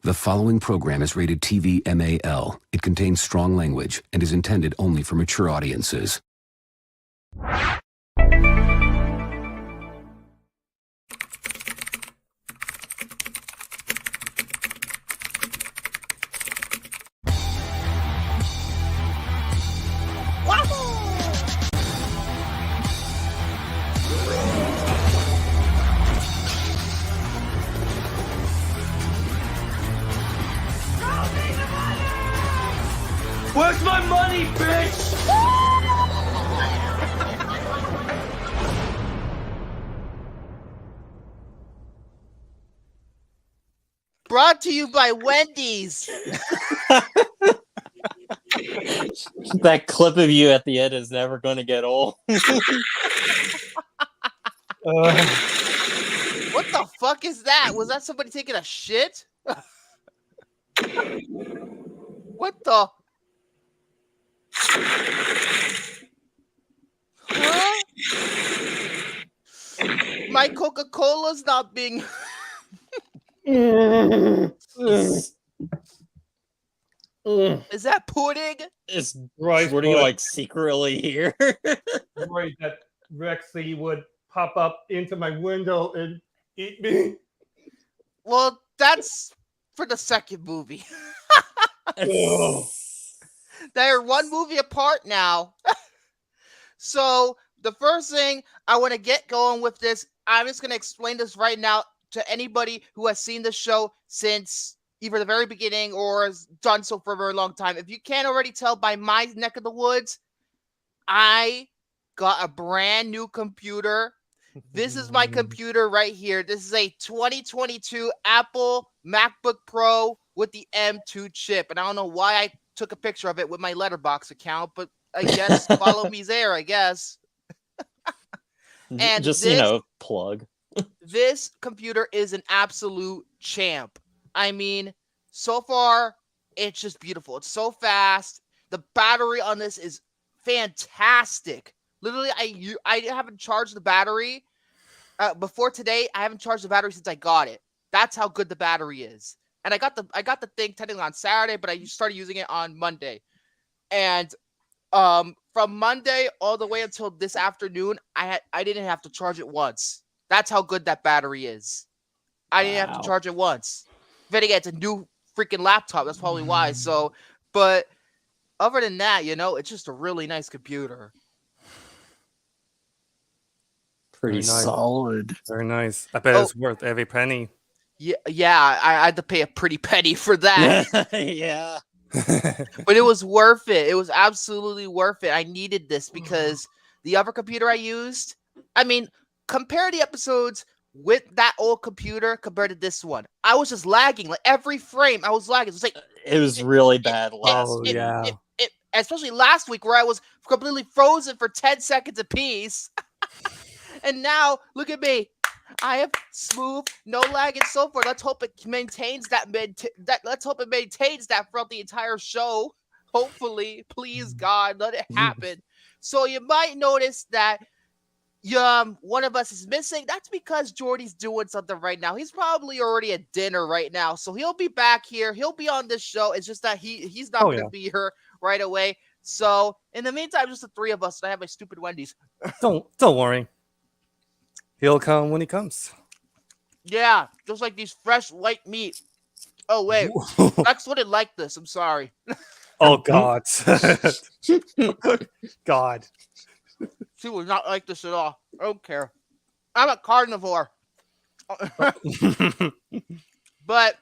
The following program is rated TV MAL. It contains strong language and is intended only for mature audiences. Where's my money, bitch? Brought to you by Wendy's. That clip of you at the end is never going to get old. What the fuck is that? Was that somebody taking a shit? What the? Huh? My Coca-Cola's not being... Is that pudding? It's Right, pudding like secretly here. Right, that Rexy would pop up into my window and eat me. Well, that's for the second movie. Oh. They're one movie apart now. So the first thing I want to get going with this, I'm just going to explain this right now to anybody who has seen the show since either the very beginning or has done so for a very long time. If you can't already tell by my neck of the woods, I got a brand new computer. This is my computer right here. This is a 2022 Apple MacBook Pro with the M2 chip. And I don't know why I took a picture of it with my Letterboxd account, but I guess follow me there, I guess. And just, plug. This computer is an absolute champ. I mean, so far, it's just beautiful. It's so fast. The battery on this is fantastic. Literally, I haven't charged the battery. Before today, I haven't charged the battery since I got it. That's how good the battery is. And I got the thing technically on Saturday, but I started using it on Monday. And from Monday all the way until this afternoon, I didn't have to charge it once. That's how good that battery is. I didn't have to charge it once. Then again, it's a new freaking laptop. That's probably why. So, but other than that, it's just a really nice computer. Pretty Very nice. solid. Very nice. I bet it's worth every penny. Yeah, I had to pay a pretty penny for that. Yeah. But it was worth it. It was absolutely worth it. I needed this because the other computer I used, I mean, compare the episodes with that old computer compared to this one. I was just lagging. Like every frame, I was lagging. It was like It was really bad especially last week where I was completely frozen for 10 seconds apiece. And now, look at me. I have smooth, no lag, and so forth. Let's hope it maintains that. Let's hope it maintains that throughout the entire show. Hopefully, please God, let it happen. So you might notice that one of us is missing. That's because Jordy's doing something right now. He's probably already at dinner right now, so he'll be back here. He'll be on this show. It's just that he's not going to be here right away. So in the meantime, just the three of us. And I have my stupid Wendy's. Don't worry. He'll come when he comes. Yeah, just like these fresh white meat. Oh wait, Lex wouldn't like this. I'm sorry. Oh God. God. She would not like this at all. I don't care. I'm a carnivore. But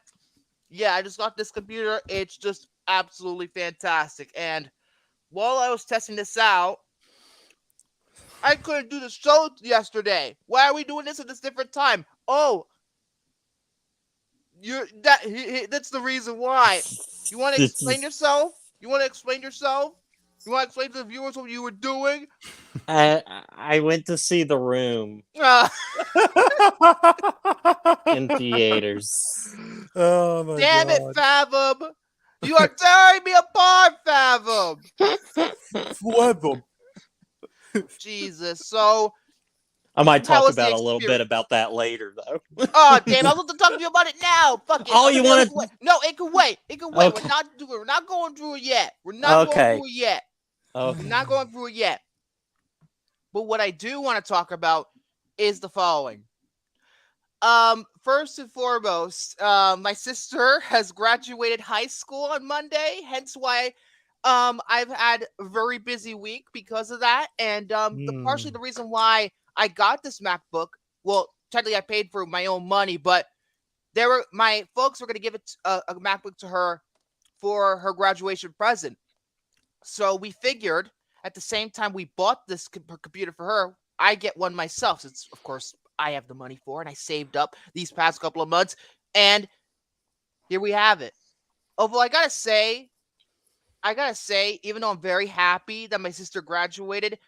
yeah, I just got this computer. It's just absolutely fantastic. And while I was testing this out, I couldn't do the show yesterday. Why are we doing this at this different time? Oh, that's the reason why. You want to explain yourself? You want to explain to the viewers what you were doing? I went to see The Room in theaters. Oh my Damn God. it, Fathom! You are tearing me apart, Fathom! Fathom. Jesus. So, I might How talk was the about a little bit experience? about that later, though. Oh damn! I was going to talk to you about it now. Fuck it. Oh, Okay, you want to? wait. No, it can wait. It can wait. Okay. We're not going through it yet. We're not going Okay. through it yet. Okay. We're not going through it yet. But what I do want to talk about is the following. First and foremost, my sister has graduated high school on Monday, hence why I've had a very busy week because of that. And partially the reason why I got this MacBook, well, technically I paid for my own money, but my folks were going to give it a MacBook to her for her graduation present. So we figured at the same time we bought this computer for her, I get one myself, since of course I have the money for it, and I saved up these past couple of months, and here we have it. Although I gotta say, even though I'm very happy that my sister graduated,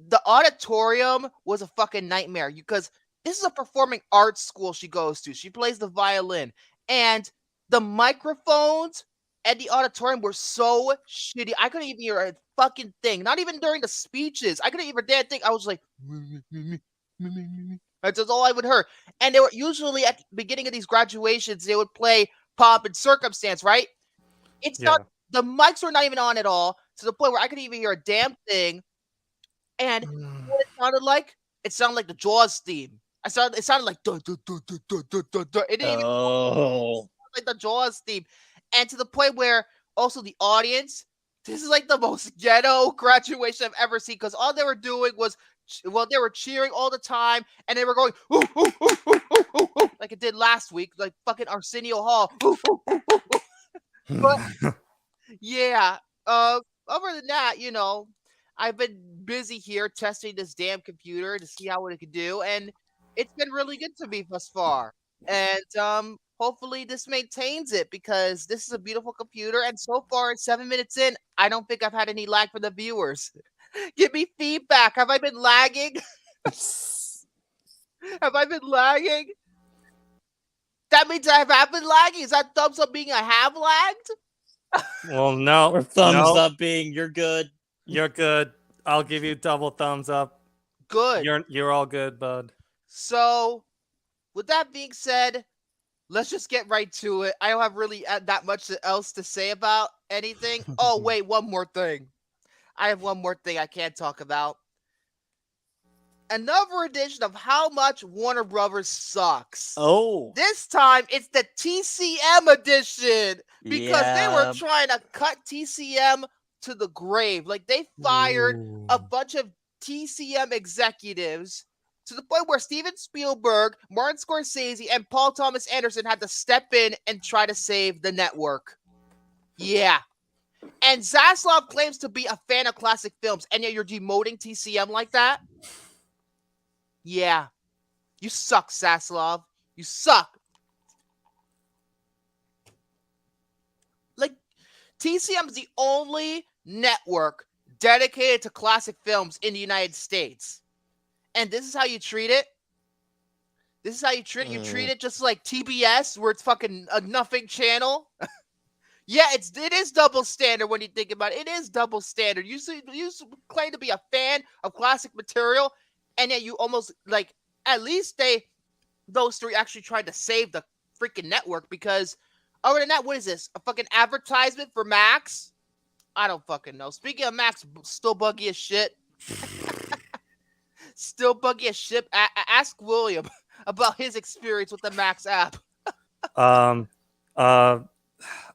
the auditorium was a fucking nightmare because this is a performing arts school she goes to. She plays the violin, and the microphones at the auditorium were so shitty. I couldn't even hear a fucking thing. Not even during the speeches. I couldn't even damn thing. I was like, that's all I would hear. And they were usually at the beginning of these graduations, they would play Pomp and Circumstance, right? It's not, the mics were not even on at all, to the point where I couldn't even hear a damn thing. And what it sounded like? It sounded like the Jaws theme. It sounded like duh, duh, duh, duh, duh, duh, duh, duh. It didn't even sound like the Jaws theme. And to the point where also the audience, this is like the most ghetto graduation I've ever seen, because all they were doing was, well, they were cheering all the time, and they were going ooh, ooh, ooh, ooh, ooh, ooh, ooh, like it did last week, like fucking Arsenio Hall. Ooh, ooh, ooh, ooh, ooh. But yeah, other than that, you know, I've been busy here testing this damn computer to see how it can do, and it's been really good to me thus far. And hopefully this maintains it, because this is a beautiful computer, and so far, 7 minutes in, I don't think I've had any lag for the viewers. Give me feedback. Have I been lagging? Have I been lagging? That means I have been lagging. Is that thumbs up being I have lagged? Well, no. Or thumbs no, up being you're good. You're good. I'll give you double thumbs up. Good. You're all good, bud. So, with that being said, let's just get right to it. I don't have really that much else to say about anything. Oh, wait, one more thing. I have one more thing I can't talk about. Another edition of How Much Warner Brothers Sucks. Oh. This time, it's the TCM edition, because they were trying to cut TCM to the grave. Like, they fired a bunch of TCM executives to the point where Steven Spielberg, Martin Scorsese, and Paul Thomas Anderson had to step in and try to save the network. Yeah. And Zaslav claims to be a fan of classic films, and yet you're demoting TCM like that? Yeah. You suck, Zaslav. You suck. Like, TCM is the only network dedicated to classic films in the United States. And this is how you treat it? This is how you treat it? You treat it just like TBS, where it's fucking a nothing channel? Yeah, it is double standard when you think about it. It is double standard. You claim to be a fan of classic material, and yet you almost, like, at least those three actually tried to save the freaking network, because other than that, what is this? A fucking advertisement for Max? I don't fucking know. Speaking of Max, still buggy as shit. Still buggy as shit. Ask William about his experience with the Max app.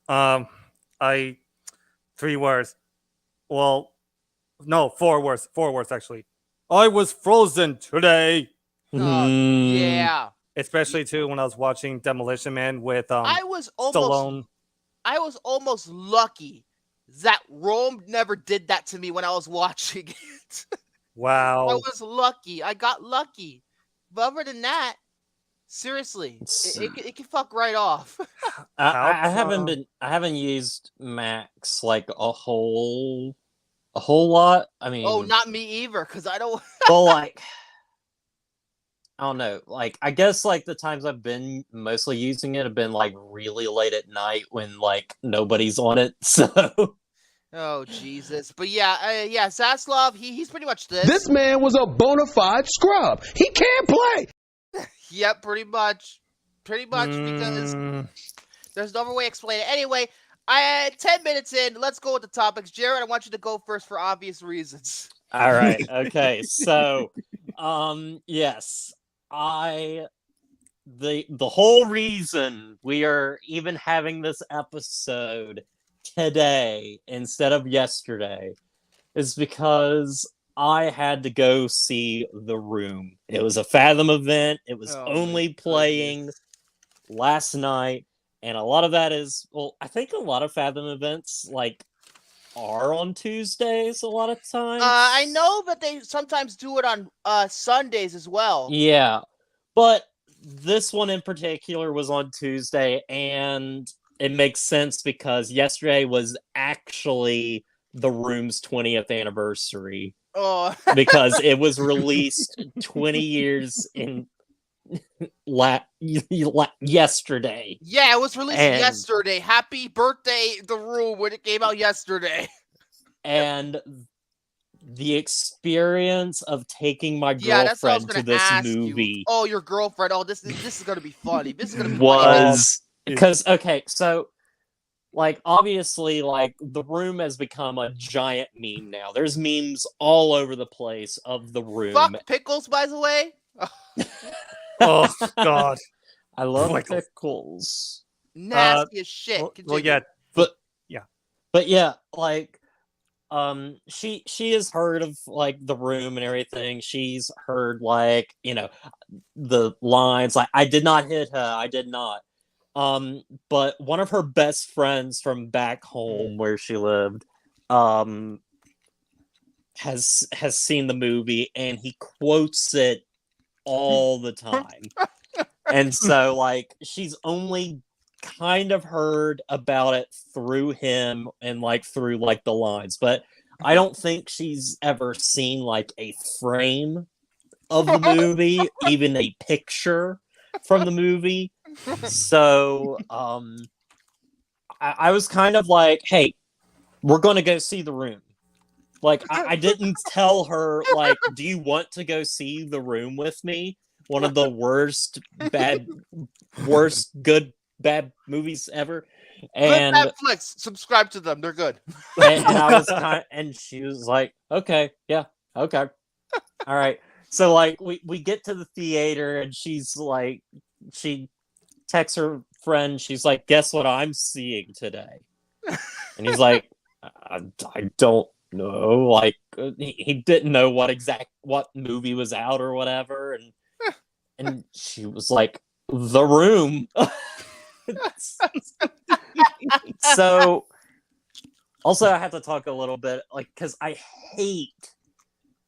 I 3 words. Well, no, 4 words. 4 words actually. I was frozen today. Yeah. Especially too when I was watching Demolition Man with I was Stallone. almost lucky that Rome never did that to me when I was watching it. Wow. I was lucky. I got lucky. But other than that, seriously, it can fuck right off. I haven't used Max like a whole lot. I mean, Oh, not me either, because I don't. well, like, I don't know. Like, I guess like the times I've been mostly using it have been like really late at night when like nobody's on it. So Oh Jesus! But yeah, Zaslav, he's pretty much this. This man was a bona fide scrub. He can't play. Yep, pretty much because there's no other way to explain it. Anyway, 10 minutes in, let's go with the topics. Jared, I want you to go first for obvious reasons. All right. Okay. So, yes, the whole reason we are even having this episode today instead of yesterday is because I had to go see The Room. It was a Fathom event. It was only playing last night, and a lot of that is, well, I think a lot of Fathom events like are on Tuesdays a lot of times. I know that they sometimes do it on Sundays as well. Yeah, but this one in particular was on Tuesday, and it makes sense because yesterday was actually The Room's 20th anniversary. Oh. Because it was released 20 years in yesterday. Yeah, it was released yesterday. Happy birthday, The Room, when it came out yesterday. And the experience of taking my girlfriend to this movie. Oh, your girlfriend. Oh, this is going to be funny. This is going to be was because okay, so like obviously like The Room has become a giant meme now. There's memes all over the place of The Room. Fuck pickles, by the way. Oh God, I love pickles. Nasty as shit. Well, yeah, but yeah, like she has heard of like The Room and everything. She's heard like, you know, the lines like I did not hit her, I did not. But one of her best friends from back home where she lived has seen the movie, and he quotes it all the time. And so like she's only kind of heard about it through him and like through like the lines, but I don't think she's ever seen like a frame of the movie, even a picture from the movie. So I was kind of like, hey, we're gonna go see The Room. Like I didn't tell her like, do you want to go see The Room with me? One of the worst good bad movies ever. And good Netflix, subscribe to them, they're good. and I was and she was like, okay, yeah, okay, all right. So like we get to the theater, and she's like, she texts her friend, she's like, guess what I'm seeing today? And he's like, I don't know. Like he didn't know what movie was out or whatever, and she was like, The Room. So also I have to talk a little bit like, because I hate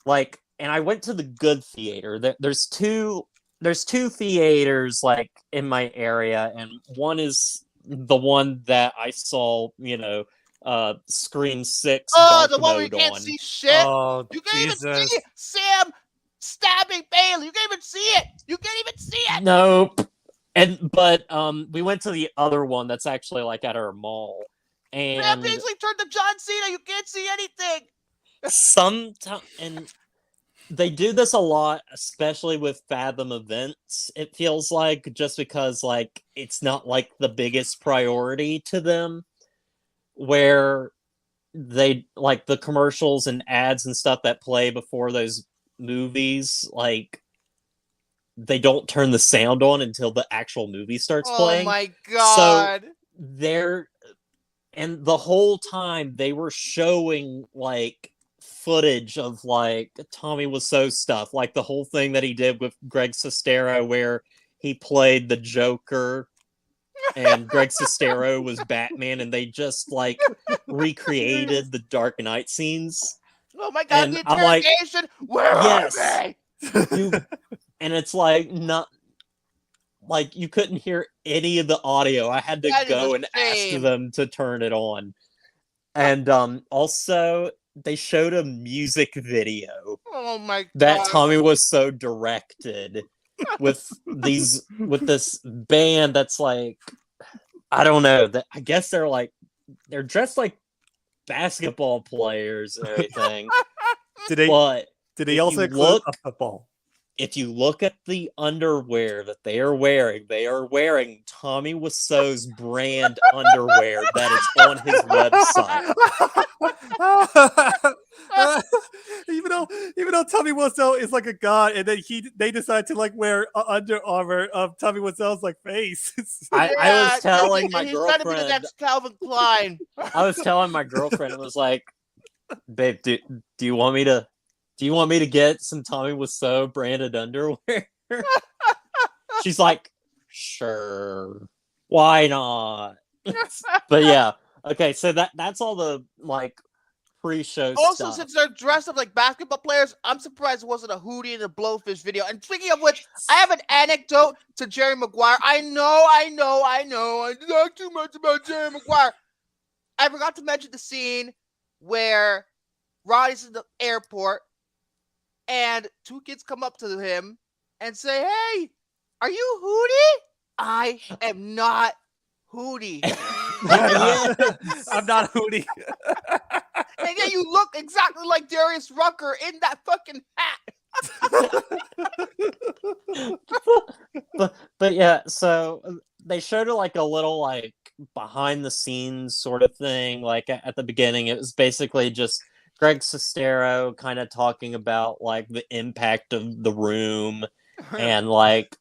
like, and I went to the good theater. There's two theaters like in my area, and one is the one that I saw, you know, Screen 6. Oh, the one where you can't see shit. Oh, you can't Jesus. even see Sam stabbing Bailey. You can't even see it. You can't even see it. Nope. But we went to the other one that's actually like at our mall, and Sam Paisley turned to John Cena. You can't see anything. sometimes, and they do this a lot, especially with Fathom events. It feels like, just because like it's not like the biggest priority to them, where they like the commercials and ads and stuff that play before those movies, like they don't turn the sound on until the actual movie starts playing. Oh my God. So and the whole time they were showing like footage of like Tommy Wiseau stuff, like the whole thing that he did with Greg Sestero where he played the Joker and Greg Sestero was Batman, and they just like recreated the Dark Knight scenes. Oh my God, And the I'm like, interrogation. Where are they? And it's like, not like you couldn't hear any of the audio. I had to go and ask them to turn it on. And also they showed a music video Oh my God. that Tommy Wiseau directed with this band that's like, I don't know, that I guess they're dressed like basketball players and everything. Did they? But Did they if also you include look- a football? if you look at the underwear that they are wearing Tommy Wiseau's brand underwear that is on his website. even though Tommy Wiseau is like a god, and then they decide to like wear Under Armour of Tommy Wiseau's like face. I was telling my he's gonna be the girlfriend. next Calvin Klein. I was telling my girlfriend, it was like, babe, do you want me to get some Tommy Wiseau branded underwear? She's like, sure, why not? But yeah, okay, so that's all the like pre-show Also, stuff. since they're dressed up like basketball players, I'm surprised it wasn't a Hootie and a Blowfish video. And speaking of which, I have an anecdote to Jerry Maguire. I know. I talk too much about Jerry Maguire. I forgot to mention the scene where Roddy's in the airport and two kids come up to him and say, "Hey, are you Hootie?" I am not Hootie. I'm not Hootie. And yet you look exactly like Darius Rucker in that fucking hat. but yeah, so they showed like a little like behind the scenes sort of thing. Like at the beginning, it was basically just Greg Sestero kind of talking about like the impact of the room and like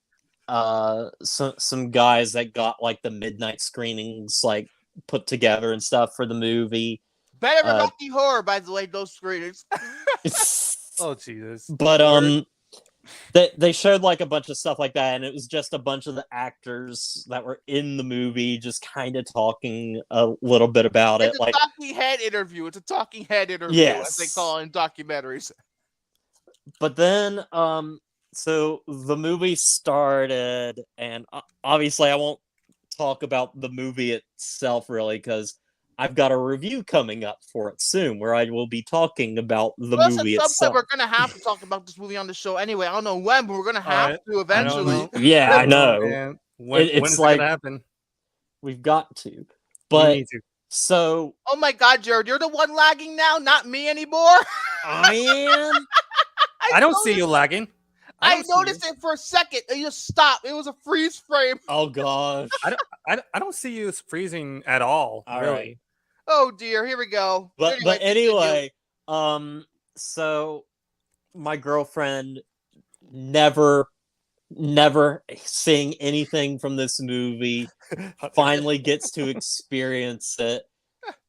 some guys that got like the midnight screenings like put together and stuff for the movie. Better than Rocky Horror, by the way, those screeners. Oh Jesus! But they showed like a bunch of stuff like that, and it was just a bunch of the actors that were in the movie just kind of talking a little bit about It's it. a Like, talking head interview. It's a talking head interview, as they Yes. call it in documentaries. but then so the movie started, and obviously I won't talk about the movie itself really because I've got a review coming up for it soon where I will be talking about the Plus, movie at some itself. point, we're going to have to talk about this movie on the show anyway. I don't know when, but we're going to have to I don't eventually. know. Yeah, I know. Man. When It's is like- it gonna happen? We've got to. We But need to. so Oh my God, Jared, you're the one lagging now, not me anymore. I am. I don't see you lagging. I don't see you. noticed it for a second. It just stopped. It was a freeze frame. Oh gosh. I don't see you freezing at all. All really. right. Oh dear, here we go. But continue. anyway, so my girlfriend never seeing anything from this movie finally gets to experience it,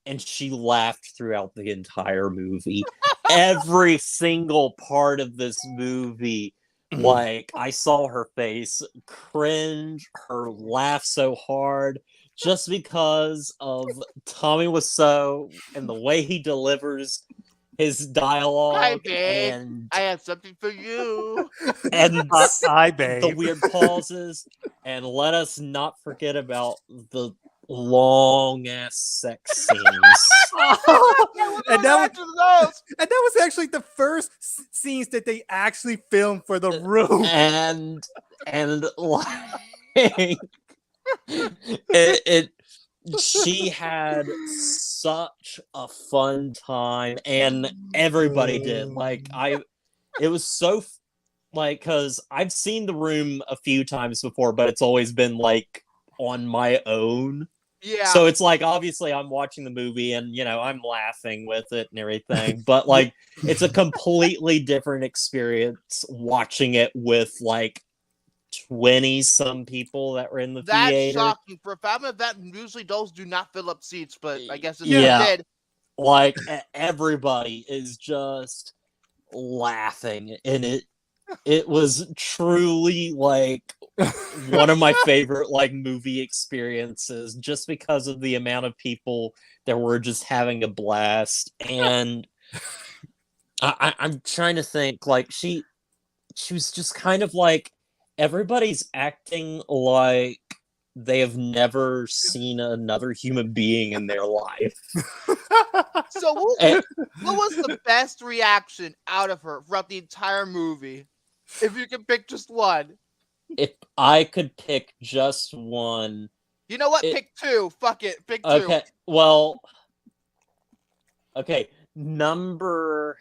and she laughed throughout the entire movie. Every single part of this movie, like I saw her face cringe, her laugh so hard. Just because of Tommy Wiseau and the way he delivers his dialogue Hi, babe. and I have something for you. Hi, the babe. weird pauses, and let us not forget about the long ass sex scenes. and that those. was actually the first scenes that they actually filmed for the room. and like it she had such a fun time, and everybody did. Like it was so like, because I've seen The Room a few times before, but it's always been like on my own. Yeah. So it's like, obviously I'm watching the movie and, you know, I'm laughing with it and everything, but like it's a completely different experience watching it with like 20 some people that were in the That's theater. shocking. For a family event, usually those do not fill up seats, but I guess this Yeah. one did. Like everybody is just laughing, and it was truly like one of my favorite like movie experiences, just because of the amount of people that were just having a blast. And I'm trying to think, like she was just kind of like, everybody's acting like they have never seen another human being in their life. So what was the best reaction out of her throughout the entire movie? If you can pick just one. If I could pick just one, You know what? Pick two. Fuck it. Pick two. okay. Well, Okay, number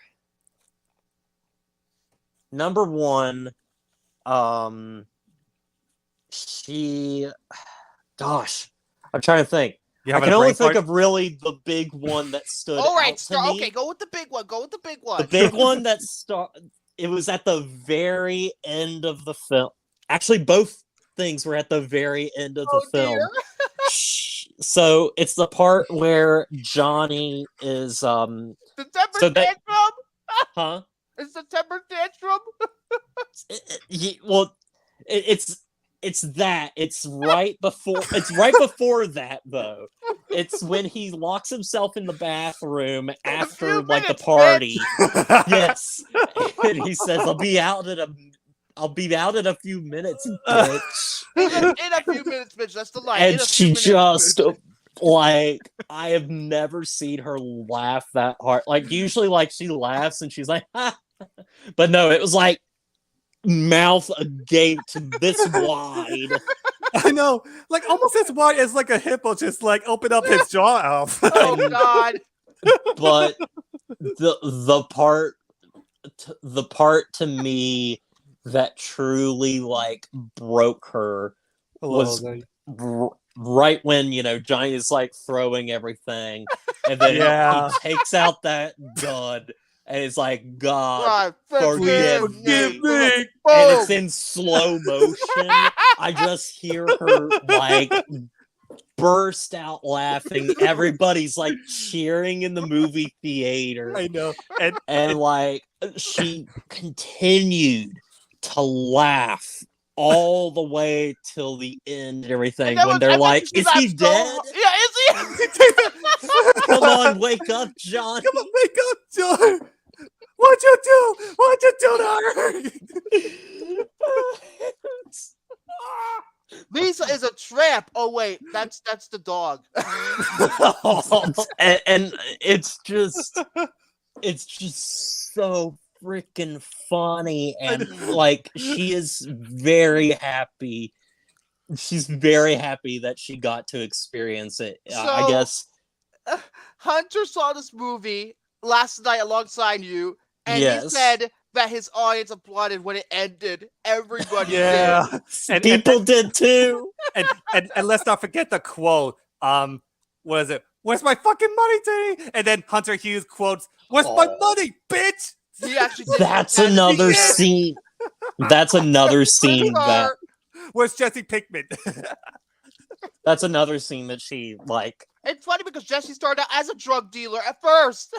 one, she, gosh, I'm trying to think. You I having can a only brain think fart? of really the big one that stood All right, out to me. okay, go with the big one. Go with the big one. The big one that it was at the very end of the film. Actually, both things were at the very end of the film. Dear. So it's the part where Johnny is September so that- tantrum. huh? Is September tantrum? It's that. It's right before that though. It's when he locks himself in the bathroom after like the minutes, party. Yes. And he says, I'll be out in a few minutes, bitch. In a few minutes, bitch. That's the line. And In a she few minutes, just bitch. like, I have never seen her laugh that hard. Like usually like she laughs and she's like, ha. But no, it was like mouth agape this wide. I know, like almost as wide as like a hippo, just like open up his jaw out. Oh God. But the part to me that truly like broke her was right when Johnny is like throwing everything, and then Yeah. he takes out that gun and it's like, God, God, forgive Forgive me. me. And it's in slow motion. I just hear her like burst out laughing. Everybody's like cheering in the movie theater. I know, And like she continued to laugh all the way till the end and everything. And then When they're and then like, she is he laughed so dead? hard. Yeah, is he? Come on, wake up, Johnny. come on, wake up, John. What'd you do? What'd you do to her? Lisa is a tramp. Oh wait, that's the dog. and it's just so freaking funny, and like she is very happy. She's very happy that she got to experience it. I So- guess. Hunter saw this movie last night alongside you, and he Yes. said that his audience applauded when it ended. Everybody Yeah, did. and People did too. and let's not forget the quote. What is it? Where's my fucking money, Teddy? And then Hunter Hughes quotes, "Where's my Oh. money, bitch?" He actually did That's that. another Yeah. scene. That's another scene that. Where's Jesse Pinkman? That's another scene that she like. It's funny because Jesse started out as a drug dealer at first.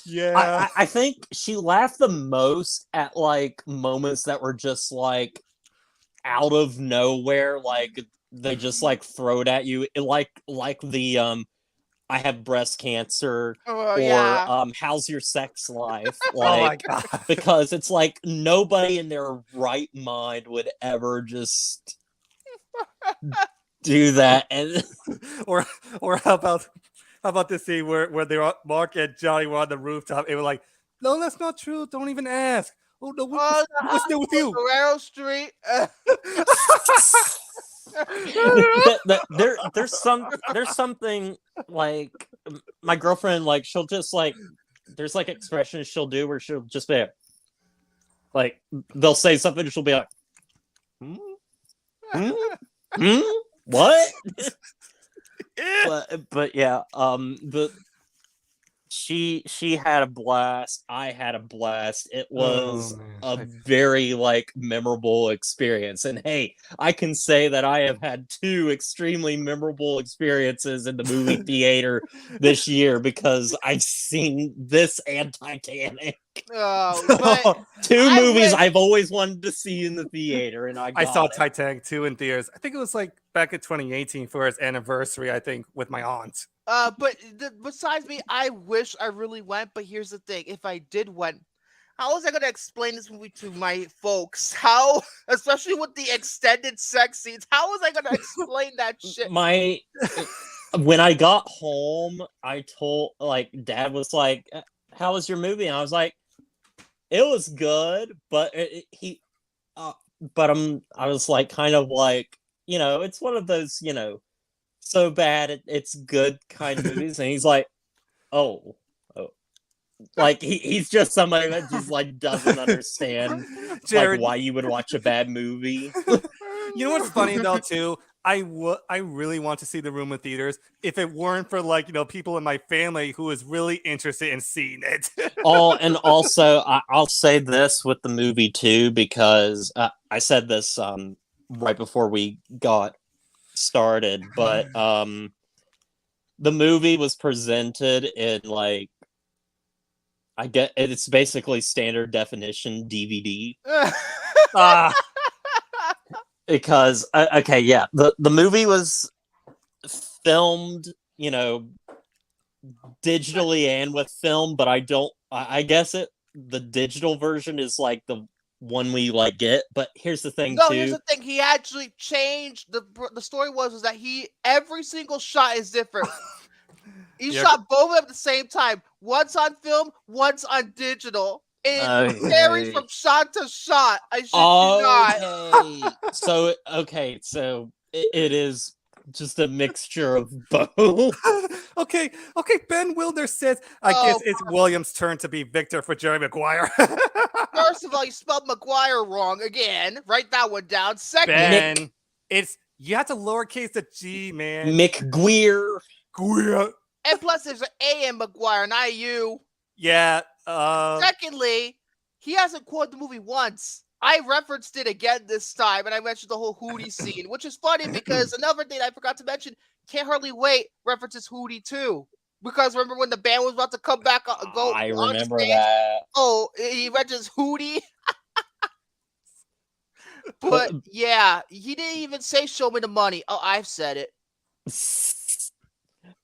Yeah, I think she laughed the most at like moments that were just like out of nowhere, like they just like throw it at you, like the I have breast cancer, Oh or yeah. how's your sex life, oh my like god. because it's like nobody in their right mind would ever just do that. And or how about this scene where they were, Mark and Johnny were on the rooftop? It was like, no, that's not true. Don't even ask. Oh no, Oh, what's new with you? Guerrero Street. there's something like my girlfriend, like she'll just like there's like expressions she'll do where she'll just be like they'll say something and she'll be like what. but yeah, she had a blast. I had a blast. It was a very like memorable experience. And hey, I can say that I have had two extremely memorable experiences in the movie theater this year because I've seen this and Titanic. Oh, but Two I movies wish- I've always wanted to see in the theater, and I I saw it. Titanic 2 in theaters. I think it was like back in 2018 for its anniversary, I think, with my aunt. but besides me, I wish I really went. But here's the thing: if I did went, how was I going to explain this movie to my folks? How, especially with the extended sex scenes, how was I going to explain that shit? When I got home, I told like Dad was like, "How was your movie?" And I was like, "It was good," but I was like, kind of like, it's one of those, so bad it's good kind of movies. And he's like, "Oh, Like he's just somebody that just like doesn't understand Jared, like why you would watch a bad movie. you know what's funny though too? I really want to see The Room in theaters if it weren't for like people in my family who is really interested in seeing it. Oh, and also I'll say this with the movie too, because I said this right before we got started, but the movie was presented in like, I get it's basically standard definition DVD. Ah, Because okay, yeah, the movie was filmed, digitally and with film, but I guess the digital version is like the one we like get. But here's the thing, No, too. here's the thing. He actually changed the story was that every single shot is different. He Yeah. shot both of them at the same time. Once on film, once on digital. It varies from shot to shot. I shit you not. Okay, so it is just a mixture of both. okay. Ben Wilder says, I guess it's William's turn to be Victor for Jerry Maguire. First of all, you spelled Maguire wrong again. Write that one down. Second, Ben, you have to lowercase the G, man. McGuire. and plus there's an A in Maguire, not a U. Yeah. Secondly, he hasn't quoted the movie once. I referenced it again this time, and I mentioned the whole Hootie scene, which is funny because another thing I forgot to mention, Can't Hardly Wait references Hootie too. Because remember when the band was about to come back, I remember stage? that. Oh, he mentions Hootie. But yeah, he didn't even say "Show me the money." Oh, I've said it.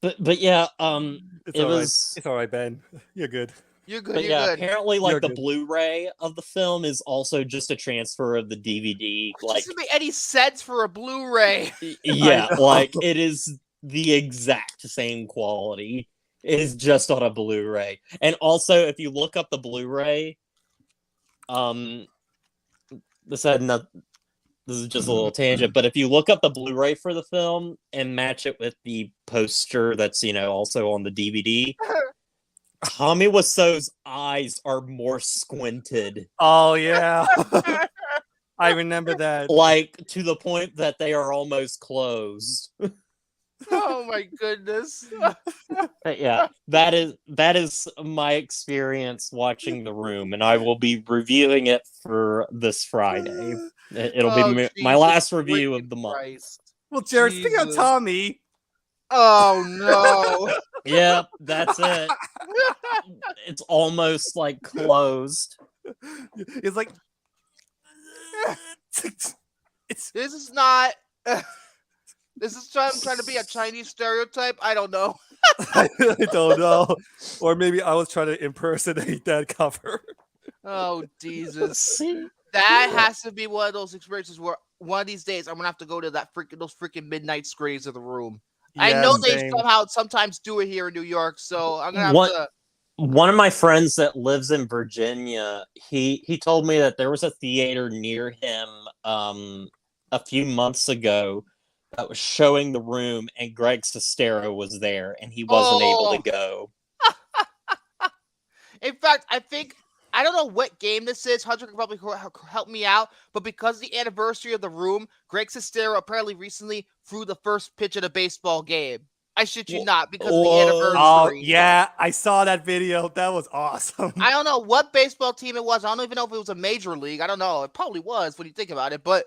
But yeah, It's all right, Ben. You're good. You're good. But You're yeah, good. apparently, like You're the good. Blu-ray of the film is also just a transfer of the DVD. Which Like, doesn't make any sense for a Blu-ray. yeah, know. like it is the exact same quality. It is just on a Blu-ray. And also, if you look up the Blu-ray, this is just a little tangent, but if you look up the Blu-ray for the film and match it with the poster that's also on the DVD. Tommy Wiseau's eyes are more squinted, Oh, yeah. I remember that. like to the point that they are almost closed. Oh my goodness. But yeah, that is my experience watching The Room, and I will be reviewing it for this Friday. It'll Oh, be my Jesus last review of the freaking month. Christ. Well, Jared, speaking of Jesus. Tommy, Oh no. Yeah, that's it. It's almost like closed. it's like it's This is not. This is trying to be a Chinese stereotype. I don't know. I don't know. Or maybe I was trying to impersonate that cover. Oh Jesus. That has to be one of those experiences where one of these days I'm gonna have to go to those freaking midnight screens of The Room. I know Yes, they same. sometimes do it here in New York, so I'm gonna have What- to. One of my friends that lives in Virginia, he told me that there was a theater near him a few months ago that was showing The Room, and Greg Sestero was there, and he wasn't able to go. In fact, I don't know what game this is. Hunter can probably help me out. But because of the anniversary of The Room, Greg Sestero apparently recently threw the first pitch at a baseball game. I shit you not, because of the anniversary. Oh, yeah, I saw that video. That was awesome. I don't know what baseball team it was. I don't even know if it was a major league. I don't know. It probably was when you think about it. But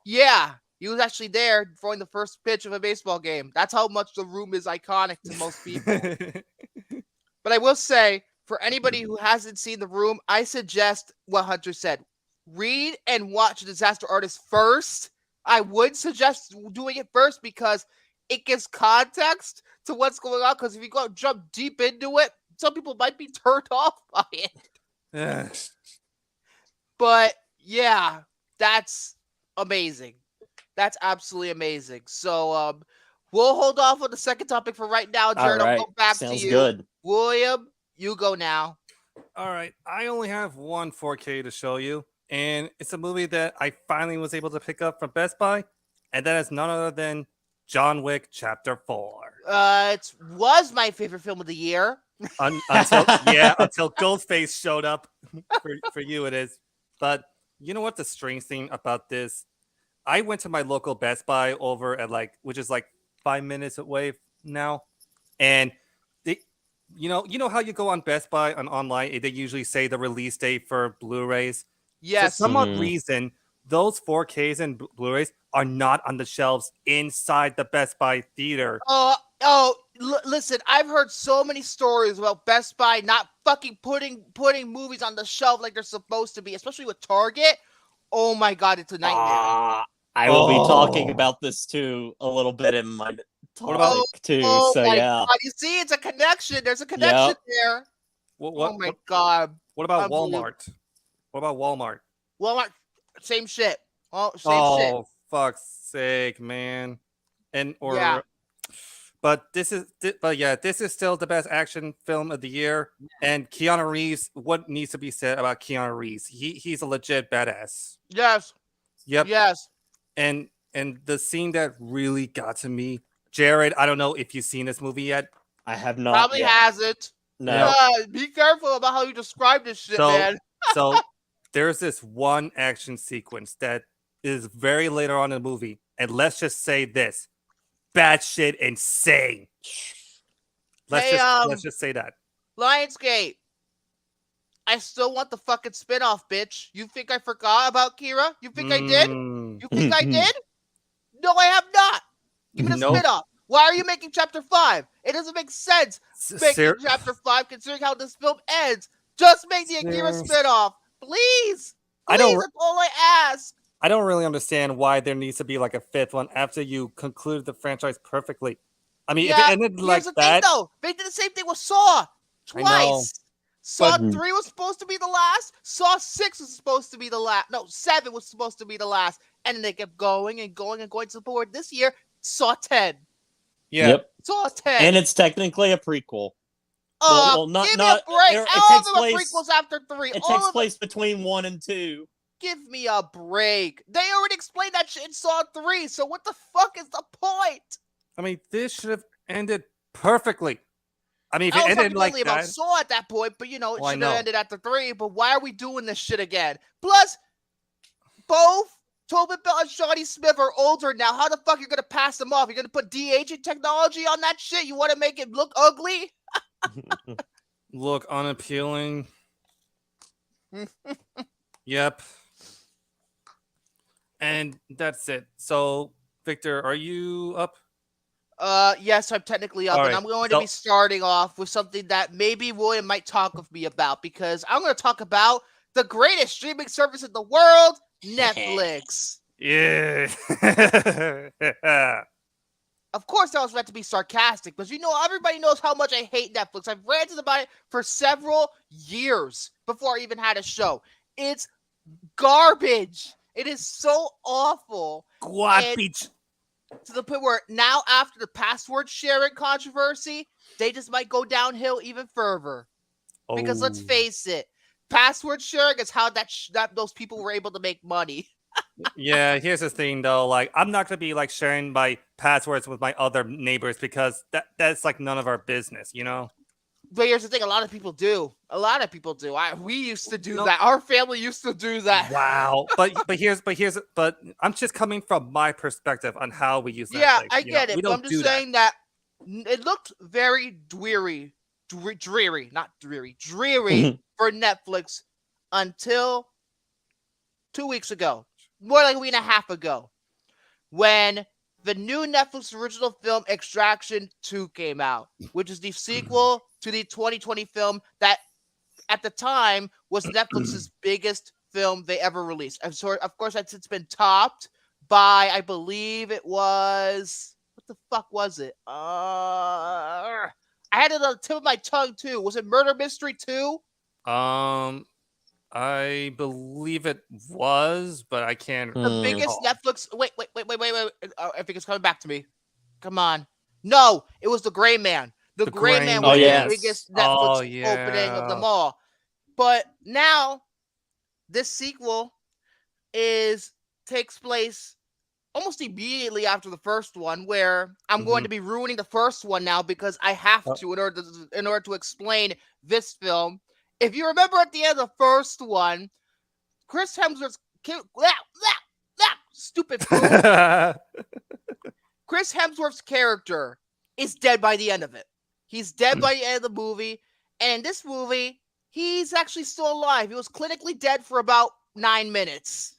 yeah, he was actually there throwing the first pitch of a baseball game. That's how much The Room is iconic to most people. But I will say, for anybody who hasn't seen The Room, I suggest what Hunter said. Read and watch Disaster Artist first. I would suggest doing it first because it gives context to what's going on. Because if you go jump deep into it, some people might be turned off by it. But yeah, that's amazing. That's absolutely amazing. So we'll hold off on the second topic for right now, Jared. All right, I'll go back sounds to you. good. William, you go now. All right, I only have one 4K to show you, and it's a movie that I finally was able to pick up from Best Buy, and that is none other than John Wick Chapter 4. It was my favorite film of the year. until Ghostface showed up. For you, it is. But you know what? The strange thing about this, I went to my local Best Buy over at which is 5 minutes away now, and they, you know how you go on Best Buy on online, they usually say the release date for Blu-rays. Yes. For some odd reason, those 4Ks and Blu-rays are not on the shelves inside the Best Buy theater. Listen, I've heard so many stories about Best Buy not fucking putting movies on the shelf like they're supposed to be, especially with Target. Oh my god, it's a nightmare. I will be talking about this too a little bit in my topic too. Oh So my yeah, god, you see, it's a connection. There's a connection there. Oh my god. What about Unbelievable. Walmart? What about Walmart? Walmart, same shit. Oh, same shit. Oh, fuck's sake, man. Yeah. But this is still the best action film of the year. And Keanu Reeves, what needs to be said about Keanu Reeves? He's a legit badass. Yes. Yep. Yes. And the scene that really got to me, Jared, I don't know if you've seen this movie yet. I have not. Probably yet. hasn't. No. Be careful about how you describe this shit, man. So there's this one action sequence that is very later on in the movie, and let's just say this: batshit insane. Let's just say that. Lionsgate, I still want the fucking spinoff, bitch. You think I forgot about Kira? You think I did? You think I did? No, I have not. Give me the spinoff. Why are you making Chapter 5? It doesn't make sense making Chapter 5 considering how this film ends. Just make the Akira spinoff. Please. That's all I ask. I don't really understand why there needs to be like a fifth one after you concluded the franchise perfectly. I mean, if it ended like here's the that. thing, though. They did the same thing with Saw twice. Saw 3 was supposed to be the last. Saw 6 was supposed to be the last. No, 7 was supposed to be the last. And then they kept going and going and going to the board. This year, Saw 10. Yeah. Yep. Saw 10. And it's technically a prequel. Give me a break. All of them are prequels after 3. It takes place between 1 and 2. Give me a break. They already explained that shit in Saw 3. So what the fuck is the point? I mean, this should have ended perfectly. I mean, if I it was ended talking like mainly that, about Saw at that point, but it Well, I should know. have ended after 3. But why are we doing this shit again? Plus, both Tobin Bell and Shawnee Smith are older now. How the fuck are you gonna pass them off? You're gonna put de-aging technology on that shit? You want to make it look ugly? look unappealing. Yep. And that's it. So, Victor, are you up? Yes, I'm technically up, All and right, I'm going to be starting off with something that maybe William might talk with me about, because I'm going to talk about the greatest streaming service in the world, Netflix. Yeah. Of course, that was meant to be sarcastic, because everybody knows how much I hate Netflix. I've ranted about it for several years before I even had a show. It's garbage. It is so awful. Garbage. To the point where now, after the password sharing controversy, they just might go downhill even further. Because let's face it, password sharing is how that those people were able to make money. Yeah, here's the thing though. Like, I'm not gonna be like sharing my passwords with my other neighbors because that's like none of our business, you know. But here's the thing: a lot of people do. We used to do that. Our family used to do that. Wow. But I'm just coming from my perspective on how we use Netflix. Yeah, I get it. We But I'm don't just do saying that it looked very dreary for Netflix until 2 weeks ago, more like a week and a half ago, when the new Netflix original film Extraction 2 came out, which is the sequel to the 2020 film that at the time was Netflix's biggest film they ever released. And so, of course, that's it's been topped by, I believe it was, what the fuck was it? I had it on the tip of my tongue too. Was it Murder Mystery 2? I believe it was, but I can't. The biggest Netflix. Wait. I think it's coming back to me. Come on. No, it was The Gray Man. The Gray Man was the biggest Netflix opening of them all. But now, this sequel takes place almost immediately after the first one, where I'm going to be ruining the first one now because I have to in order to explain this film. If you remember at the end of the first one, Chris Hemsworth's stupid fool. Chris Hemsworth's character is dead by the end of it. He's dead by the end of the movie. And in this movie, he's actually still alive. He was clinically dead for about 9 minutes,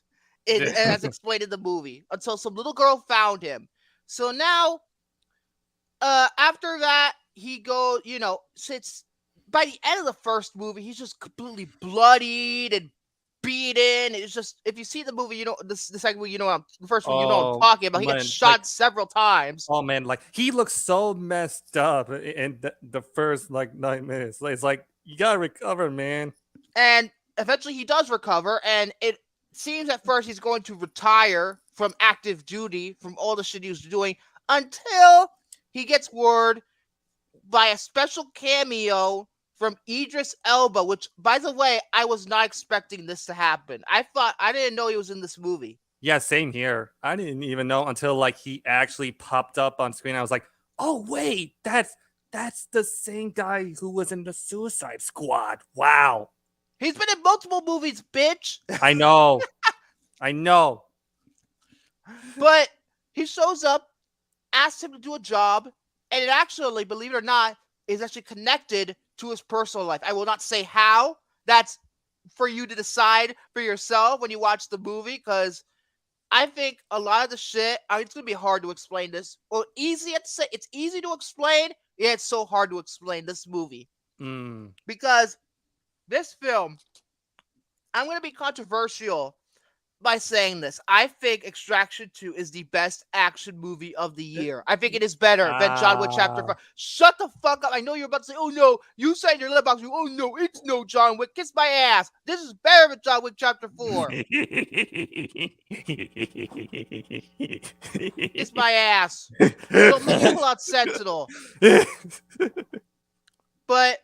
as explained in the movie, until some little girl found him. So now, after that, he goes, since by the end of the first movie, he's just completely bloodied and beaten. It's just, if you see the movie, the second movie, the first one, what I'm talking about. He gets shot several times. Oh man, like he looks so messed up in the first 9 minutes. It's like, you gotta recover, man. And eventually he does recover, and it seems at first he's going to retire from active duty from all the shit he was doing until he gets word by a special cameo from Idris Elba, which, by the way, I was not expecting this to happen. I didn't know he was in this movie. Yeah, same here. I didn't even know until he actually popped up on screen. I was like, oh wait, that's the same guy who was in the Suicide Squad. Wow. He's been in multiple movies, bitch. I know. I know. But he shows up, asks him to do a job, and it actually, believe it or not, is actually connected to his personal life. I will not say how. That's for you to decide for yourself when you watch the movie, because I think a lot of the shit, it's going to be hard to explain this. Well, easy to say. It's easy to explain. Yeah, it's so hard to explain this movie. Because this film, I'm going to be controversial by saying this. I think Extraction 2 is the best action movie of the year. I think it is better than John Wick Chapter 5. Shut the fuck up. I know you're about to say, oh no, you said in your letterbox, oh no, it's no John Wick. Kiss my ass. This is better than John Wick Chapter 4. Kiss my ass. Don't make me pull out Sentinel. But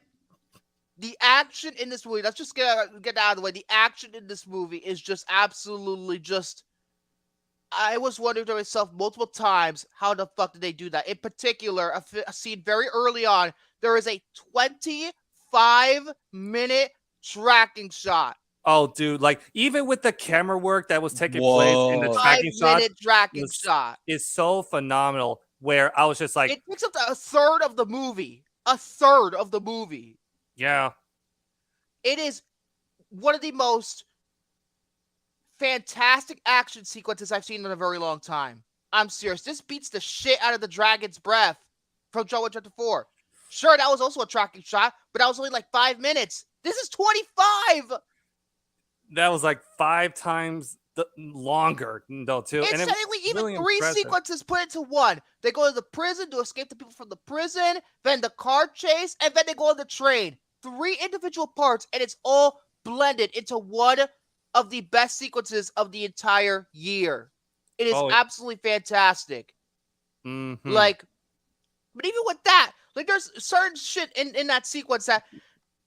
the action in this movie, let's just get out of the way. The action in this movie is just absolutely I was wondering to myself multiple times, how the fuck did they do that? In particular, a scene very early on, there is a 25-minute tracking shot. Oh, dude, even with the camera work that was taking place in the tracking shot, 5-minute tracking shot is so phenomenal, where I was just like, it takes up to a third of the movie. A third of the movie. Yeah. It is one of the most fantastic action sequences I've seen in a very long time. I'm serious. This beats the shit out of the dragon's breath from John Wick Chapter 4. Sure, that was also a tracking shot, but that was only 5 minutes. This is 25! That was 5 times longer, though, too. It's and it technically even really 3 impressive. sequences put into one. They go to the prison to escape the people from the prison, then the car chase, and then they go on the train. 3 individual parts, and it's all blended into one of the best sequences of the entire year. It is absolutely fantastic. Mm-hmm. But even with that, there's certain shit in that sequence that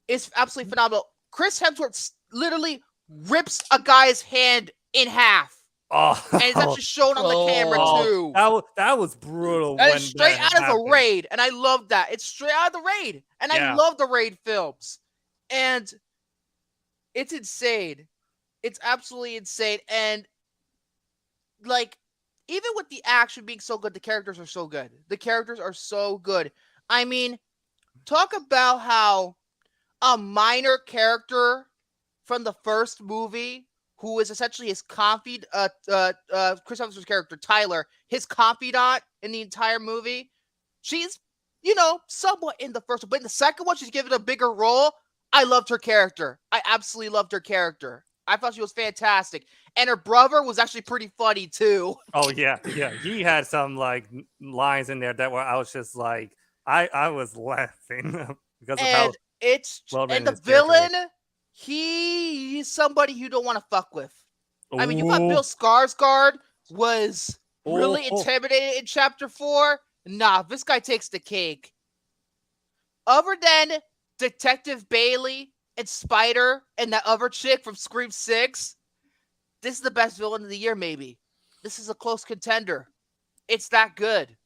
is absolutely phenomenal. Chris Hemsworth literally rips a guy's hand in half. Oh, and it's actually shown on the camera too. That was brutal. And it's straight out of the Raid, and I love that. It's straight out of the Raid, and I love the Raid films, and it's insane. It's absolutely insane, and even with the action being so good, the characters are so good. The characters are so good. I mean, talk about how a minor character from the first movie, who is essentially his Chris Hemsworth's character, Tyler, his confidant in the entire movie. She's, somewhat in the first one, but in the second one, she's given a bigger role. I loved her character. I absolutely loved her character. I thought she was fantastic. And her brother was actually pretty funny, too. Oh, yeah. Yeah. He had some, lines in there that were, I was just I was laughing because of how and the villain, he's somebody you don't want to fuck with. I mean, you thought Bill Skarsgård was really intimidated in Chapter 4? Nah, this guy takes the cake. Other than Detective Bailey and Spider and that other chick from Scream 6, this is the best villain of the year, maybe. this is a close contender. It's that good.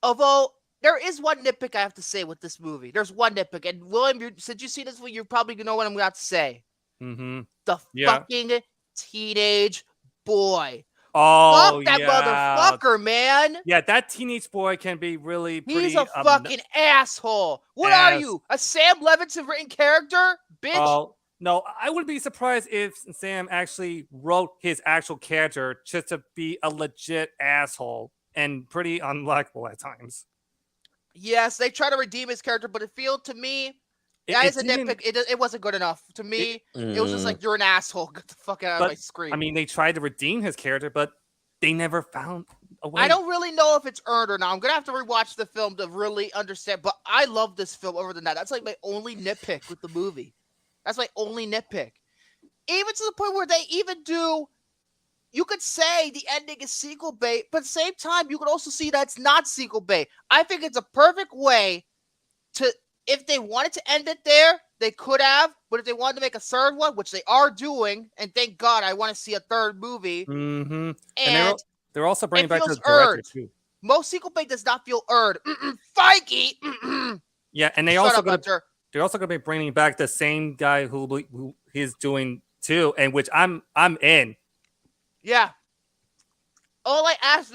Although there is one nitpick I have to say with this movie. There's one nitpick, and William, since you see this movie, you probably know what I'm about to say. Mm-hmm. The fucking teenage boy. Oh, Fuck that motherfucker, man. Yeah, that teenage boy can be really pretty. He's a fucking asshole. What are you? A Sam Levinson written character? Bitch. Oh, no, I wouldn't be surprised if Sam actually wrote his actual character just to be a legit asshole and pretty unlikable at times. Yes, they try to redeem his character, but it felt to me, that is a nitpick. It wasn't good enough. To me, it was just like, you're an asshole. Get the fuck out of my screen. I mean, they tried to redeem his character, but they never found a way. I don't really know if it's earned or not. I'm going to have to rewatch the film to really understand, but I love this film over than that. That's like my only nitpick with the movie. That's my only nitpick. Even to the point where they even do, you could say the ending is sequel bait, but at the same time, you could also see that it's not sequel bait. I think it's a perfect way to, if they wanted to end it there, they could have, but if they wanted to make a third one, which they are doing, and thank God I want to see a third movie. Mm-hmm. And they're also bringing back the director earned. too. Most sequel bait does not feel earned. Feige! Yeah, and they're also going to be bringing back the same guy who he's doing too, and which I'm in. Yeah. All I ask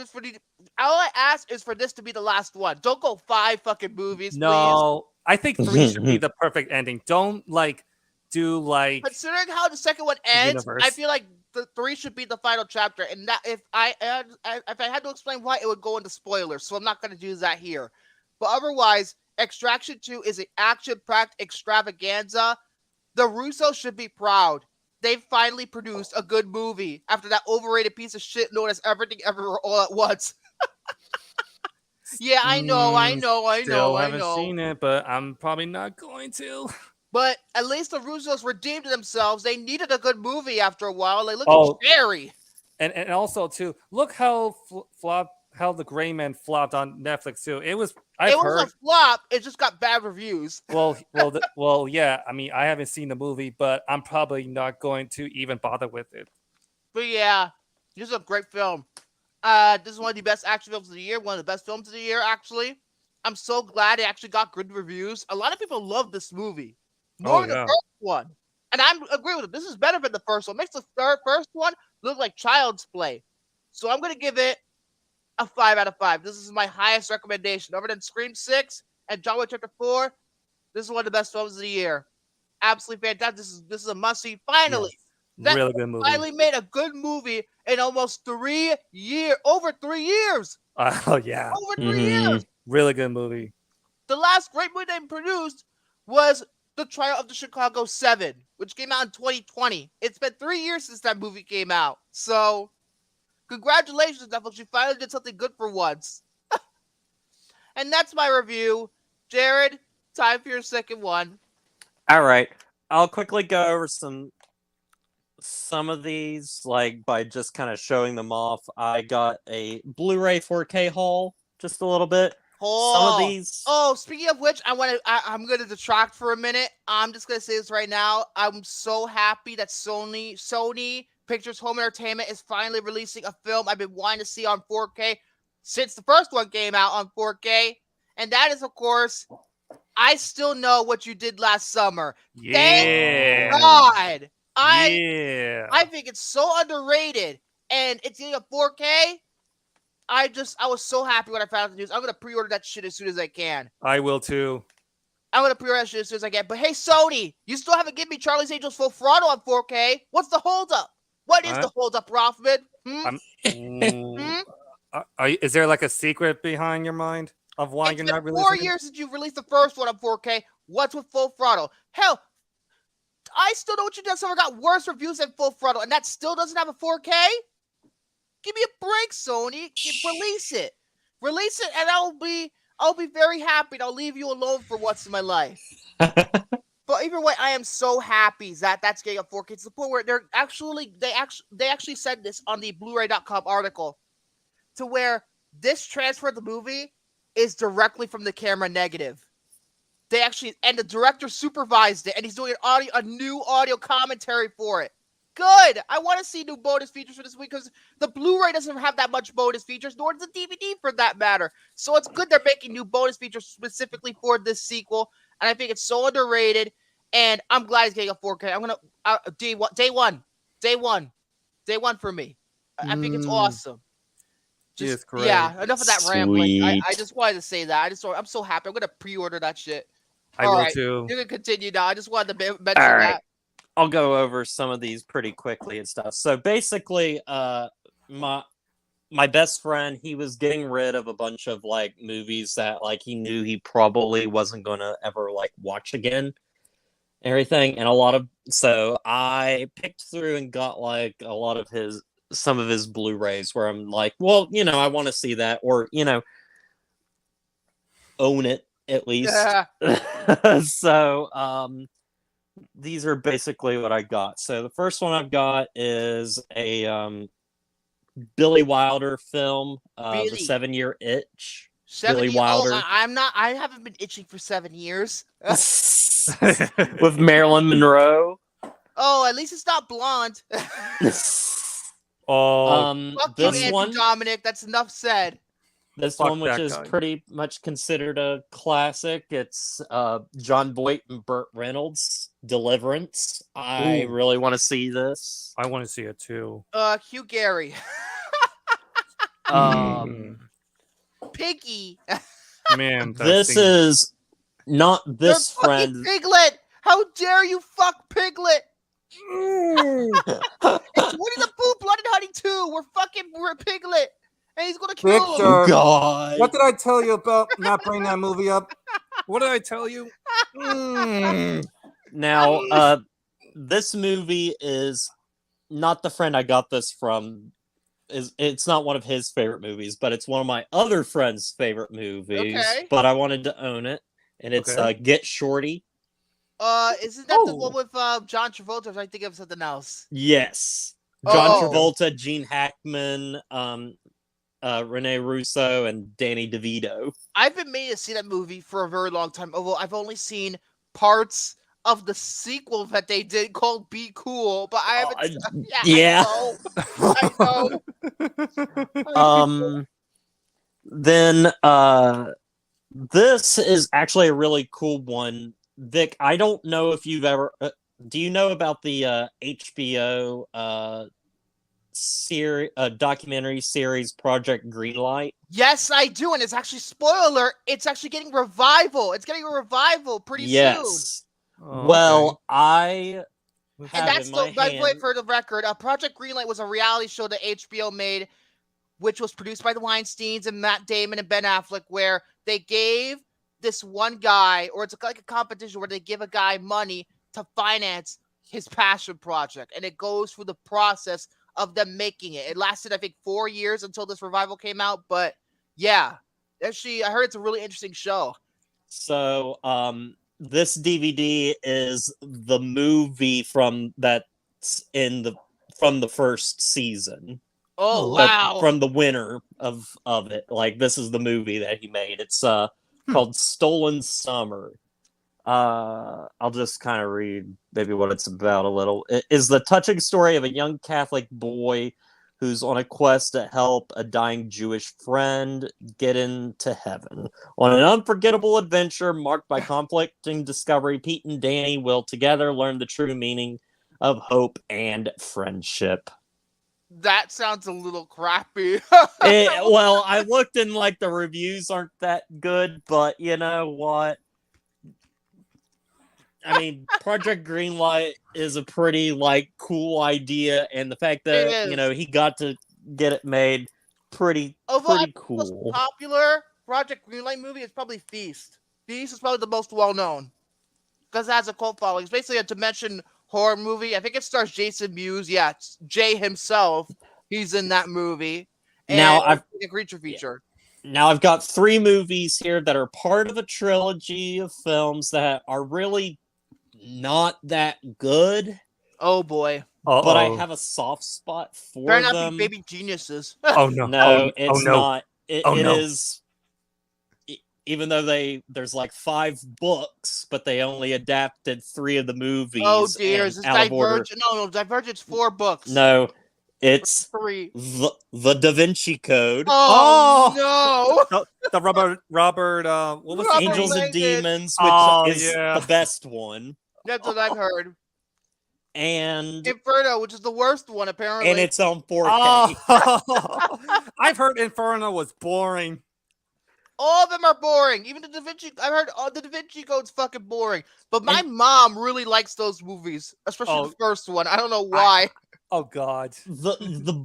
is for this to be the last one. Don't go 5 fucking movies, No, I think 3 should be the perfect ending. Don't do like. Considering how the second one ends, I feel like the 3 should be the final chapter. And that if I had to explain why, it would go into spoilers. So I'm not going to do that here. But otherwise, Extraction 2 is an action-packed extravaganza. The Russos should be proud. They finally produced a good movie after that overrated piece of shit known as Everything Everywhere All at Once. Yeah, I know. Still haven't seen it, but I'm probably not going to. But at least the Russos redeemed themselves. They needed a good movie after a while. Like, look at Jerry. And also too, look how how The Gray Man flopped on Netflix too. It was a flop. It just got bad reviews. Well, yeah. I mean, I haven't seen the movie, but I'm probably not going to even bother with it. But yeah, this is a great film. This is one of the best action films of the year. One of the best films of the year, actually. I'm so glad it actually got good reviews. A lot of people love this movie more than the first one, and I agree with it. This is better than the first one. Makes the first one look like child's play. So I'm gonna give it a 5 out of 5. This is my highest recommendation. Other than Scream 6 and John Wick Chapter 4, this is one of the best films of the year. Absolutely fantastic. This is a must-see. Finally. Yes. Really good movie. Finally made a good movie in almost 3 years. Over 3 years. Oh, yeah. Over 3 years. Really good movie. The last great movie they produced was The Trial of the Chicago 7, which came out in 2020. It's been 3 years since that movie came out. So, congratulations, Netflix. You finally did something good for once. And that's my review. Jared, time for your second one. All right. I'll quickly go over some of these, like, by just kind of showing them off. I got a Blu-ray 4K haul, just a little bit. Some of these. Oh, speaking of which, I'm gonna detract for a minute. I'm just gonna say this right now. I'm so happy that Sony Pictures Home Entertainment is finally releasing a film I've been wanting to see on 4K since the first one came out on 4K, and that is, of course, I Still Know What You Did Last Summer. Yeah. Thank God. I think it's so underrated, and it's getting a 4K. I was so happy when I found out the news. I'm gonna pre-order that shit as soon as I can. I will too. I'm gonna pre-order that shit as soon as I can. But hey, Sony, you still haven't given me Charlie's Angels Full Throttle on 4K. What's the holdup? What is the holdup, Rothman? Is there like a secret behind your mind of why you're not releasing? 4 years since you've released the first one on 4K. What's with Full Throttle? Hell, I Still Know What You Did Summer got worse reviews than Full Throttle, and that still doesn't have a 4K? Give me a break, Sony. Release it. Release it, and I'll be very happy, and I'll leave you alone for once in my life. But either way, I am so happy that that's getting a 4K to the point where they actually said this on the Blu-ray.com article, to where this transfer of the movie is directly from the camera negative. And the director supervised it, and he's doing a new audio commentary for it. good. I want to see new bonus features for this week because the Blu-ray doesn't have that much bonus features, nor does the DVD for that matter. So it's good they're making new bonus features specifically for this sequel, and I think it's so underrated. And I'm glad it's getting a 4K. I'm gonna day one for me. I think it's awesome. It's great. Yeah, enough of that rambling. I Sweet. just wanted to say that. I'm so happy. I'm gonna pre-order that shit. I All will right, too. you can continue now. I just wanted to mention All right. that. I'll go over some of these pretty quickly and stuff. So basically, my best friend, he was getting rid of a bunch of like movies that like he knew he probably wasn't gonna ever like watch again, everything, and so I picked through and got like a lot of some of his Blu-rays where I'm like, well, I want to see that, or own it at least. Yeah. So these are basically what I got. So the first one I've got is a Billy Wilder film, The Billy. 7-Year Itch. 7 Billy years. Wilder. I haven't been itching for 7 years. With Marilyn Monroe. Oh, at least it's not blonde. Oh, Fuck you, This Andrew one, Dominic. That's enough said. this Fuck one, which that is guy. pretty much considered a classic. It's John Voight and Burt Reynolds, Deliverance. I Ooh. really want to see this. I want to see it too. Hugh Gary. Piggy. Man, that This scene- is not this You're fucking friend. Piglet. How dare you fuck Piglet? It's Winnie the Pooh, Blood and Honey 2. We're Piglet. And he's gonna kill him. Victor, God. what did I tell you about not bringing that movie up? What did I tell you? Now, this movie is not the friend I got this from. It's not one of his favorite movies, but it's one of my other friend's favorite movies. Okay. But I wanted to own it, and it's Okay. Get Shorty. Isn't that the one with John Travolta? Or am I thinking of something else? Yes, John Oh. Travolta, Gene Hackman, Rene Russo, and Danny DeVito. I've been meaning to see that movie for a very long time. Although I've only seen parts of the sequel that they did called Be Cool, but I haven't. Yeah. I know. Then this is actually a really cool one. Vic, I don't know if you've ever do you know about the HBO documentary series Project Greenlight? Yes, I do, and it's actually spoiler alert. It's actually getting revival. It's getting a revival pretty soon. Yes. Oh, Well, I And have that's in my the wait hand. for the record. Project Greenlight was a reality show that HBO made, which was produced by the Weinsteins and Matt Damon and Ben Affleck, where they gave this one guy, or it's like a competition where they give a guy money to finance his passion project, and it goes through the process of them making it. It lasted, I think, 4 years until this revival came out. But yeah, actually, I heard it's a really interesting show. So, this DVD is the movie from the first season. Oh But wow! from the winner of it. Like, this is the movie that he made. It's called Stolen Summer. I'll just kind of read maybe what it's about a little. It is the touching story of a young Catholic boy who's on a quest to help a dying Jewish friend get into heaven. On an unforgettable adventure marked by conflicting discovery, Pete and Danny will together learn the true meaning of hope and friendship. That sounds a little crappy. Well, I looked and like the reviews aren't that good, but you know what? I mean, Project Greenlight is a pretty like cool idea, and the fact It that is. he got to get it made pretty Although pretty the most cool. popular Project Greenlight movie is probably Feast. Feast is probably the most well known because it has a cult following. It's basically a dimension horror movie. I think it stars Jason Mewes. Yeah, it's Jay himself. He's in that movie. And Now, it's a creature feature. Now I've got 3 movies here that are part of a trilogy of films that are really not that good, Oh boy, but I have a soft spot for better not them. be Baby Geniuses. Oh no! No, it's no! not. It Oh, no. is. even though there's like 5 books, but they only adapted 3 of the movies. Oh dear, and is this out of order. Divergent? No, Divergent's 4 books. No, it's 3. the Da Vinci Code. Oh, no! The Robert what was Robert his Angels name? and Langdon. Demons, which Oh, is yeah. the best one, That's what I've heard. and Inferno, which is the worst one, apparently. it's on 4K. Oh, I've heard Inferno was boring. All of them are boring. Even the Da Vinci. I've heard the Da Vinci Code's fucking boring. But my mom really likes those movies, especially the first one. I don't know why. Oh God.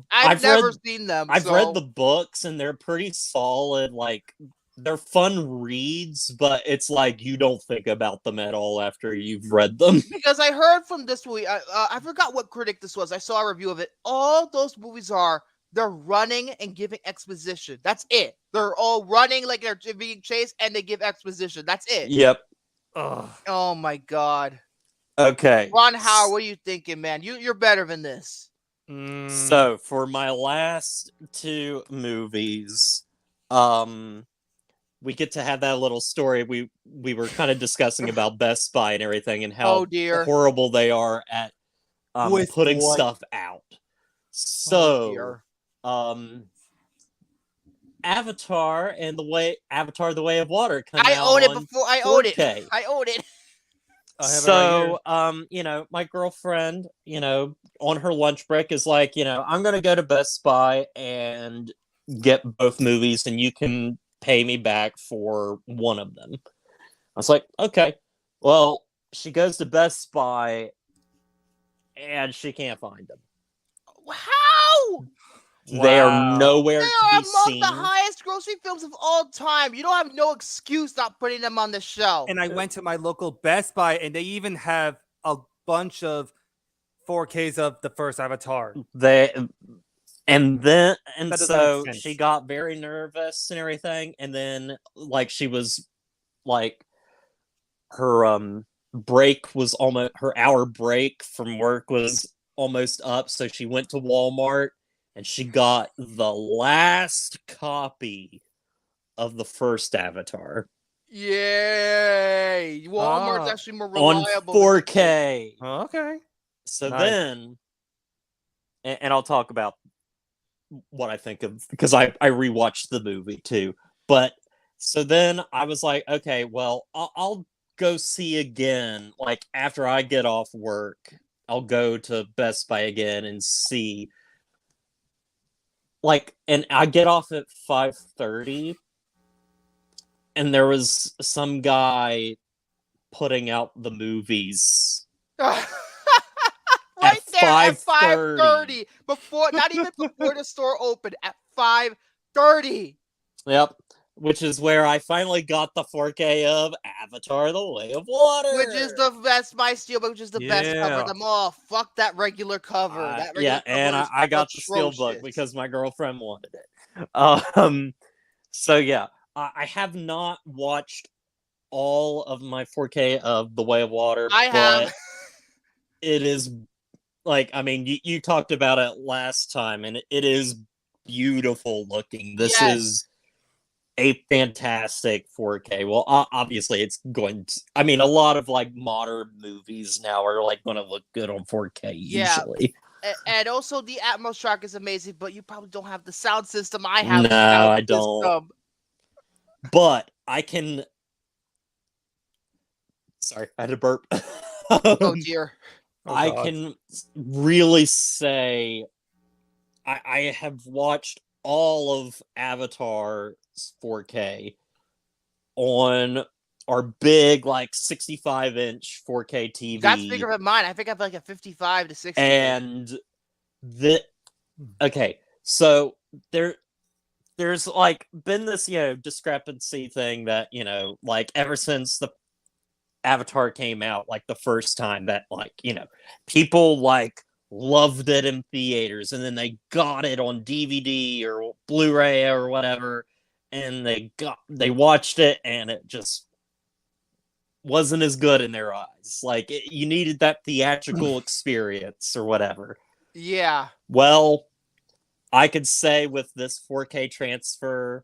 I've never seen them. I've read the books, and they're pretty solid. Like, they're fun reads, but it's like you don't think about them at all after you've read them. Because I heard from this movie, I forgot what critic this was. I saw a review of it. All those movies they're running and giving exposition. That's it. They're all running like they're being chased, and they give exposition. That's it. Yep. Ugh. Oh my God. Okay. Ron Howard, what are you thinking, man? You're better than this. So for my last 2 movies, we get to have that little story. We were kind of discussing about Best Buy and everything, and how horrible they are at putting stuff out. So, Avatar the Way of Water come out. I own it before I own 4K. it. I own it. So, my girlfriend, on her lunch break is like, I'm going to go to Best Buy and get both movies, and you can pay me back for one of them. I was like, okay. Well, she goes to Best Buy and she can't find them. How? They are nowhere They to are be among seen. the highest grossing films of all time. You don't have no excuse not putting them on the shelf. And I went to my local Best Buy, and they even have a bunch of 4Ks of the first Avatar. So she got very nervous and everything, and then like she was like her break was almost her hour break from work was almost up, so she went to Walmart and she got the last copy of the first Avatar. Yay! Walmart's actually more on reliable. 4K. Okay. So Nice. then, and I'll talk about what I think of, because I rewatched the movie too. But so then I was like, okay, well, I'll go see again. Like after I get off work, I'll go to Best Buy again and see. Like, and I get off at 5:30, and there was some guy putting out the movies. Right there at 5:30. 5:30. Before, not even before the store opened, at 5:30. Yep. Which is where I finally got the 4K of Avatar: The Way of Water. Which is the best, my Steelbook, which is the best cover Yeah. of them all. Fuck that regular cover. That regular and cover is I got the Steelbook atrocious. because my girlfriend wanted it. So yeah, I have not watched all of my 4K of The Way of Water. I have. But it is like, I mean, you talked about it last time, and it is beautiful looking. This Yes. is a fantastic 4K. Well, obviously it's going to, I mean, a lot of like modern movies now are like going to look good on 4K usually. And also the Atmos track is amazing, but you probably don't have the sound system I have. No, the sound I don't. system. But I can. Sorry, I had to burp. Oh dear. I can really say I have watched all of Avatar's 4K on our big, like 65-inch 4K TV. That's bigger than mine. I think I have like a 55 to 60. And okay, so there's like been this, discrepancy thing that, like ever since the Avatar came out, like the first time, that like, people like loved it in theaters, and then they got it on DVD or Blu-ray or whatever, and they watched it, and it just wasn't as good in their eyes. Like you needed that theatrical experience or whatever. Yeah. Well, I could say with this 4K transfer,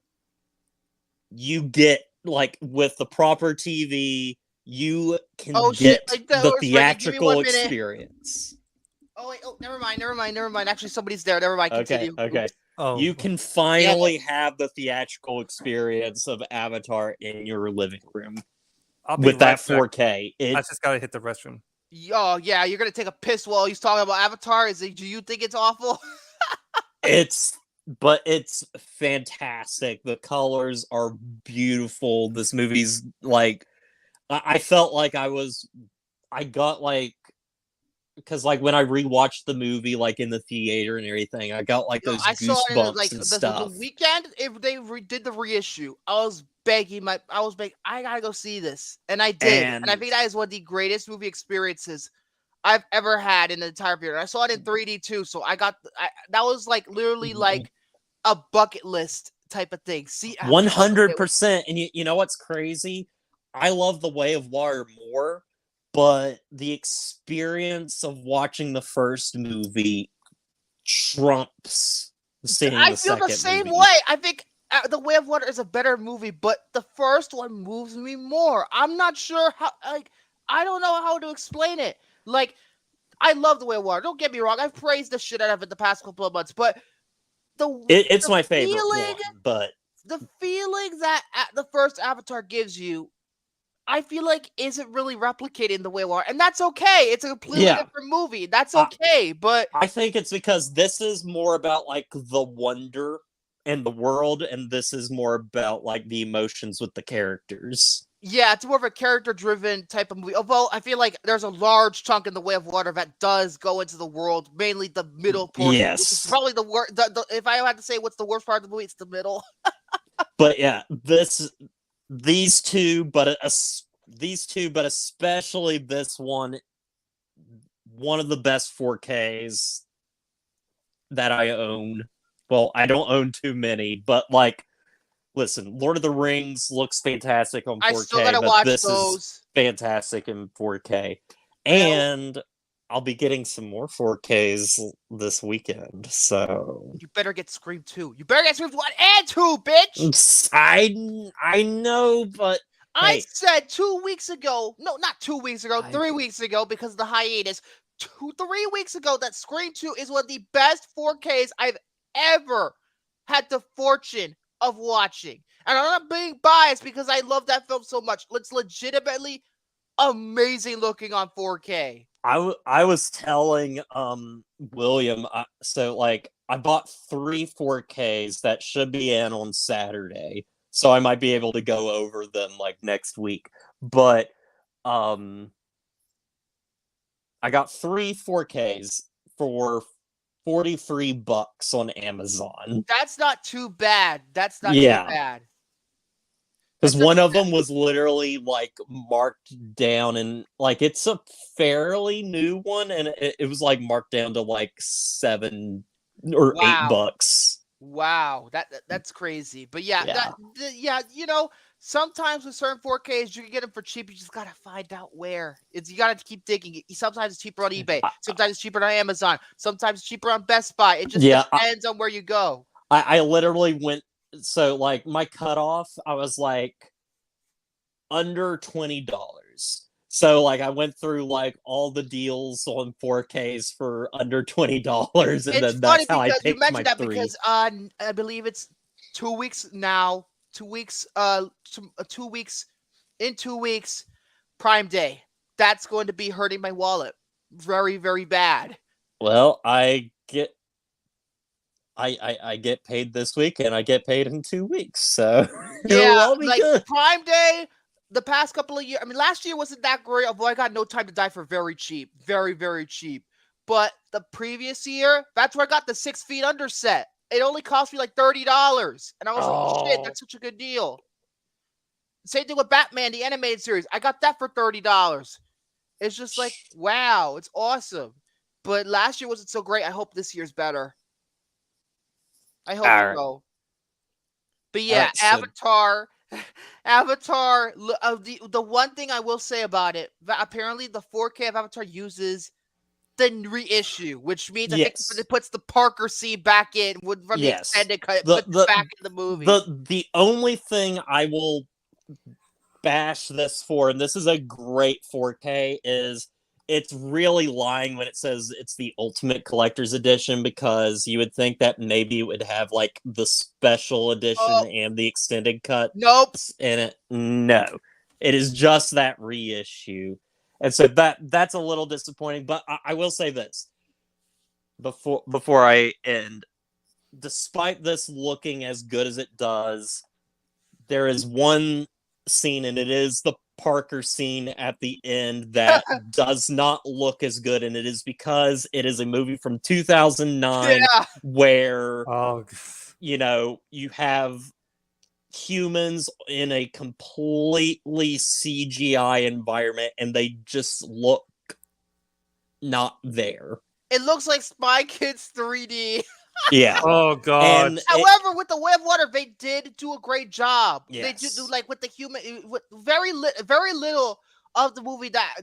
you get like with the proper TV, you can Oh, shit, get like that the was ready. Give me 1 theatrical minute. experience. Oh wait, oh never mind. Actually, somebody's there. Never mind. Okay, Continue. okay. Oh, You can finally have the theatrical experience of Avatar in your living room I'll be with that right back. 4K. I just gotta hit the restroom. Oh yeah, you're gonna take a piss while he's talking about Avatar. Do you think it's awful? It's fantastic. The colors are beautiful. This movie's like, I felt like I got like, because like when I rewatched the movie like in the theater and everything, I got like those I saw it in, like goosebumps and the stuff. weekend. If they did the reissue, I was begging. I gotta go see this, and I did. And I And- think that is one of the greatest movie experiences I've ever had in the entire theater. I saw it in 3D too, so that was like literally like a bucket list type of thing. See, 100%. And you know what's crazy? I love The Way of Water more, but the experience of watching the first movie trumps seeing I the feel second the same movie. way. I think The Way of Water is a better movie, but the first one moves me more. I'm not sure how. Like, I don't know how to explain it. Like, I love The Way of Water. Don't get me wrong. I've praised the shit out of it the past couple of months, but It's the my favorite feeling, one, but the feeling that the first Avatar gives you, I feel like isn't really replicated in The Way of Water, and that's okay. It's a completely different movie. That's okay, but I think it's because this is more about like the wonder and the world, and this is more about like the emotions with the characters. yeah, it's more of a character-driven type of movie. Although I feel like there's a large chunk in The Way of Water that does go into the world, mainly the middle portion. Yes. Which is probably the worst. If I had to say what's the worst part of the movie, it's the middle. But yeah, these two, but especially this one of the best 4Ks that I own. Well, I don't own too many, but like, listen, Lord of the Rings looks fantastic on 4K. I still gotta but watch this those. is fantastic in 4K. And I'll be getting some more 4Ks this weekend, so You better get Scream 2. You better get Scream 1 and 2, bitch! I know, but I hey. said 2 weeks ago, no, not 2 weeks ago, 3 weeks ago, because of the hiatus, 3 weeks ago, that Scream 2 is one of the best 4Ks I've ever had the fortune of watching. And I'm not being biased because I love that film so much. It's legitimately amazing looking on 4K. I was telling William, so like I bought 3 4Ks that should be in on Saturday, so I might be able to go over them like next week. But I got 3 4Ks for $43 on Amazon. That's not too bad. That's not Yeah. too bad. Because one of them was literally like marked down, and like it's a fairly new one, and it was like marked down to like $7 or $8. Wow, that's crazy. But yeah, you know, sometimes with certain 4Ks, you can get them for cheap. You just gotta find out where. You gotta keep digging. Sometimes it's cheaper on eBay. Sometimes it's cheaper on Amazon. Sometimes it's cheaper on Best Buy. It just depends on where you go. I literally went. So like my cutoff, I was like under $20. So like I went through like all the deals on 4Ks for under $20, and then that's how I picked my 3. Because I believe it's 2 weeks now. 2 weeks. 2 weeks. In 2 weeks, Prime Day. That's going to be hurting my wallet very, very bad. Well, I get paid this week, and I get paid in 2 weeks. So yeah, like good. Prime Day. The past couple of years, I mean, last year wasn't that great, although I got No Time to Die for very cheap. Very, very cheap. But the previous year, that's where I got the 6 Feet Under set. It only cost me like $30. And I was like, shit, that's such a good deal. Same thing with Batman, the animated series. I got that for $30. It's just like, wow, it's awesome. But last year wasn't so great. I hope this year's better. I hope so. But yeah, Avatar... Avatar, the one thing I will say about it, apparently the 4K of Avatar uses the reissue, which means I think it puts the Parker scene back in from the extended cut, puts it back in the movie. The only thing I will bash this for, and this is a great 4K, is it's really lying when it says it's the Ultimate Collector's Edition, because you would think that maybe it would have like the special edition and the extended cut Nope. in it. No, it is just that reissue, and so that's a little disappointing. But I will say this before I end: despite this looking as good as it does, there is one scene, and it is the Parker scene at the end, that does not look as good, and it is because it is a movie from 2009 where you have humans in a completely CGI environment, and they just look not there. It looks like Spy Kids 3D. Yeah. Oh god. And However, with the Way of Water, they did do a great job. Yes. They did do, like, with the human, with very little of the movie that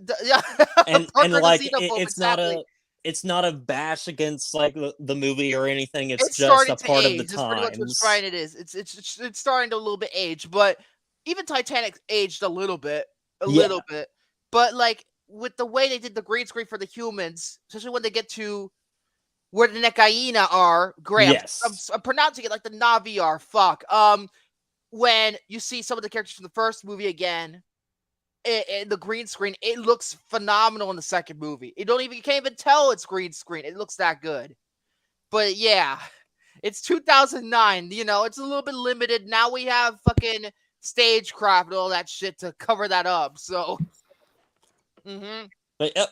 and Parker like Xenophobe, it's not a bash against like the movie or anything. It's just starting a to part age. of the That's pretty much times. what's trying it is. It's starting to a little bit age, but even Titanic aged a little bit, little bit. But like with the way they did the green screen for the humans, especially when they get to where the Nekaina are, Graham. Yes. I'm pronouncing it like the Navi are. Fuck. When you see some of the characters from the first movie again, the green screen, it looks phenomenal in the second movie. You can't even tell it's green screen. It looks that good. But yeah, it's 2009. You know, it's a little bit limited. Now we have fucking stagecraft and all that shit to cover that up. So, But yep,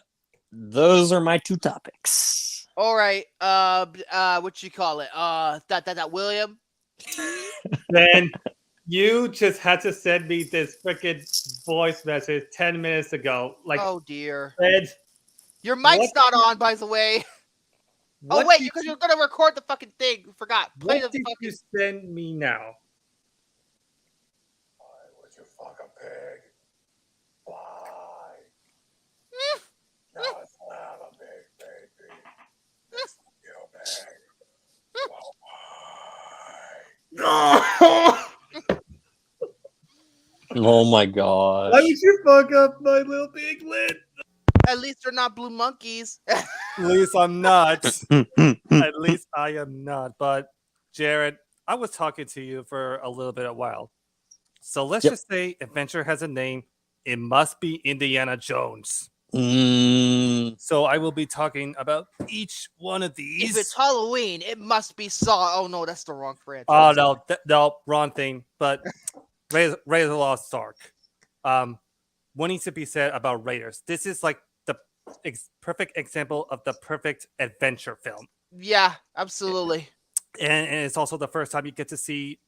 those are my two topics. All right. What you call it? That William. Then you just had to send me this freaking voice message 10 minutes ago. Like, Oh dear. Ed, Your mic's what- not on, by the way. what Oh wait, did because you're gonna record the fucking thing. Forgot. Play What the did fucking. you send me now? Would you fuck a pig? Why? No, it's not a big baby. It's real big. Oh my gosh. Why would you fuck up my little piglet? At least they're not blue monkeys. At least I'm not. At least I am not. But Jared, I was talking to you for a little bit a while. So let's just say adventure has a name. It must be Indiana Jones. So I will be talking about each one of these. If it's Halloween, it must be Saw. Oh no, that's the wrong franchise. Oh no, no, wrong thing. But Raiders of the Lost Ark. What needs to be said about Raiders? This is like the perfect example of the perfect adventure film. Yeah, absolutely. And it's also the first time you get to see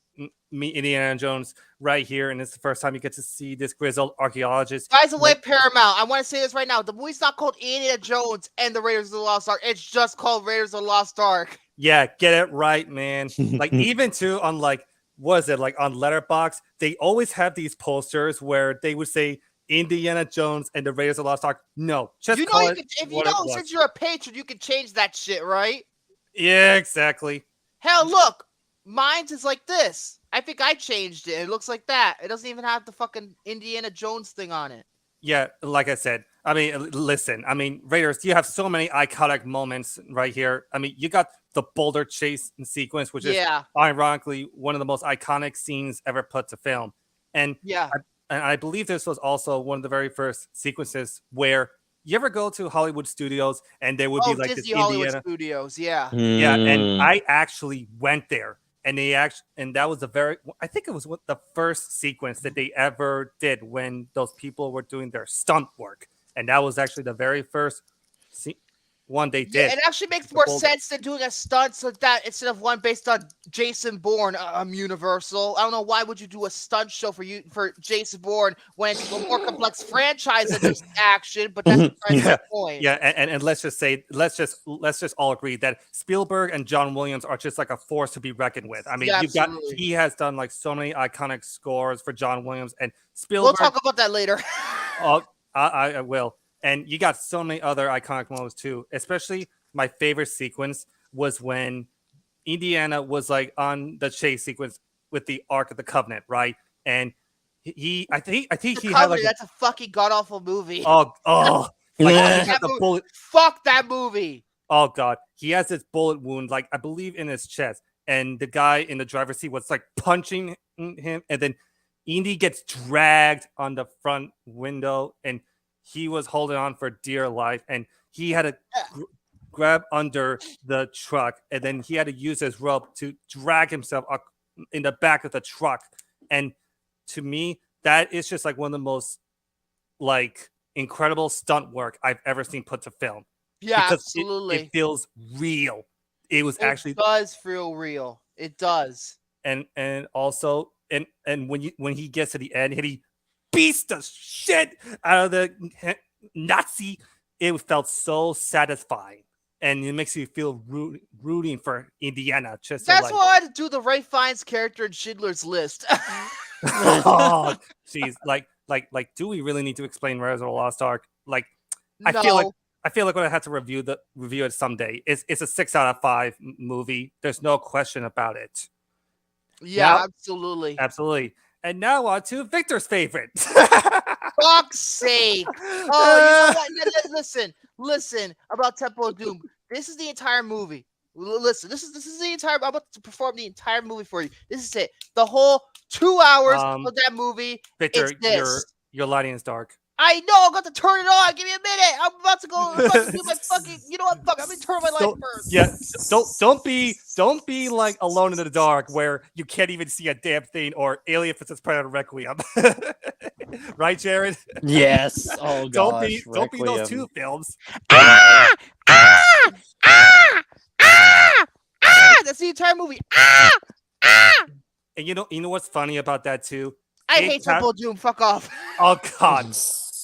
Indiana Jones right here, and it's the first time you get to see this grizzled archaeologist. By the way, Paramount, I want to say this right now. The movie's not called Indiana Jones and the Raiders of the Lost Ark. It's just called Raiders of the Lost Ark. Yeah, get it right, man. Like even too on like what is it like on Letterboxd, they always have these posters where they would say Indiana Jones and the Raiders of the Lost Ark. No, just You know, call you it can, if you what it know, was. since you're a patron, you can change that shit, right? Yeah, exactly. Hell, look, mine's is like this. I think I changed it. It looks like that. It doesn't even have the fucking Indiana Jones thing on it. Yeah, like I said, I mean, listen, I mean, Raiders, you have so many iconic moments right here. I mean, you got the boulder chase sequence, which is ironically one of the most iconic scenes ever put to film. And I believe this was also one of the very first sequences where you ever go to Hollywood Studios and there would be like Disney this Hollywood Indiana Studios, yeah. Yeah, and I actually went there. And that was I think it was the first sequence that they ever did when those people were doing their stunt work. And that was actually the very first one they did. Yeah, it actually makes more sense than doing a stunt so that instead of one based on Jason Bourne, Universal. I don't know, why would you do a stunt show for Jason Bourne when it's a more complex franchise than just action? But that's the point. Yeah, and let's just all agree that Spielberg and John Williams are just like a force to be reckoned with. I mean, he has done like so many iconic scores for John Williams and Spielberg. We'll talk about that later. I will. And you got so many other iconic moments too. Especially my favorite sequence was when Indiana was like on the chase sequence with the Ark of the Covenant, right? And I think he had Recovery, like that's a fucking god awful movie. like he Yeah. had the bullet. Fuck that movie. Oh god, he has this bullet wound, like I believe in his chest, and the guy in the driver's seat was like punching him, and then Indy gets dragged on the front window, and he was holding on for dear life, and he had to grab under the truck, and then he had to use his rope to drag himself up in the back of the truck. And to me, that is just like one of the most like incredible stunt work I've ever seen put to film. Yeah, Because absolutely. It feels real. It was actually, It does feel real. It does. and also, and when he gets to the end, and he beats the shit out of the Nazi, it felt so satisfying, and it makes you feel rooting for Indiana. Just to, That's like, why I had to do the Ray Fiennes character in Schindler's List. oh, jeez, like, do we really need to explain Raiders of the Lost Ark? Like, I feel like when I have to review it someday, it's a 6 out of 5 movie. There's no question about it. Yeah, Now- absolutely. Absolutely. And now on to Victor's favorite. Fuck's sake. Oh, you know what? Listen about Temple of Doom. This is the entire movie. Listen, this is the entire. I'm about to perform the entire movie for you. This is it. The whole 2 hours of that movie. Victor, It's this. your lighting is dark. I know. I'm going to turn it on. Give me a minute. I'm about to go do my fucking. You know what? Fuck. I'm gonna turn my light first. Yeah, don't be like Alone in the Dark where you can't even see a damn thing, or Alien vs Predator Requiem. Right, Jared? Yes. Oh Don't gosh. be those two films. That's the entire movie. And you know what's funny about that too? I hate Temple of Doom. Fuck off. Oh God,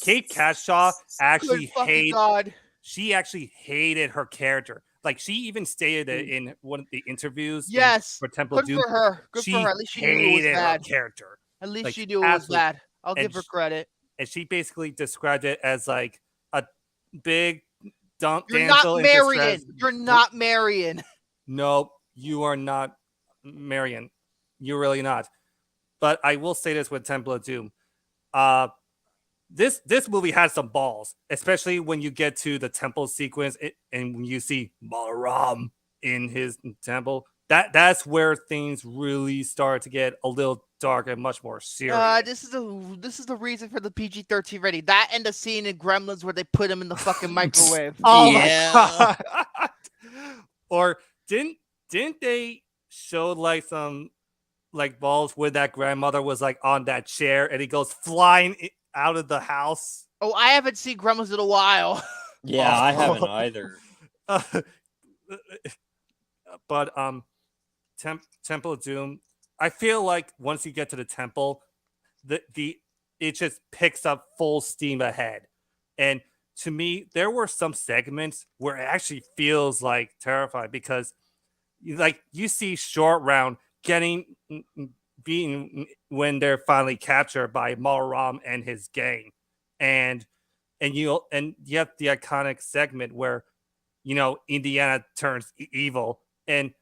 Kate Catshaw actually Good fucking God. She actually hated her character. Like, she even stated it in one of the interviews. Yes. For Temple Good Doom. for her. Good for her. At least she knew it was hated her bad. character. At least Like, she knew it was absolutely. bad. I'll And give her credit. And she basically described it as like a big You're damsel not in Marion. distress. You're not Marion. No, you are not Marion. You're really not. But I will say this with Temple of Doom. This movie has some balls, especially when you get to the temple sequence and when you see Balaram in his temple. That's where things really start to get a little dark and much more serious. This is the reason for the PG-13 rating. That and the scene in Gremlins where they put him in the fucking microwave. Oh Yeah. my God. Or didn't they show like some like balls where that grandmother was like on that chair and he goes flying out of the house? Oh, I haven't seen Gremlins in a while. Yeah, I haven't either. But Temple of Doom, I feel like once you get to the temple, it just picks up full steam ahead. And to me, there were some segments where it actually feels like terrifying because you see Short Round being when they're finally captured by Balaram and his gang. And you have the iconic segment where Indiana turns evil, and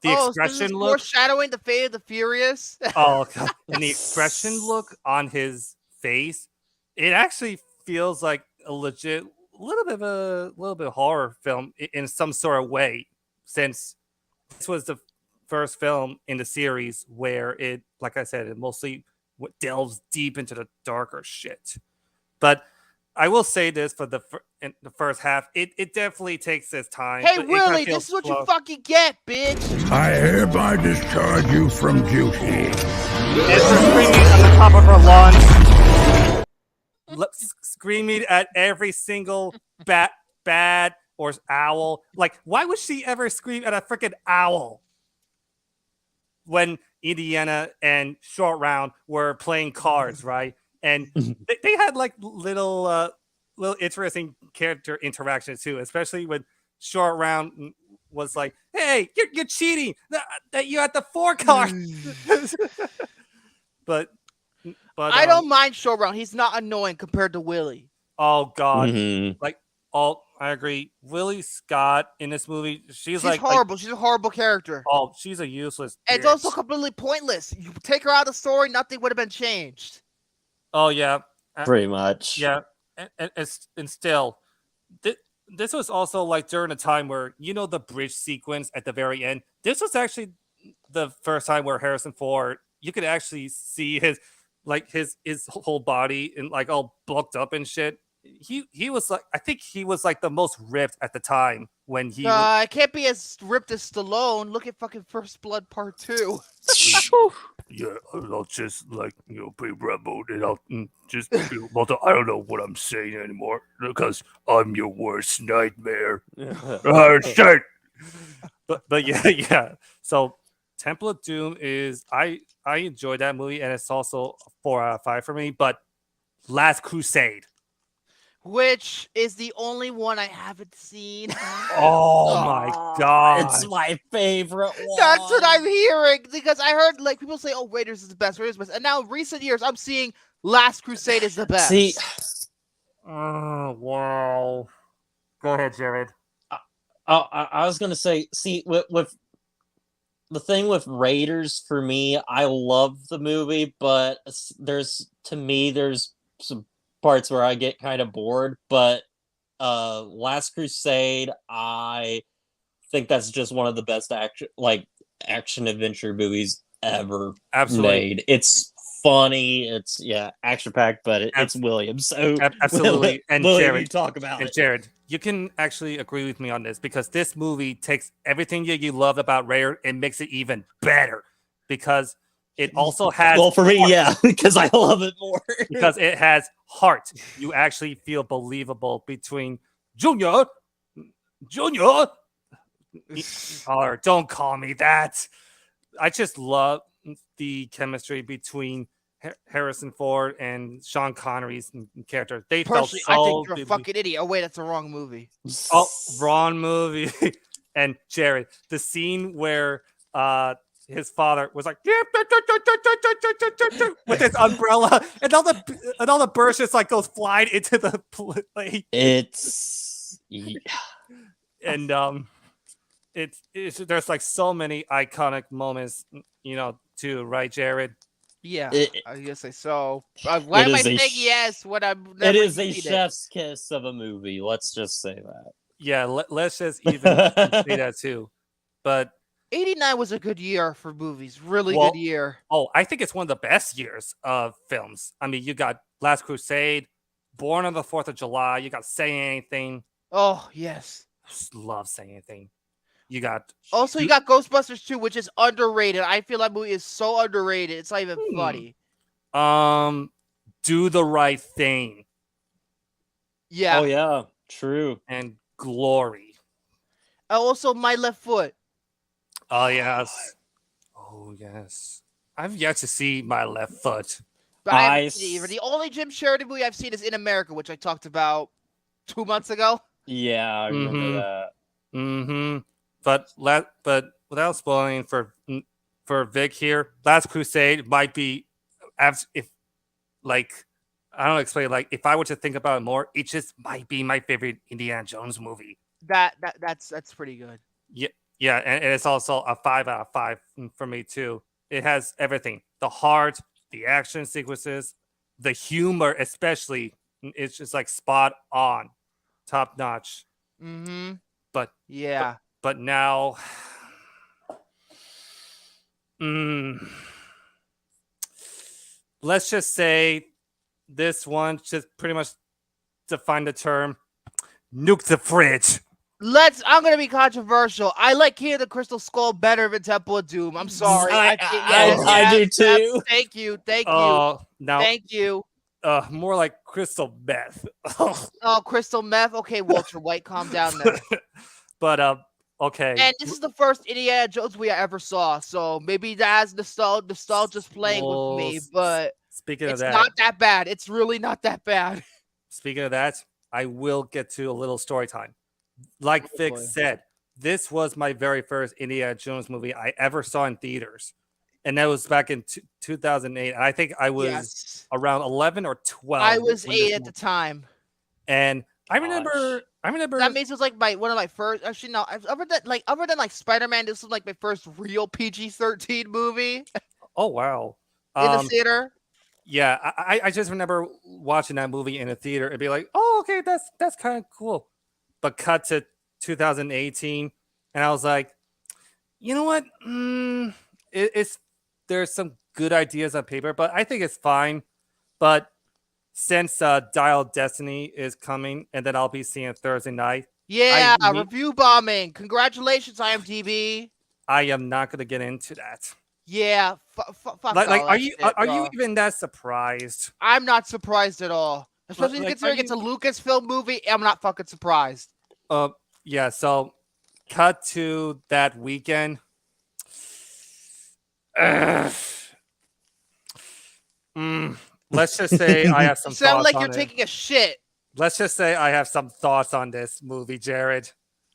the expression look foreshadowing the fate of the Furious. oh God. And the expression look on his face, it actually feels like a legit little bit of horror film in some sort of way, since this was the first film in the series where it, like I said, it mostly delves deep into the darker shit. But I will say this for in the first half, it definitely takes its time. Hey, but it kinda Willie, feels this is what slow. you fucking get, bitch. I hereby discharge you from duty. And for screaming on the top of her lawn, screaming at every single bat or owl. Like, why would she ever scream at a freaking owl when Indiana and Short Round were playing cards, right? And they had like little interesting character interactions too, especially when Short Round was like, "Hey, you're cheating! That you had the 4 cards." but I don't mind Short Round. He's not annoying compared to Willie. oh God, Mhm. like all I agree. Willie Scott in this movie, she's She's like horrible. She's a horrible character. oh, she's a useless. And it's bitch. also completely pointless. You take her out of the story, nothing would have been changed. Oh yeah, Pretty much. yeah, and still, this was also like during a time where the bridge sequence at the very end. This was actually the first time where Harrison Ford, you could actually see his whole body and like all bulked up and shit. He was like, I think he was like the most ripped at the time when he. I can't be as ripped as Stallone. Look at fucking First Blood Part 2. Yeah, I'll just be rebel and I'll just I don't know what I'm saying anymore because I'm your worst nightmare. Oh shit! But yeah. So Temple of Doom is I enjoyed that movie and it's also a 4 out of 5 for me. But Last Crusade. Which is the only one I haven't seen. Oh my god! It's my favorite one. That's what I'm hearing. Because I heard like people say, oh, Raiders is the best, Raiders is the best. And now in recent years, I'm seeing Last Crusade is the best. See, Oh wow! Go ahead, Jared. I was gonna say, see, with the thing with Raiders for me, I love the movie, but there's some parts where I get kind of bored. But Last Crusade, I think that's just one of the best action adventure movies ever Absolutely. made. It's funny, it's action packed, but it's Williams. So Absolutely. And William, Jared, you talk about and it. Jared, you can actually agree with me on this because this movie takes everything you love about Raider and makes it even better because it also has Well, for me, heart. yeah, because I love it more. Because it has heart. You actually feel believable between Junior, or don't call me that. I just love the chemistry between Harrison Ford and Sean Connery's character. They Personally, felt so I think you're a deeply- fucking idiot. Oh, wait, that's the wrong movie. Oh, wrong movie. And Jared, the scene where his father was like with his umbrella, and all the birds just like goes flying into the plate. It's And it's there's like so many iconic moments, too, right, Jared? Yeah, It- I guess so. Why it am I is a saying sh- yes when I'm it never is a seen it? chef's kiss of a movie. Let's just say that. Yeah, let's just even say that too. But 89 was a good year for movies. Really Well, good year. I think it's one of the best years of films. I mean, you got Last Crusade, Born on the 4th of July, you got Say Anything. Oh, yes. Just love Say Anything. You got Also, you got Ghostbusters 2, which is underrated. I feel that movie is so underrated. It's not even funny. Do the Right Thing Yeah. Oh yeah, true. and Glory. Also, My Left Foot. Oh yes. Oh yes. I've yet to see My Left Foot. But I haven't Nice. seen it either. The only Jim Sheridan movie I've seen is In America, which I talked about 2 months ago. Yeah, I remember Mhm. that. Mm-hmm. But without spoiling for Vic here, Last Crusade might be if I don't explain, like if I were to think about it more, it just might be my favorite Indiana Jones movie. That's pretty good. Yeah, and it's also a 5 out of 5 for me too. It has everything: the heart, the action sequences, the humor, especially. It's just like spot on, top notch. Mm-hmm. But Yeah. But now, let's just say this one just pretty much define the term nuke the fridge. I'm gonna be controversial. I like King of the Crystal Skull better than Temple of Doom. I'm sorry. I do too. Thank you. Now, Thank you. more like crystal meth. Oh, Crystal Meth. Okay, Walter White, calm down now. But okay. And this is the first Indiana Jones movie I ever saw, so maybe that has nostalgia's playing with me, Well, but Speaking of it's that, not that bad. It's really not that bad. speaking of that, I will get to a little story time. Like Vic boy. said, this was my very first Indiana Jones movie I ever saw in theaters. And that was back in 2008. I think I was Yes. around 11 or 12. I was when this 8 at the time. And I remember I remember. That means it was like one of my first. Actually, no. Other than like Spider-Man, this was like my first real PG-13 movie Oh wow. in the theater. Yeah, I just remember watching that movie in a theater and be like, oh, okay, that's kind of cool. But cut to 2018, and I was like, you know what? It's there's some good ideas on paper, but I think it's fine. But since Dial of Destiny is coming, and then I'll be seeing it Thursday night, Yeah, I need- review bombing. Congratulations, IMDb. I am not going to get into that. Yeah, fuck Like, all are that you shit, are you bro. even that surprised? I'm not surprised at all. Especially Like, considering it's a Lucasfilm movie. I'm not fucking surprised. Yeah. So, cut to that weekend. Let's just say I have some You sound thoughts like on you're it. taking a shit. Let's just say I have some thoughts on this movie, Jared.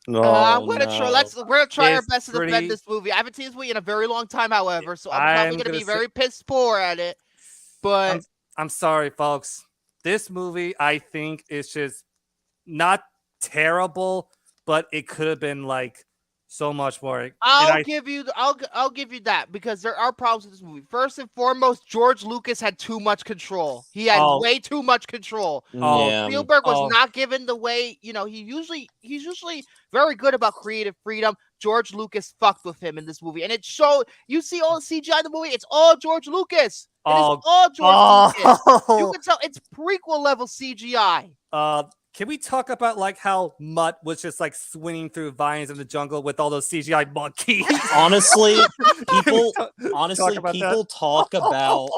No, I'm gonna try. no. We're gonna try our It's best to defend pretty- this movie. I haven't seen this movie in a very long time, however, so I'm I'm probably gonna gonna be say- very pissed poor at it. But I'm sorry, folks. This movie, I think, is just not terrible, but it could have been like so much more. And I'll give you that because there are problems with this movie. First and foremost, George Lucas had too much control. He had way too much control. Yeah. Spielberg was not given the way, he's usually very good about creative freedom. George Lucas fucked with him in this movie. And it showed, you see all the CGI in the movie, it's all George Lucas. It is all George Lucas. You can tell it's prequel level CGI. Can we talk about like how Mutt was just like swinging through vines in the jungle with all those CGI monkeys? Honestly, people about people talk about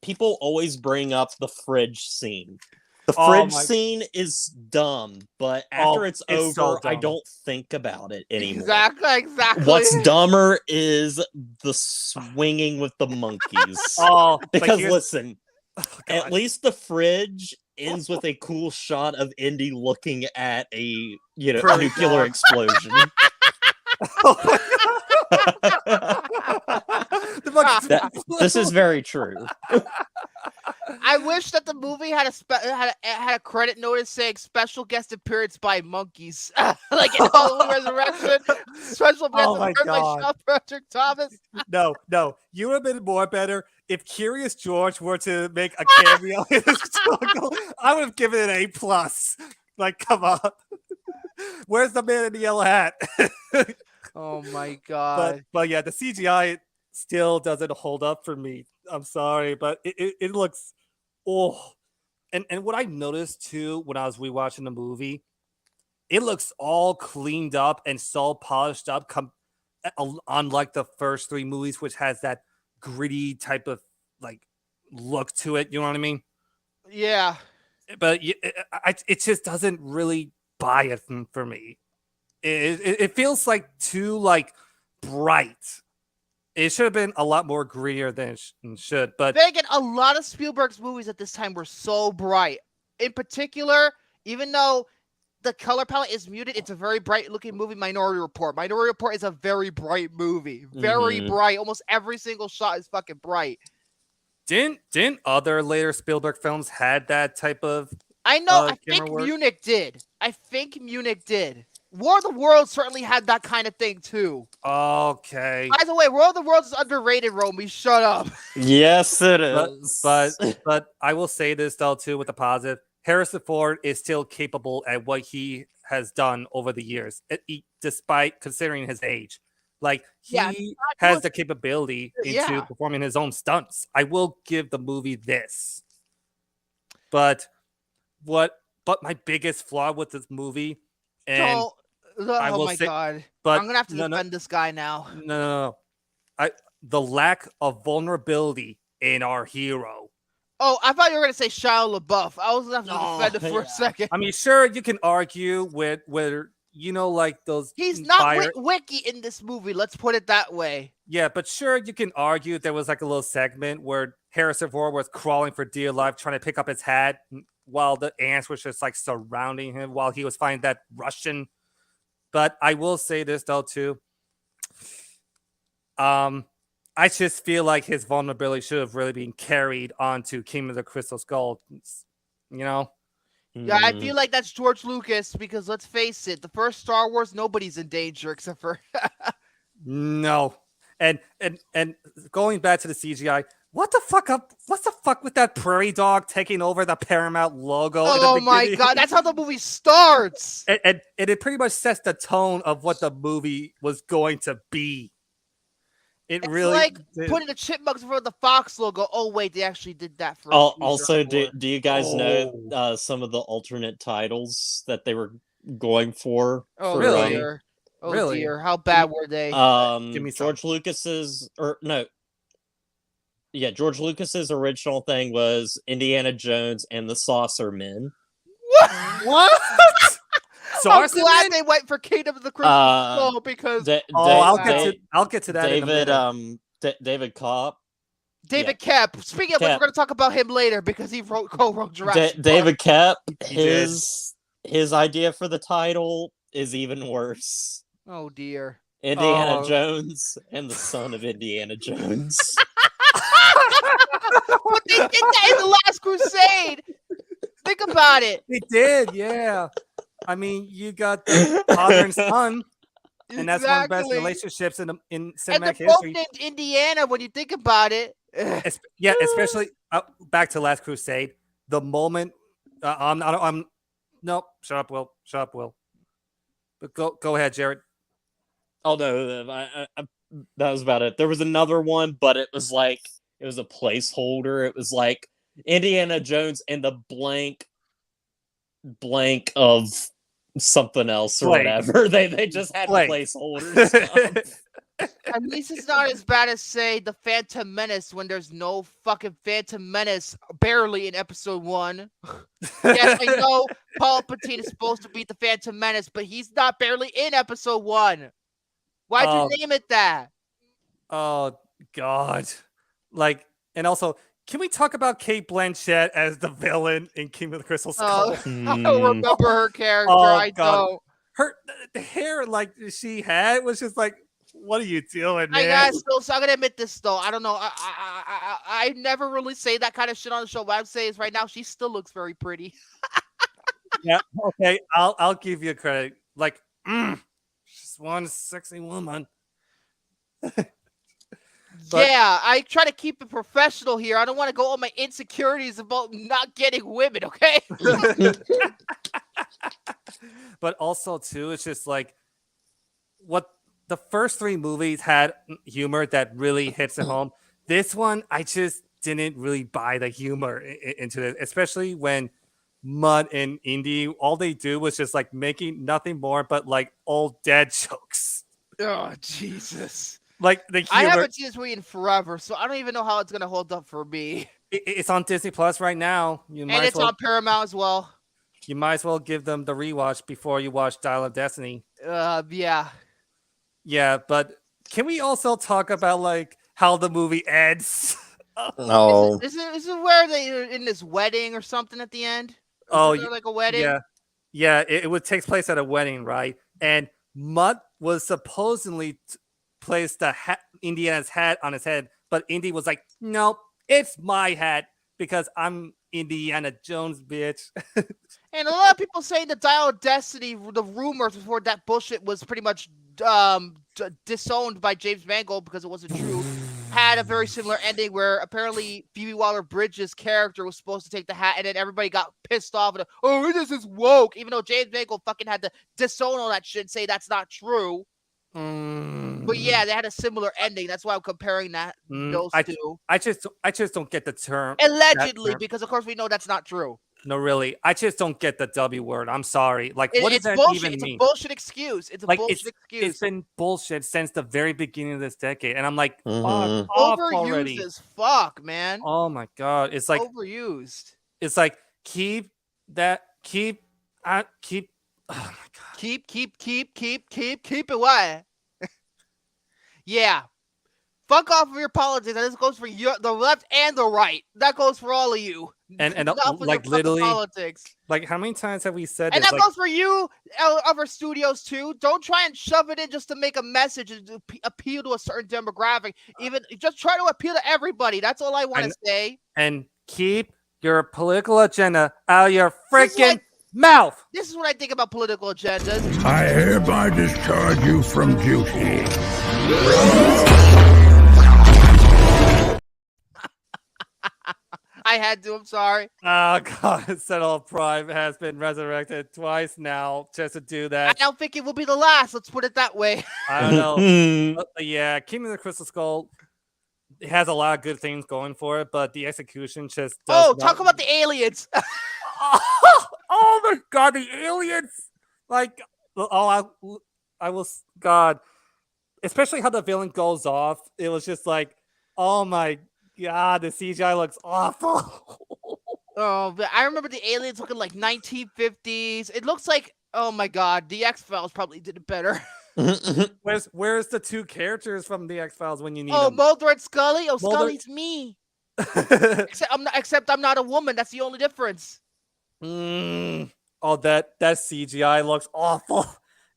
people always bring up the fridge scene. The fridge scene is dumb, but after it's over, so I dumb. don't think about it anymore. Exactly. What's dumber is the swinging with the monkeys. Because listen, at least the fridge ends with a cool shot of Indy looking at a nuclear explosion. This is very true. I wish that the movie had a credit notice saying special guest appearance by monkeys, like in Halloween Resurrection. Special guest appearance by Sean Patrick Thomas. No, you would have been more better if Curious George were to make a cameo in this jungle. I would have given it an A+. Like, come on, where's the man in the yellow hat? Oh my god! But yeah, the CGI still doesn't hold up for me. I'm sorry, but it looks and what I noticed too when I was rewatching the movie, it looks all cleaned up and so polished up, unlike the first three movies, which has that gritty type of like look to it. You know what I mean? Yeah. But it just doesn't really buy it for me. It feels like too like bright. It should have been a lot more grittier than it should. But Megan, a lot of Spielberg's movies at this time were so bright. In particular, even though the color palette is muted, it's a very bright looking movie. Minority Report. Minority Report is a very bright movie. Very bright. Almost every single shot is fucking bright. Didn't other later Spielberg films had that type of? I know. I camera think work? Munich did. War of the Worlds certainly had that kind of thing too. Okay. By the way, War of the Worlds is underrated, Romy. Shut up. Yes, it is. But I will say this though too with the positive. Harrison Ford is still capable at what he has done over the years, despite considering his age. Like he has the capability into performing his own stunts. I will give the movie this. But my biggest flaw with this movie, and I will say, God! but I'm gonna have to defend this guy now. No. The lack of vulnerability in our hero. Oh, I thought you were gonna say Shia LaBeouf. I was gonna have to defend it for a second. I mean, sure, you can argue with like those. He's not Wiki in this movie. Let's put it that way. Yeah, but sure, you can argue there was like a little segment where Harrison Ford was crawling for dear life, trying to pick up his hat while the ants were just like surrounding him while he was fighting that Russian. But I will say this though too. I just feel like his vulnerability should have really been carried onto Kingdom of the Crystal Skull. You know? Yeah, I feel like that's George Lucas because let's face it, the first Star Wars, nobody's in danger except for. No, and going back to the CGI, what the fuck up? What's the fuck with that prairie dog taking over the Paramount logo? In the Oh my beginning? god, that's how the movie starts. And it pretty much sets the tone of what the movie was going to be. It's really like putting the chipmunks for the Fox logo. Oh wait, they actually did that for. Also, do you guys know some of the alternate titles that they were going for? Oh for, really? dear. Oh Really? dear, how bad were they? Give me George Lucas's George Lucas's original thing was Indiana Jones and the Saucer Men. What? I'm glad they went for Kingdom of the Crystal Skull because I'll get to that. David in a minute. David Kopp. David Kep. Speaking of which, we're going to talk about him later because he co-wrote Jurassic Park. David Kep. His idea for the title is even worse. Oh dear. Indiana Jones and the Son of Indiana Jones. But they did that in The Last Crusade. Think about it. They did, yeah. I mean, you got the father and son, and that's one of the best relationships in cinematic and they're history. both named Indiana when you think about it. Yeah, especially back to Last Crusade. The moment nope. Shut up, Will. Shut up, Will. But go ahead, Jared. Oh no, I, that was about it. There was another one, but it was a placeholder. It was like Indiana Jones and the blank of something else or whatever. They just had placeholders. At least it's not as bad as, say, the Phantom Menace when there's no fucking Phantom Menace barely in episode 1. Yes, I know Palpatine is supposed to be the Phantom Menace, but he's not barely in episode 1. Why'd you name it that? Oh, God. And also, can we talk about Kate Blanchett as the villain in King of the Crystal Skull? I don't remember her character. I know. The hair she had was just like, what are you doing, man? So I'm gonna admit this though. I don't know. I never really say that kind of shit on the show. What I'm saying is right now she still looks very pretty. Yeah. Okay. I'll give you credit. She's one sexy woman. Yeah, I try to keep it professional here. I don't want to go on my insecurities about not getting women. Okay. But also too, it's just like what the first 3 movies had humor that really hits it home. This one, I just didn't really buy the humor into it, especially when Mutt and Indy, all they do was just making nothing more but old dad jokes. Oh, Jesus. The humor. I haven't seen this movie in forever, so I don't even know how it's going to hold up for me. It's on Disney Plus right now. And it's on Paramount as well. You might as well give them the rewatch before you watch Dial of Destiny. Yeah. Yeah, but can we also talk about how the movie ends? No. Is it where they're in this wedding or something at the end? Like a wedding? Yeah. It takes place at a wedding, right? And Mutt was supposedly placed Indiana's hat on his head, but Indy was like, "Nope, it's my hat because I'm Indiana Jones, bitch." And a lot of people saying the Dial of Destiny, the rumors before that bullshit was pretty much disowned by James Mangold because it wasn't true, had a very similar ending where apparently Phoebe Waller-Bridge's character was supposed to take the hat and then everybody got pissed off and this is woke, even though James Mangold fucking had to disown all that shit and say that's not true. But yeah, they had a similar ending. That's why I'm comparing those two. I just don't get the term allegedly, because of course we know that's not true. No, really, I just don't get the W word. I'm sorry. What does that bullshit. even mean? It's a bullshit excuse. It's a bullshit excuse. It's been bullshit since the very beginning of this decade, and I'm like, fuck off overused already. As fuck, man. Oh my god, it's like overused. It's like keep. Oh my god. Keep it what? Yeah. Fuck off of your politics. And this goes for the left and the right. That goes for all of you. And literally politics. How many times have we said and this? And that goes for you, other studios too. Don't try and shove it in just to make a message and to appeal to a certain demographic. Even just try to appeal to everybody. That's all I want to say. And keep your political agenda out of your This is freaking mouth. This is what I think about political agendas. I hereby discharge you from duty. I had to. I'm sorry. Oh God, Settle Prime has been resurrected twice now just to do I that. don't think it will be the last. Let's put it that way. I don't know. Yeah, Kingdom of the Crystal Skull has a lot of good things going for it, but the execution just does Oh, not... talk about the aliens. Oh my God, the aliens! Like, I was God, especially how the villain goes off. It was just like, oh my God, the CGI looks awful. Oh, but I remember the aliens looking like 1950s. It looks like, oh my God, the X-Files probably did it better. Where's the two characters from the X-Files when you need Oh, them? Mulder and Scully. Oh, Mulder- Scully's me. Except I'm not a woman. That's the only difference. Oh, that CGI looks awful.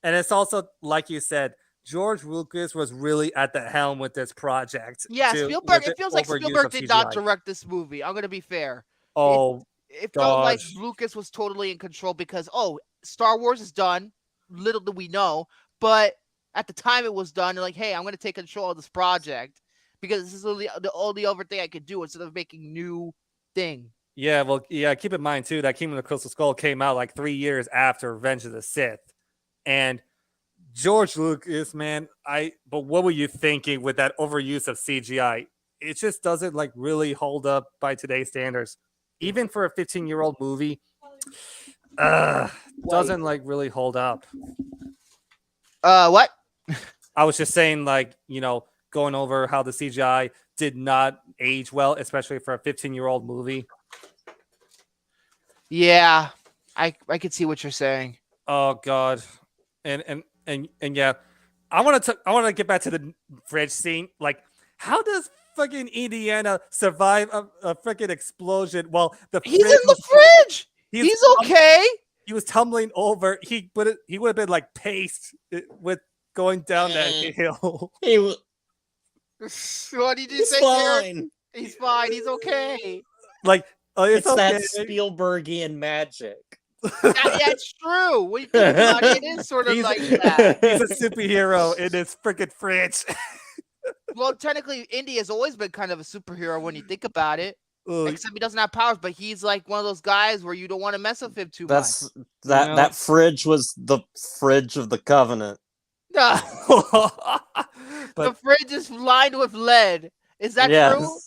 And it's also, like you said, George Lucas was really at the helm with this project. Yeah, Spielberg. with It feels the like overuse Spielberg of did not CGI. direct this movie. I'm gonna be fair. Oh, It felt like gosh. Lucas was totally in control because Star Wars is done. Little do we know, but at the time it was done. They're like, hey, I'm gonna take control of this project because this is literally the only other thing I could do instead of making new thing. Yeah, well, yeah, keep in mind, too, that Kingdom of the Crystal Skull came out like 3 years after Revenge of the Sith. And George Lucas, man, but what were you thinking with that overuse of CGI? It just doesn't like really hold up by today's standards. Even for a 15-year-old movie, doesn't like really hold up. What? I was just saying, like, going over how the CGI did not age well, especially for a 15-year-old movie. Yeah, I could see what you're saying. Oh God, and yeah, I want to get back to the fridge scene. Like, how does fucking Indiana survive a freaking explosion? Well, He's in the fridge. He's okay. He was tumbling over. He would have been like paste with going down that hill. He was What did you say? Derek? fine. He's fine. He's okay. Like, it's okay. That Spielbergian magic. Yeah, it's true. When you think about it, it is sort of like that. He's a superhero in his freaking fridge. Well, technically, Indy has always been kind of a superhero when you think about it. Ugh. Except he doesn't have powers, but he's like one of those guys where you don't want to mess with him too much. That fridge was the fridge of the Covenant. No, the But fridge is lined with lead. Is that true?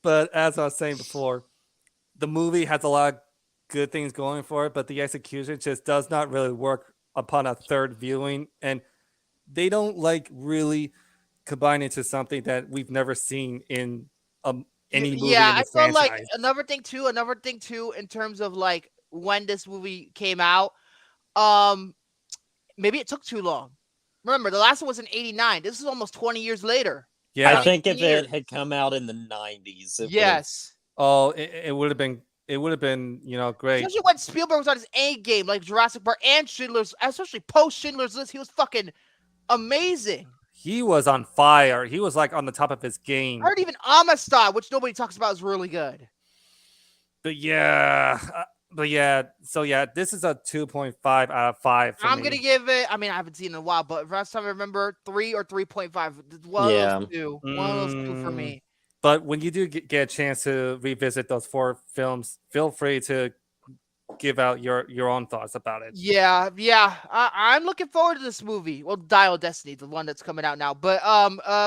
But as I was saying before, the movie has a lot of good things going for it, but the execution just does not really work upon a third viewing, and they don't like really combine into something that we've never seen in any movie. Yeah, in I this feel like franchise. another thing too, in terms of like when this movie came out, maybe it took too long. Remember, the last one was in '89. This is almost 20 years later. Yeah. I think if years. it had come out in the 90s, it Yes. Oh, it would have been great. Especially when Spielberg was on his A game, like Jurassic Park and Schindler's, especially post Schindler's List, he was fucking amazing. He was on fire. He was like on the top of his game. I heard even Amistad, which nobody talks about, is really good. But yeah, so yeah, this is a 2.5 out of 5 for I'm me. gonna give it. I mean, I haven't seen it in a while, but last time I remember 3 or 3.5. One of those two. One of those two for me. But when you do get a chance to revisit those 4 films, feel free to give out your own thoughts about it. Yeah. I'm looking forward to this movie. Well, Dial of Destiny, the one that's coming out now. But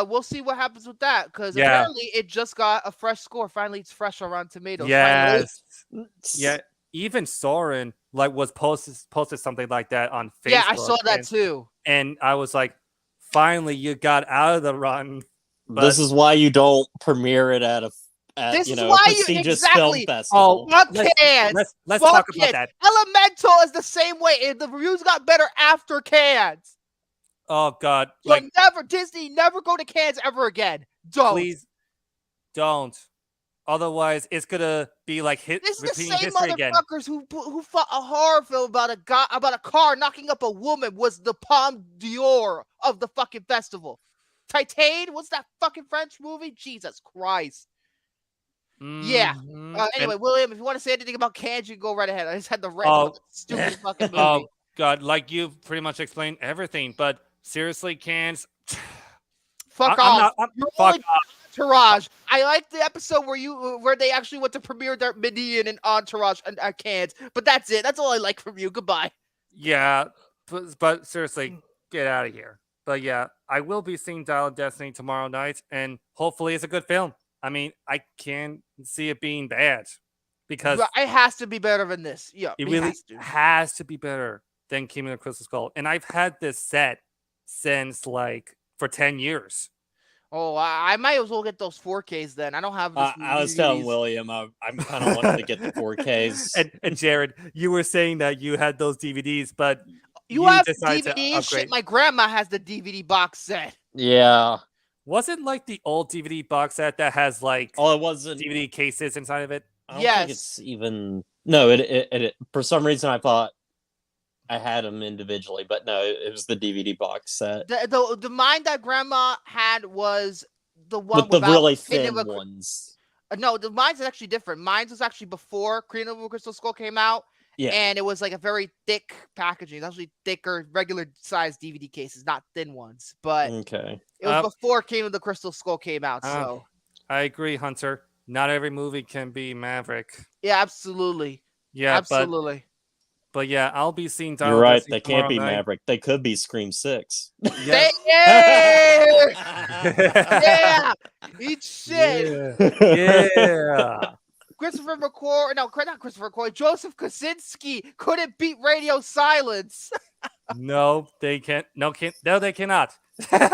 we'll see what happens with that because apparently it just got a fresh score. Finally, it's fresh on Rotten Tomatoes. Yes. Finally. Yeah. Even Soren like was posted something like that on Facebook. Yeah, I saw that too. And I was like, finally, you got out of the run. But This is why you don't premiere it at a prestigious film festival. Fuck Cannes. Let's Fuck talk about it. that. Elemental is the same way. And the reviews got better after Cannes. Oh God! So Disney never go to Cannes ever again. Don't. Please don't. Otherwise, it's gonna be like This is the repeating same history again. motherfuckers who fought a horror film about a car knocking up a woman was the Palme d'Or of the fucking festival. Titan, what's that fucking French movie? Jesus Christ. Yeah. Anyway, William, if you want to say anything about cans, you go right ahead. I just had the rant about the stupid fucking movie. Oh God, like you've pretty much explained everything. But seriously, cans. Fuck I'm off. not- You're fuck only Entourage. I like the episode where they actually went to premiere their Midian and Entourage and cans. But that's it. That's all I like from you. Goodbye. Yeah, but seriously, get out of here. But yeah, I will be seeing Dial of Destiny tomorrow night, and hopefully it's a good film. I mean, I can't see it being bad because It has to be better than this. Yeah, it really has to. be better than Kingdom of the Crystal Skull. And I've had this set since like for 10 years. Oh, I might as well get those 4Ks then. I don't have this. I was telling William, I'm kind of wanting to get the 4Ks. And Jared, you were saying that you had those DVDs, but you have decided to DVD shit. upgrade. My grandma has the DVD box set. Yeah. Was it like the old DVD box set that has like it wasn't. DVD cases inside of it? I don't think it's even. No, it. For some reason, I thought I had them individually, but no, it was the DVD box set. The mine that grandma had was the one with the really thin ones. No, the mine's is actually different. Mine's was actually before Kingdom of the Crystal Skull came out. Yeah. And it was like a very thick packaging. It's actually thicker, regular size DVD cases, not thin ones. But okay. It was before Kingdom of the Crystal Skull came out. So I agree, Hunter. Not every movie can be Maverick. Yeah, absolutely. Yeah, absolutely. But yeah, I'll be seeing. You're right. They can't be Maverick. They could be Scream 6. Yeah. Yeah. Eat shit. Yeah. Christopher McCoy, no, not Christopher McCoy. Joseph Kosinski couldn't beat radio silence. No, they can't. No, they cannot. Now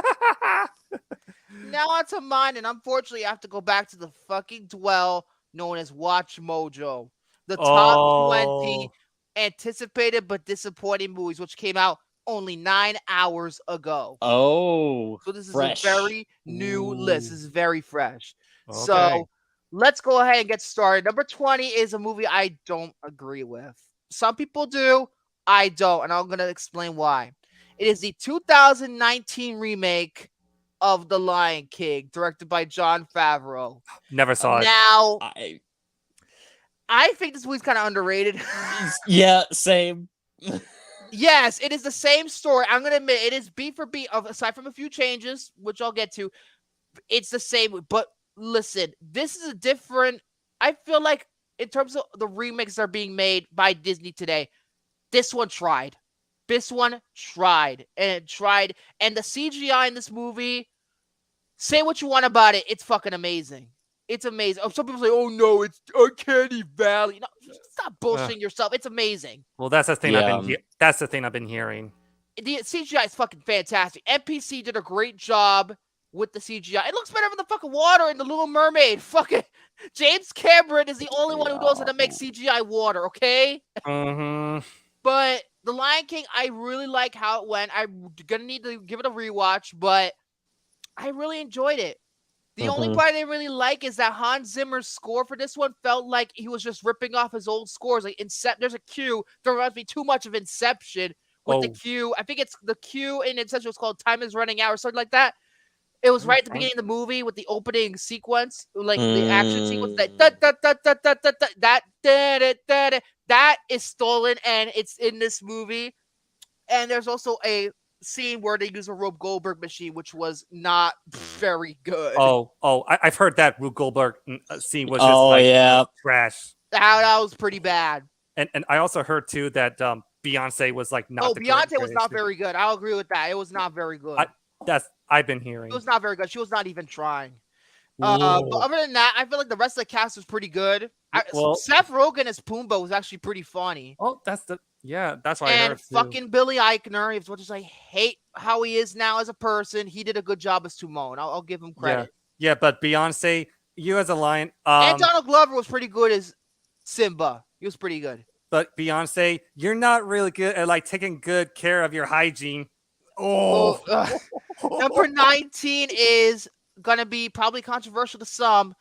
on to mine, and unfortunately, I have to go back to the fucking dwell known as Watch Mojo, the top 20 anticipated but disappointing movies, which came out only 9 hours ago. Oh, so this fresh. is a very new list. This is very fresh. Okay. So let's go ahead and get started. Number 20 is a movie I don't agree with. Some people do, I don't, and I'm going to explain why. It is the 2019 remake of The Lion King, directed by Jon Favreau. Never saw it. Now, I think this movie's kind of underrated. Yeah, same. Yes, it is the same story. I'm going to admit, it is beat for beat, aside from a few changes, which I'll get to. It's the same, but listen, this is a different. I feel like in terms of the remakes that are being made by Disney today, this one tried. And the CGI in this movie, say what you want about it, it's fucking amazing. It's amazing. Some people say, "Oh no, it's Uncanny Valley." No, stop bullshitting yourself. It's amazing. Well, that's the thing that's the thing I've been hearing. The CGI is fucking fantastic. NPC did a great job with the CGI. It looks better than the fucking water in The Little Mermaid. Fucking James Cameron is the only one who knows how to make CGI water, okay? Mm-hmm. But The Lion King, I really like how it went. I'm gonna need to give it a rewatch, but I really enjoyed it. The only part I didn't really like is that Hans Zimmer's score for this one felt like he was just ripping off his old scores. Like there's a cue. There must be too much of Inception with the cue. I think it's the cue in Inception was called "Time Is Running Out" or something like that. It was right at the beginning of the movie with the opening sequence, like the action sequence. That is stolen, and it's in this movie. And there's also a scene where they use a Rube Goldberg machine, which was not very good. I've heard that Rube Goldberg scene was just trash. That was pretty bad. And I also heard too that Beyonce was like not. Beyonce was not very good. I'll agree with that. It was not very good. I've been hearing. It was not very good. She was not even trying. But other than that, I feel like the rest of the cast was pretty good. Seth Rogen as Pumbaa was actually pretty funny. Oh, that's why I heard. And fucking Billy Eichner, as much as I hate how he is now as a person, he did a good job as Timon. I'll give him credit. Yeah, but Beyonce, you as a lion. And Donald Glover was pretty good as Simba. He was pretty good. But Beyonce, you're not really good at like taking good care of your hygiene. Number 19 is gonna be probably controversial to some.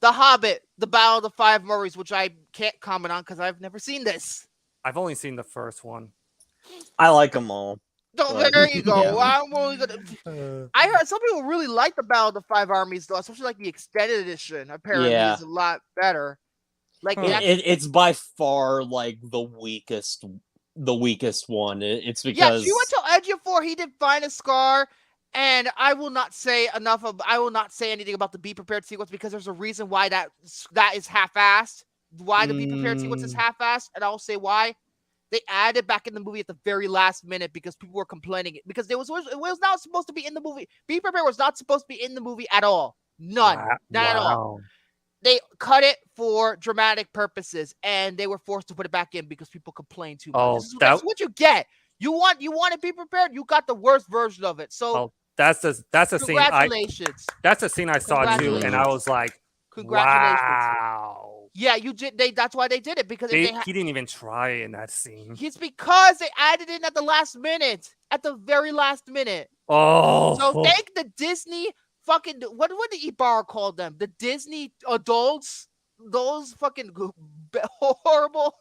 The Hobbit, The Battle of the Five Murrays, which I can't comment on because I've never seen this. I've only seen the first one. I like them all. So there you go. Yeah. I'm only gonna. I heard some people really like the Battle of the Five Armies, though, especially like the extended edition. Apparently, Yeah. is a lot better. Like It's by far like the weakest one. It's yeah, because she went to Edge of 4. He did find a scar, and I will not say anything about the Be Prepared sequence because there's a reason why that is half-assed. Why the Be Prepared sequence is half-assed, and I'll say why. They added it back in the movie at the very last minute because people were complaining because it was not supposed to be in the movie. Be Prepared was not supposed to be in the movie at all. None. Not at all. They cut it for dramatic purposes, and they were forced to put it back in because people complained too much. That's what you get. You want to Be Prepared. You got the worst version of it. So that's a scene. Congratulations. That's a scene I saw too, and I was like, congratulations. Wow. Yeah, you did. That's why they did it because he didn't even try in that scene. It's because they added it at the last minute, at the very last minute. Oh, so thank the Disney fucking what did Ibarra call them? The Disney adults, those fucking horrible.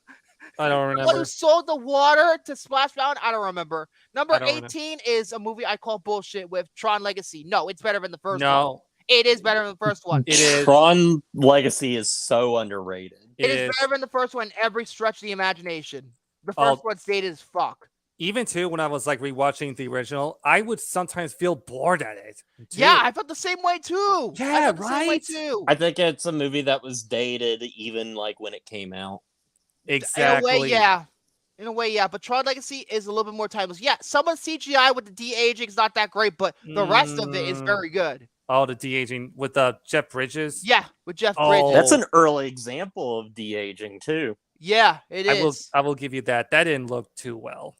I don't remember. What who sold the water to Splash Mountain? I don't remember. Number 18 is a movie I call bullshit with Tron Legacy. No, it's better than the first one. It is better than the first one. It is. Tron Legacy is so underrated. It is better than the first one every stretch of the imagination. The first one's dated as fuck. Even too, when I was like rewatching the original, I would sometimes feel bored at it. Too. Yeah, I felt the same way too. Yeah, right. I think it's a movie that was dated even like when it came out. Exactly. In a way, yeah. But Tron Legacy is a little bit more timeless. Yeah, some of the CGI with the de-aging is not that great, but the rest of it is very good. Oh, the de-aging with Jeff Bridges? Yeah, with Jeff Bridges. That's an early example of de-aging, too. Yeah, it is. I will give you that. That didn't look too well.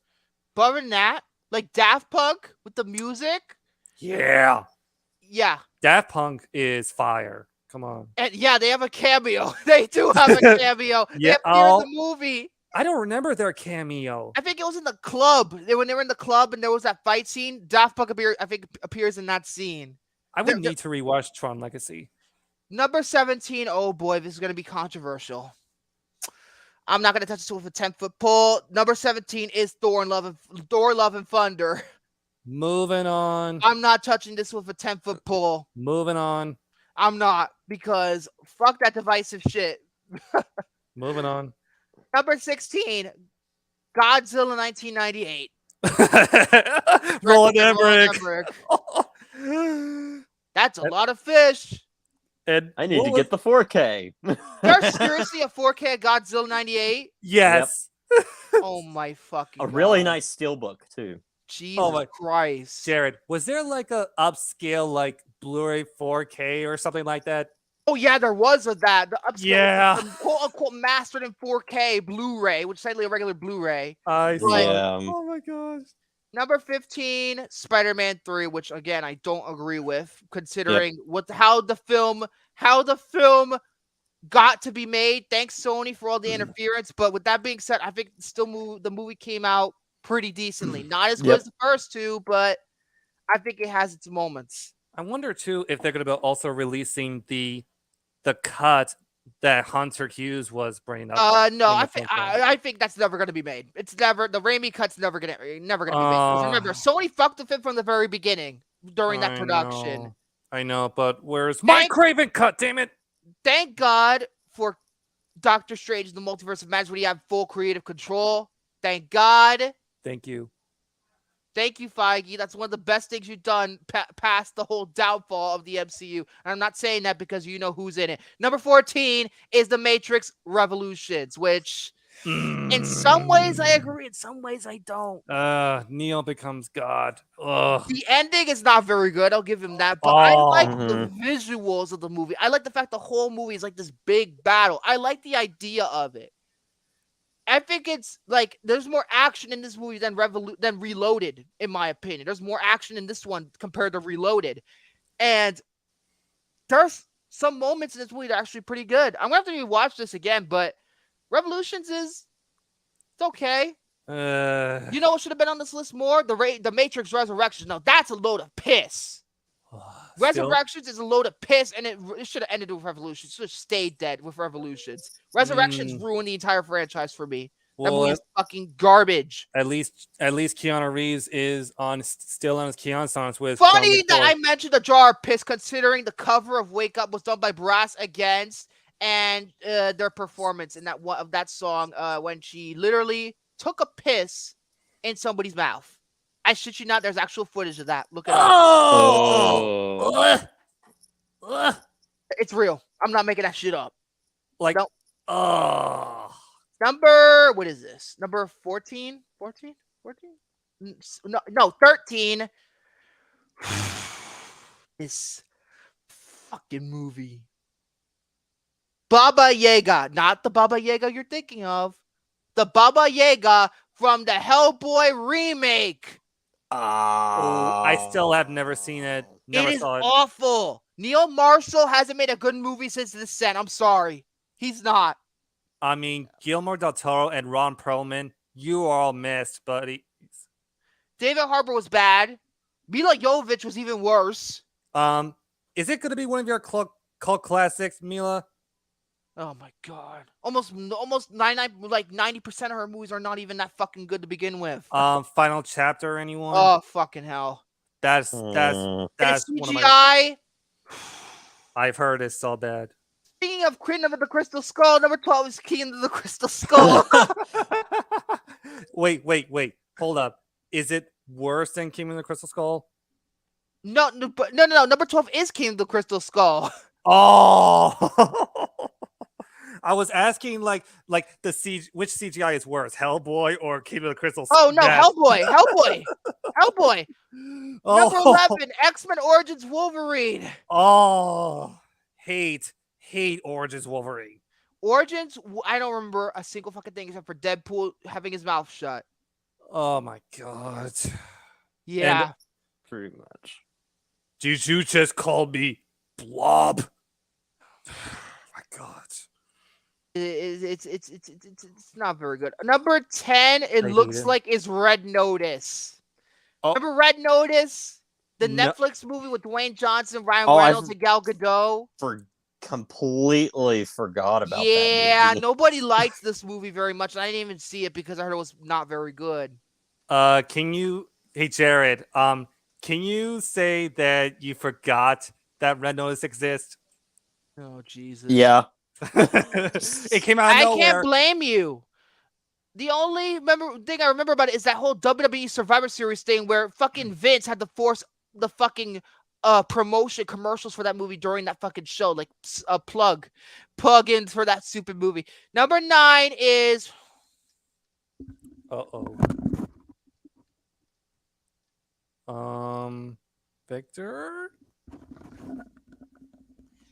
But other than that, like Daft Punk with the music. Yeah. Yeah. Daft Punk is fire. Come on. And yeah, they have a cameo. They do have a cameo. Yeah. They appear in the movie. I don't remember their cameo. I think it was in the club. When they were in the club and there was that fight scene, Daft Punk appears in that scene. I would need to rewatch Tron Legacy. Number 17. Oh boy, this is going to be controversial. I'm not going to touch this with a 10-foot pole. Number 17 is Thor: Love and Thunder. Moving on. I'm not touching this with a 10-foot pole. Moving on. I'm not, because fuck that divisive shit. Moving on. Number 16, Godzilla 1998. Roland Emmerich. That's a lot of fish. And I need to get the 4K. There's seriously a 4K Godzilla 98? Yes. Yep. Oh my fucking God. Really nice steelbook too. Jesus Christ. Jared, was there like a upscale like Blu-ray 4K or something like that? Oh yeah, there was that. The upscale, yeah, quote unquote mastered in 4K Blu-ray, which is slightly a regular Blu-ray. Oh my gosh. Number 15, Spider-Man 3, which again I don't agree with, considering how the film got to be made. Thanks Sony for all the interference, but with that being said, I think the movie came out pretty decently. Not as good as the first two, but I think it has its moments. I wonder too if they're going to be also releasing the cut that Hunter Hughes was bringing up. No, I think that's never going to be made. It's never, the Raimi cut's never going to be made. Remember, Sony fucked with it from the very beginning during that production. I know, but where's Mike Craven cut? Damn it! Thank God for Doctor Strange in the Multiverse of Madness when you have full creative control. Thank God. Thank you. Thank you, Feige. That's one of the best things you've done past the whole downfall of the MCU. And I'm not saying that because you know who's in it. Number 14 is The Matrix Revolutions, which in some ways I agree, in some ways I don't. Neo becomes God. Ugh. The ending is not very good. I'll give him that. But I like the visuals of the movie. I like the fact the whole movie is like this big battle. I like the idea of it. I think it's like there's more action in this movie than Reloaded, in my opinion. There's more action in this one compared to Reloaded. And there's some moments in this movie that are actually pretty good. I'm going to have to rewatch this again, but Revolutions it's okay. You know what should have been on this list more? The Matrix Resurrections. No, that's a load of piss. Resurrections is a load of piss, and it should have ended with Revolutions. It should have stayed dead with Revolutions. Resurrections ruined the entire franchise for me. That Well, movie is fucking garbage. at least Keanu Reeves is still on his Keanu songs with. Funny John that I McCord. mentioned the jar of piss, considering the cover of "Wake Up" was done by Brass Against, and their performance in that song when she literally took a piss in somebody's mouth. I shit you not. There's actual footage of that. Look it up. Oh, It's real. I'm not making that shit up. like Nope. oh, What is this? Number 14? 14? 14? No, 13. This fucking movie. Baba Yaga. Not the Baba Yaga you're thinking of. The Baba Yaga from the Hellboy remake. I still have never seen it. Never It is saw it. awful. Neil Marshall hasn't made a good movie since The Descent. I'm sorry. He's not. I mean, Guillermo del Toro and Ron Perlman, you are all missed, buddy. David Harbour was bad. Mila Jovovich was even worse. Is it going to be one of your cult classics, Mila? Oh my god. Almost 90% of her movies are not even that fucking good to begin with. Final Chapter, anyone? Oh fucking hell. That's And that's it's one of my. CGI. I've heard it's so bad. Speaking of Queen of the Crystal Skull, number 12 is King of the Crystal Skull. wait. Hold up. Is it worse than King of the Crystal Skull? No. Number 12 is King of the Crystal Skull. Oh. I was asking like which CGI is worse, Hellboy or King of the Crystal Skull? Oh no, Hellboy. Oh. Number 11, X-Men Origins Wolverine. Oh, hate Origins Wolverine. Origins, I don't remember a single fucking thing except for Deadpool having his mouth shut. Oh my god. Yeah. Pretty much. Did you just call me Blob? My god. It's not very good. Number 10, it I looks hate it. like is Red Notice. Oh. Remember Red Notice? The No. Netflix movie with Dwayne Johnson, Ryan Oh, Reynolds, and Gal Gadot. Completely forgot about that. Yeah, movie. nobody likes this movie very much, and I didn't even see it because I heard it was not very good. Hey Jared, can you say that you forgot that Red Notice exists? Oh Jesus. Yeah. It came out of I nowhere. can't blame you. The only thing I remember about it is that whole WWE Survivor Series thing where fucking Vince had to force the fucking promotion commercials for that movie during that fucking show, like a plug in for that stupid movie. Number 9 is Victor.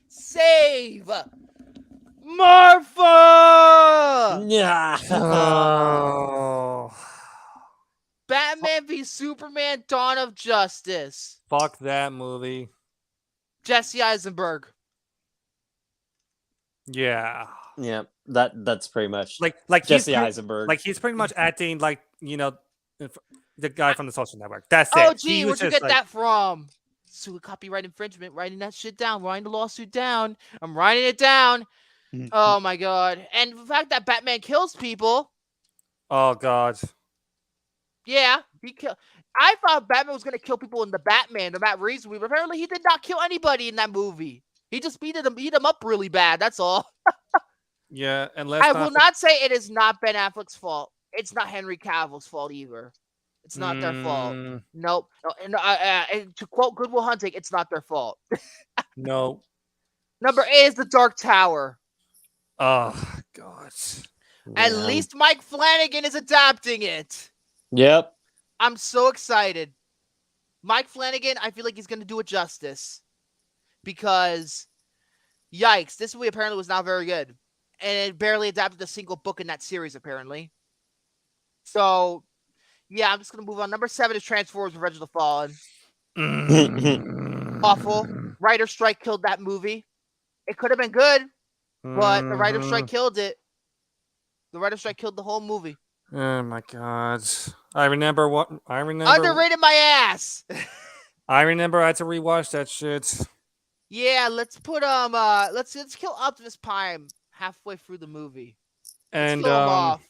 Save Marfa. Yeah. Oh, Batman v Superman: Dawn of Justice. fuck that movie. Jesse Eisenberg. Yeah, Yeah. That's pretty much like Jesse he's Eisenberg. like he's pretty much acting like the guy from the Social Network. That's it. Oh, gee, He where'd was you just get that from? So copyright infringement, writing that shit down, writing the lawsuit down. I'm writing it down. Oh my god. And the fact that Batman kills people, Oh god. yeah, I thought Batman was gonna kill people in the Matt Reeves movie, but apparently he did not kill anybody in that movie. He just beat them up really bad, that's all. Yeah, and let's I will not say it is not Ben Affleck's fault. It's not Henry Cavill's fault either. It's not their fault. Nope. No, and to quote Good Will Hunting, it's not their fault. No. Number 8 is The Dark Tower. Oh god. At least Mike Flanagan is adapting it. Yep. I'm so excited. Mike Flanagan, I feel like he's going to do it justice. Because, yikes, this movie apparently was not very good. And it barely adapted a single book in that series, apparently. So, yeah, I'm just going to move on. Number 7 is Transformers: Revenge of the Fallen. Awful. Writer's strike killed that movie. It could have been good, but the writer's strike killed it. The writer's strike killed the whole movie. Oh my god. I remember. Underrated my ass. I remember I had to rewatch that shit. Yeah, let's put let's kill Optimus Prime halfway through the movie. Let's And kill him off.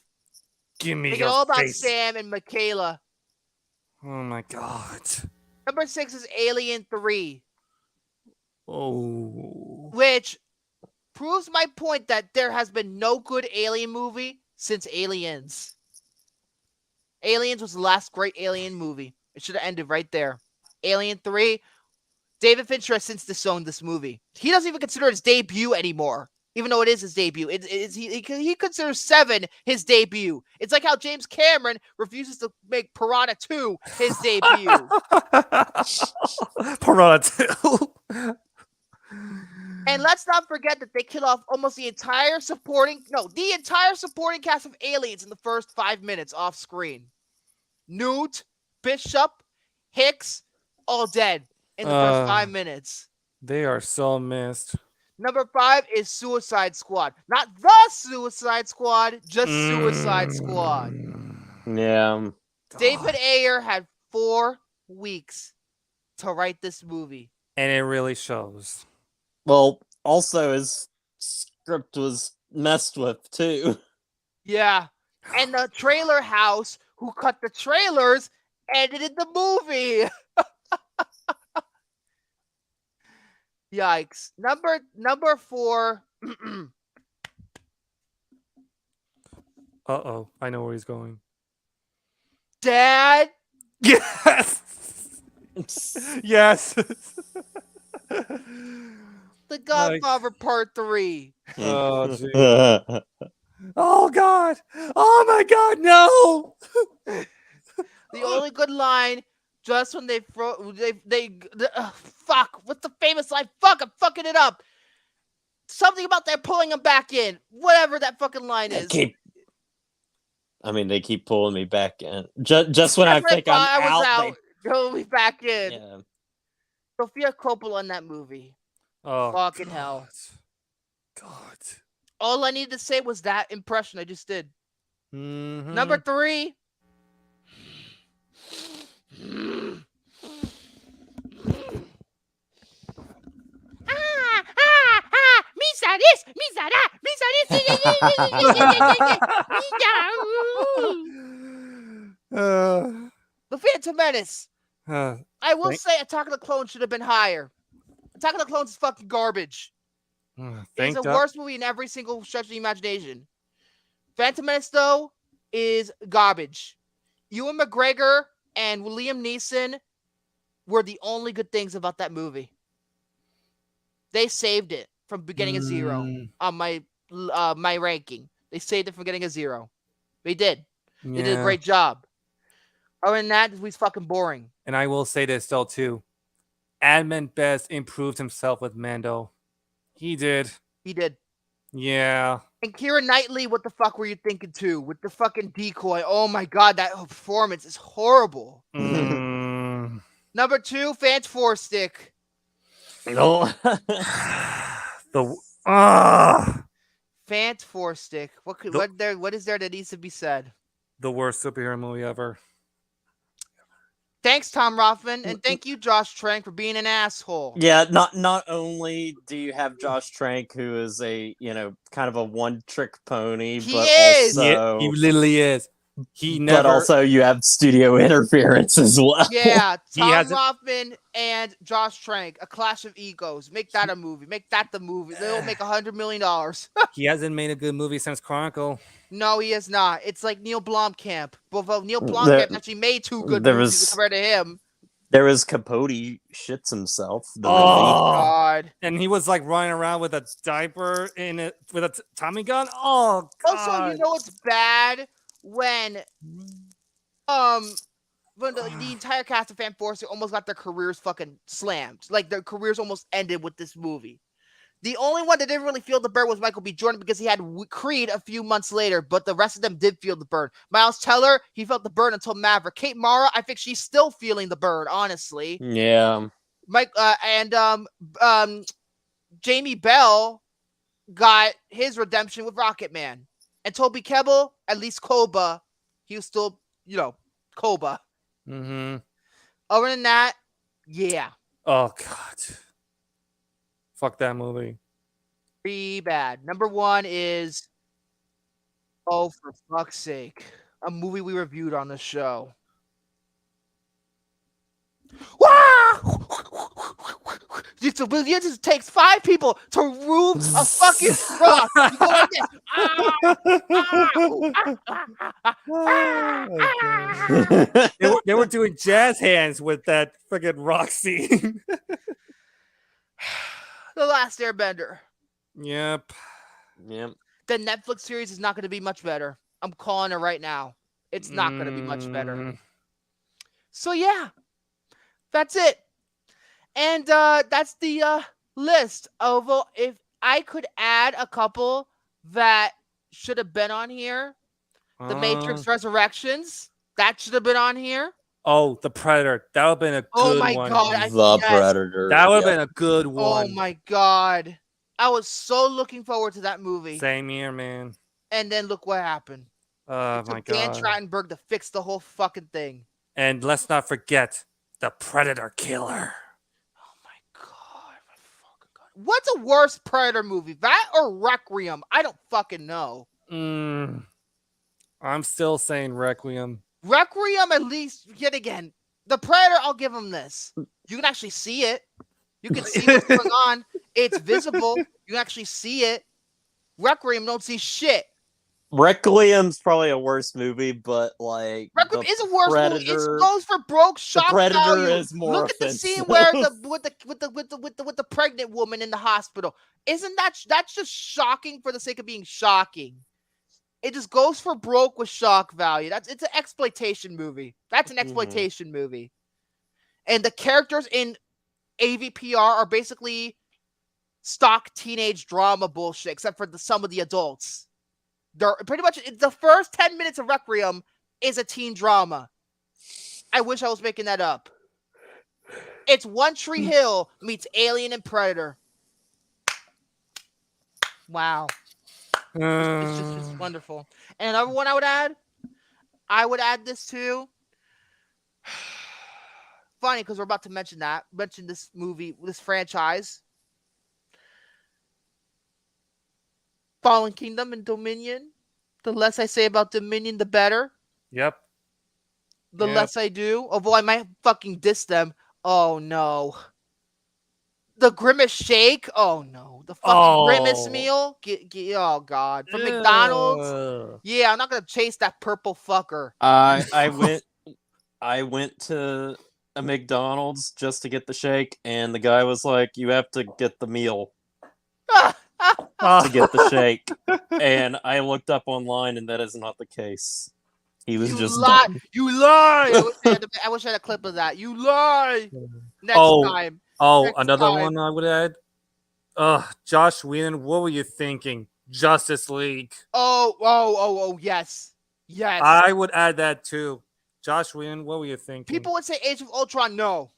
Give me Make it your all about face. Sam and Michaela. Oh my god. Number 6 is Alien 3, Oh. which proves my point that there has been no good Alien movie since Aliens. Aliens was the last great Alien movie. It should have ended right there. Alien 3, David Fincher has since disowned this movie. He doesn't even consider it his debut anymore, even though it is his debut. He considers 7 his debut. It's like how James Cameron refuses to make Piranha 2 his debut. Piranha 2. And let's not forget that they kill off almost the entire supporting cast of Aliens in the first 5 minutes off screen. Newt, Bishop, Hicks, all dead in the first 5 minutes. They are so missed. Number 5 is Suicide Squad. Not the Suicide Squad, just Suicide Squad. Yeah. David Ayer had 4 weeks to write this movie. And it really shows. Well, also his script was messed with too. Yeah. And the trailer house who cut the trailers edited the movie. Yikes. Number 4. Uh-oh. I know where he's going. Dad. Yes! Yes! The Godfather Part 3. Oh, geez. Oh, God! Oh, my God, no! The only good line, just when fuck, what's the famous line? Fuck, I'm fucking it up. Something about they're pulling him back in. Whatever that fucking line is. They keep pulling me back in. Just when I think I'm out. Pull me back in. Yeah. Sophia Coppola in that movie. Oh, Fucking hell. God. All I needed to say was that impression I just did. Mm-hmm. Number 3. Misa this, Misa that, Misa this. The Phantom Menace. I will say Attack of the Clones should have been higher. Attack of the Clones is fucking garbage. It's the worst movie in every single stretch of the imagination. Phantom Menace, though, is garbage. Ewan McGregor and Liam Neeson were the only good things about that movie. They saved it from getting a 0 on my ranking. They saved it from getting a 0. They did. They did a great job. Other than that, this movie's fucking boring. And I will say this, though, too. Admin Best improved himself with Mando. He did. He did. Yeah. And Keira Knightley, what the fuck were you thinking too? With the fucking decoy. Oh my god, that performance is horrible. Number 2, Fant 4-stick. No. Fant 4-stick. What is there that needs to be said? The worst superhero movie ever. Thanks, Tom Rothman, and thank you, Josh Trank, for being an asshole. Yeah, not only do you have Josh Trank, who is a kind of a one-trick pony, He but is! also He literally is. But also you have studio interference as well. Yeah, Tom Rothman and Josh Trank, a clash of egos. Make that a movie. Make that the movie. They'll make $100 million. He hasn't made a good movie since Chronicle. No, he has not. It's like Neil Blomkamp. But Neil Blomkamp actually made 2 good movies compared to him. There was Capote shits himself. God! And he was like running around with a diaper with a Tommy gun. Oh God! Also, you know it's bad when the entire cast of Fan Force almost got their careers fucking slammed. Like their careers almost ended with this movie. The only one that didn't really feel the burn was Michael B. Jordan because he had Creed a few months later, but the rest of them did feel the burn. Miles Teller, he felt the burn until Maverick. Kate Mara, I think she's still feeling the burn, honestly. Yeah. Jamie Bell got his redemption with Rocketman. And Toby Kebbell, at least Koba, he was still, Koba. Mm-hmm. Other than that, yeah. Oh, God. Fuck that movie. Pretty bad. Number 1 is, oh, for fuck's sake. a movie we reviewed on the show. Wow! It just takes 5 people to move a fucking rock. You go like this. They were doing jazz hands with that friggin' rock scene. The Last Airbender. Yep. Yep. The Netflix series is not going to be much better. I'm calling it right now. It's not going to be much better. So yeah, that's it. And that's the list of if I could add a couple that should have been on here. The Matrix Resurrections, that should have been on here. Oh, The Predator. That would have been a good Oh my one. god. The Predator. That would have been a good Oh one. my god. I was so looking forward to that movie. Same here, man. And then look what happened. Oh It my took Dan god. Trachtenberg to fix the whole fucking thing. And let's not forget the Predator Killer. Oh my fucking god. What's a worse Predator movie? That or Requiem? I don't fucking know. I'm still saying Requiem. Requiem, at least, yet again, the Predator, I'll give him this. You can actually see it. You can see what's going on. It's visible. You can actually see it. Requiem don't see shit. Requiem's probably a worse movie, but like Requiem the is a worse movie. Predator- It goes for broke shock Predator value. is more Look at the offensive. scene where with the pregnant woman in the hospital. Isn't that's just shocking for the sake of being shocking? It just goes for broke with shock value. It's an exploitation movie. That's an exploitation movie. And the characters in AVPR are basically stock teenage drama bullshit, except for some of the adults. They're pretty much the first 10 minutes of Requiem is a teen drama. I wish I was making that up. It's One Tree Hill meets Alien and Predator. Wow. It's wonderful. And another one I would add this to. Funny because we're about to mention this movie, this franchise. Fallen Kingdom and Dominion. The less I say about Dominion, the better. Yep. The less I do. Although I might fucking diss them. Oh no. The Grimace Shake. Oh no. The fucking Grimace meal. Oh god. From McDonald's. Yeah, I'm not gonna chase that purple fucker. I went to a McDonald's just to get the shake, and the guy was like, "You have to get the meal to get the shake." And I looked up online, and that is not the case. He was just dumb. You lie. I wish I had a clip of that. You lie. Next time. Next Another time. one I would add. Josh Whedon, what were you thinking? Justice League. Oh, yes. Yes. I would add that too. Josh Whedon, what were you thinking? People would say Age of Ultron. No.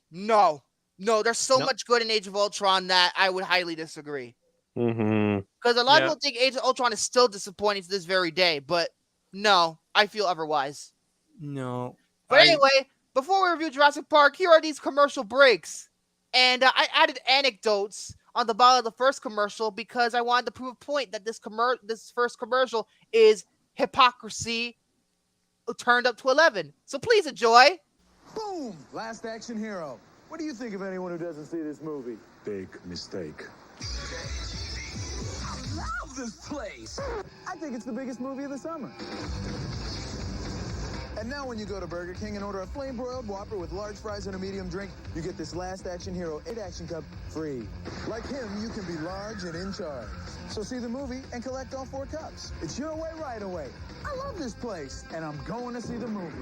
There's so much good in Age of Ultron that I would highly disagree. Because a lot of people think Age of Ultron is still disappointing to this very day, but no, I feel otherwise. No. But anyway, before we review Jurassic Park, here are these commercial breaks. And I added anecdotes on the bottom of the first commercial because I wanted to prove a point that this first commercial is hypocrisy turned up to 11. So please enjoy. Boom! Last Action Hero. What do you think of anyone who doesn't see this movie? Big mistake. I love this place. I think it's the biggest movie of the summer. And now when you go to Burger King and order a flame-broiled Whopper with large fries and a medium drink, you get this Last Action Hero 8-Action Cup free. Like him, you can be large and in charge. So see the movie and collect all 4 cups. It's your way right away. I love this place, and I'm going to see the movie.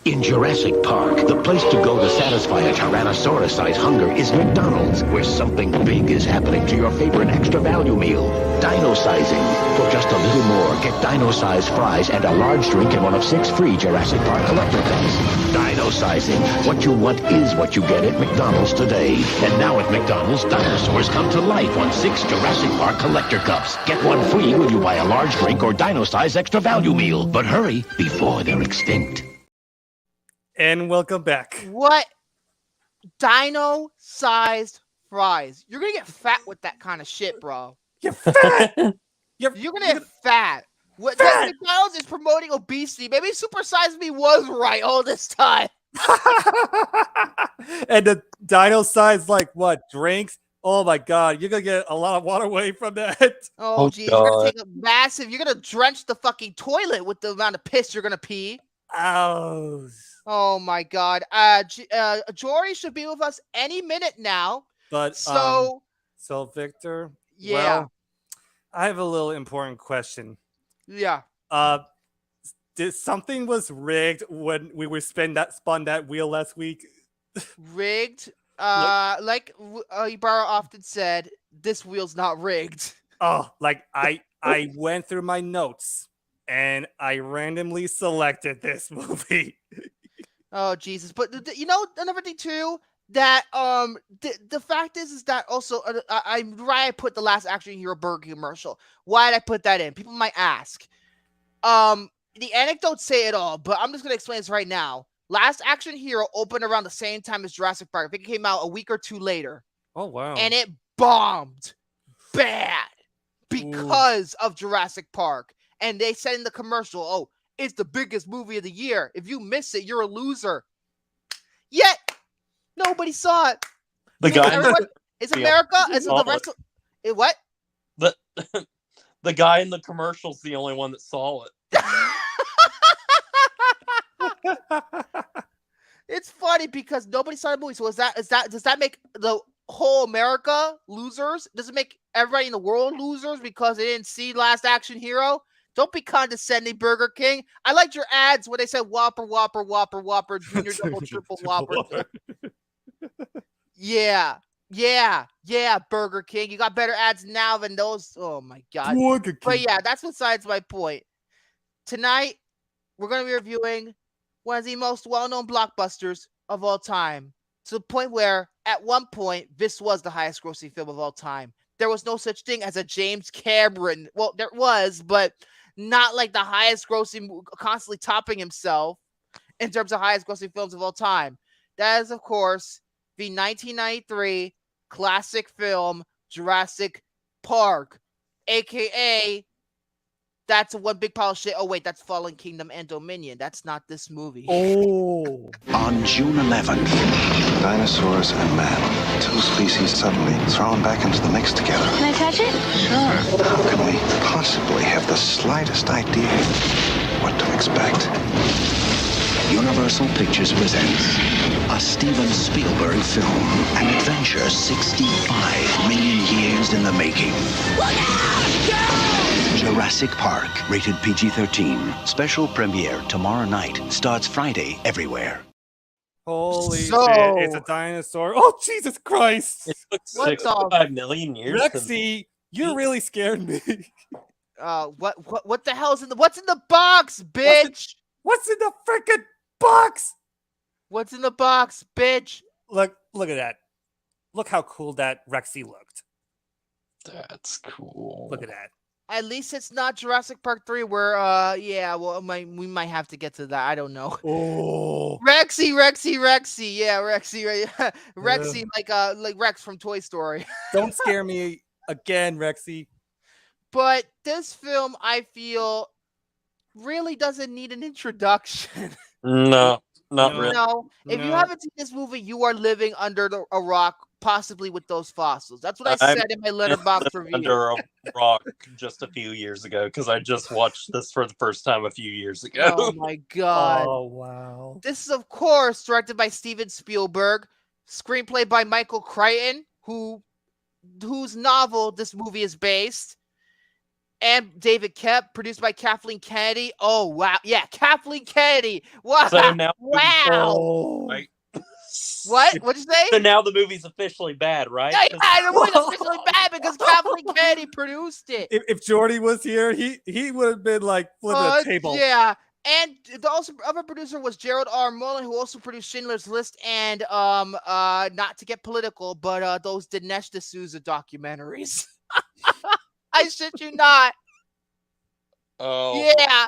In Jurassic Park, the place to go to satisfy a Tyrannosaurus-sized hunger is McDonald's, where something big is happening to your favorite extra value meal. Dino-sizing. For just a little more, get dino-sized fries and a large drink in one of 6 free Jurassic Park collector cups. Dino-sizing. What you want is what you get at McDonald's today. And now at McDonald's, dinosaurs come to life on 6 Jurassic Park collector cups. Get one free when you buy a large drink or dino-sized extra value meal. But hurry, before they're extinct. And welcome back. What? Dino-sized fries. You're going to get fat with that kind of shit, bro. You're fat. You're going to get fat. That McDonald's is promoting obesity. Maybe Super Size Me was right all this time. And the dino size, like what, drinks? Oh my god, you're gonna get a lot of water away from that. Oh, geez, you're gonna take a massive. You're gonna drench the fucking toilet with the amount of piss you're gonna pee. Ow. Oh my god. Jory should be with us any minute now. But So Victor, yeah, well, I have a little important question. yeah. Did something was rigged when we were spun that wheel last week? Rigged. Like Ibarra often said, this wheel's not rigged. Oh, like I went through my notes and I randomly selected this movie. Oh Jesus! But you know another thing too, that the fact is that also I put the Last Action Hero Burger commercial. Why did I put that in? People might ask. The anecdotes say it all, but I'm just gonna explain this right now. Last Action Hero opened around the same time as Jurassic Park. I think it came out a week or two later. Oh wow! And it bombed bad because of Jurassic Park. And they said in the commercial, "Oh, it's the biggest movie of the year. If you miss it, you're a loser." Yet nobody saw it. The guy, is America? Is the rest of it? What? The guy in the commercial's the only one that saw it. It's funny because nobody saw the movie. So does that make the whole America losers? Does it make everybody in the world losers because they didn't see Last Action Hero? Don't be condescending, Burger King. I liked your ads when they said Whopper, Whopper, Whopper, Whopper, Junior, Double, Triple, Whopper. Yeah, Burger King. You got better ads now than those. Oh my god. But yeah, that's besides my point. Tonight, we're going to be reviewing one of the most well-known blockbusters of all time. To the point where, at one point, this was the highest-grossing film of all time. There was no such thing as a James Cameron. Well, there was, but not like the highest-grossing, constantly topping himself in terms of highest-grossing films of all time. That is, of course, the 1993 classic film Jurassic Park, a.k.a. That's one big pile of shit. Oh, wait, that's Fallen Kingdom and Dominion. That's not this movie. Oh. On June 11th, dinosaurs and man, two species suddenly thrown back into the mix together. Can I touch it? Sure. How can we possibly have the slightest idea what to expect? Universal Pictures presents a Steven Spielberg film, an adventure 65 million years in the making. Look out! Jurassic Park, rated PG-13. Special premiere tomorrow night. Starts Friday everywhere. Holy shit, it's a dinosaur. Oh, Jesus Christ. It took 65 million years. Rexy, you really scared me. What the hell's in what's in the box, bitch? What's in the freaking box? What's in the box, bitch? Look at that. Look how cool that Rexy looked. That's cool. Look at that. At least it's not Jurassic Park 3 where, we might have to get to that. I don't know. Oh. Rexy. Yeah, Rexy. Rexy, like Rex from Toy Story. Don't scare me again, Rexy. But this film, I feel, really doesn't need an introduction. No, not really. No. If you haven't seen this movie, you are living under a rock, possibly with those fossils. That's what I said in my Letterboxd review. Under a rock just a few years ago, because I just watched this for the first time a few years ago. Oh my god. Oh wow. This is, of course, directed by Steven Spielberg, screenplay by Michael Crichton, whose novel this movie is based, and David Kep, produced by Kathleen Kennedy. Oh wow. Yeah, Kathleen Kennedy. Wow. So now Right. What? What'd you say? So now the movie's officially bad, right? Yeah, the movie's officially bad because Kathleen Kennedy produced it. If Jordy was here, he would have been like flipping a table. Yeah. And the other producer was Gerald R. Mullen, who also produced Schindler's List and not to get political, but those Dinesh D'Souza documentaries. I shit you not. Oh. Yeah.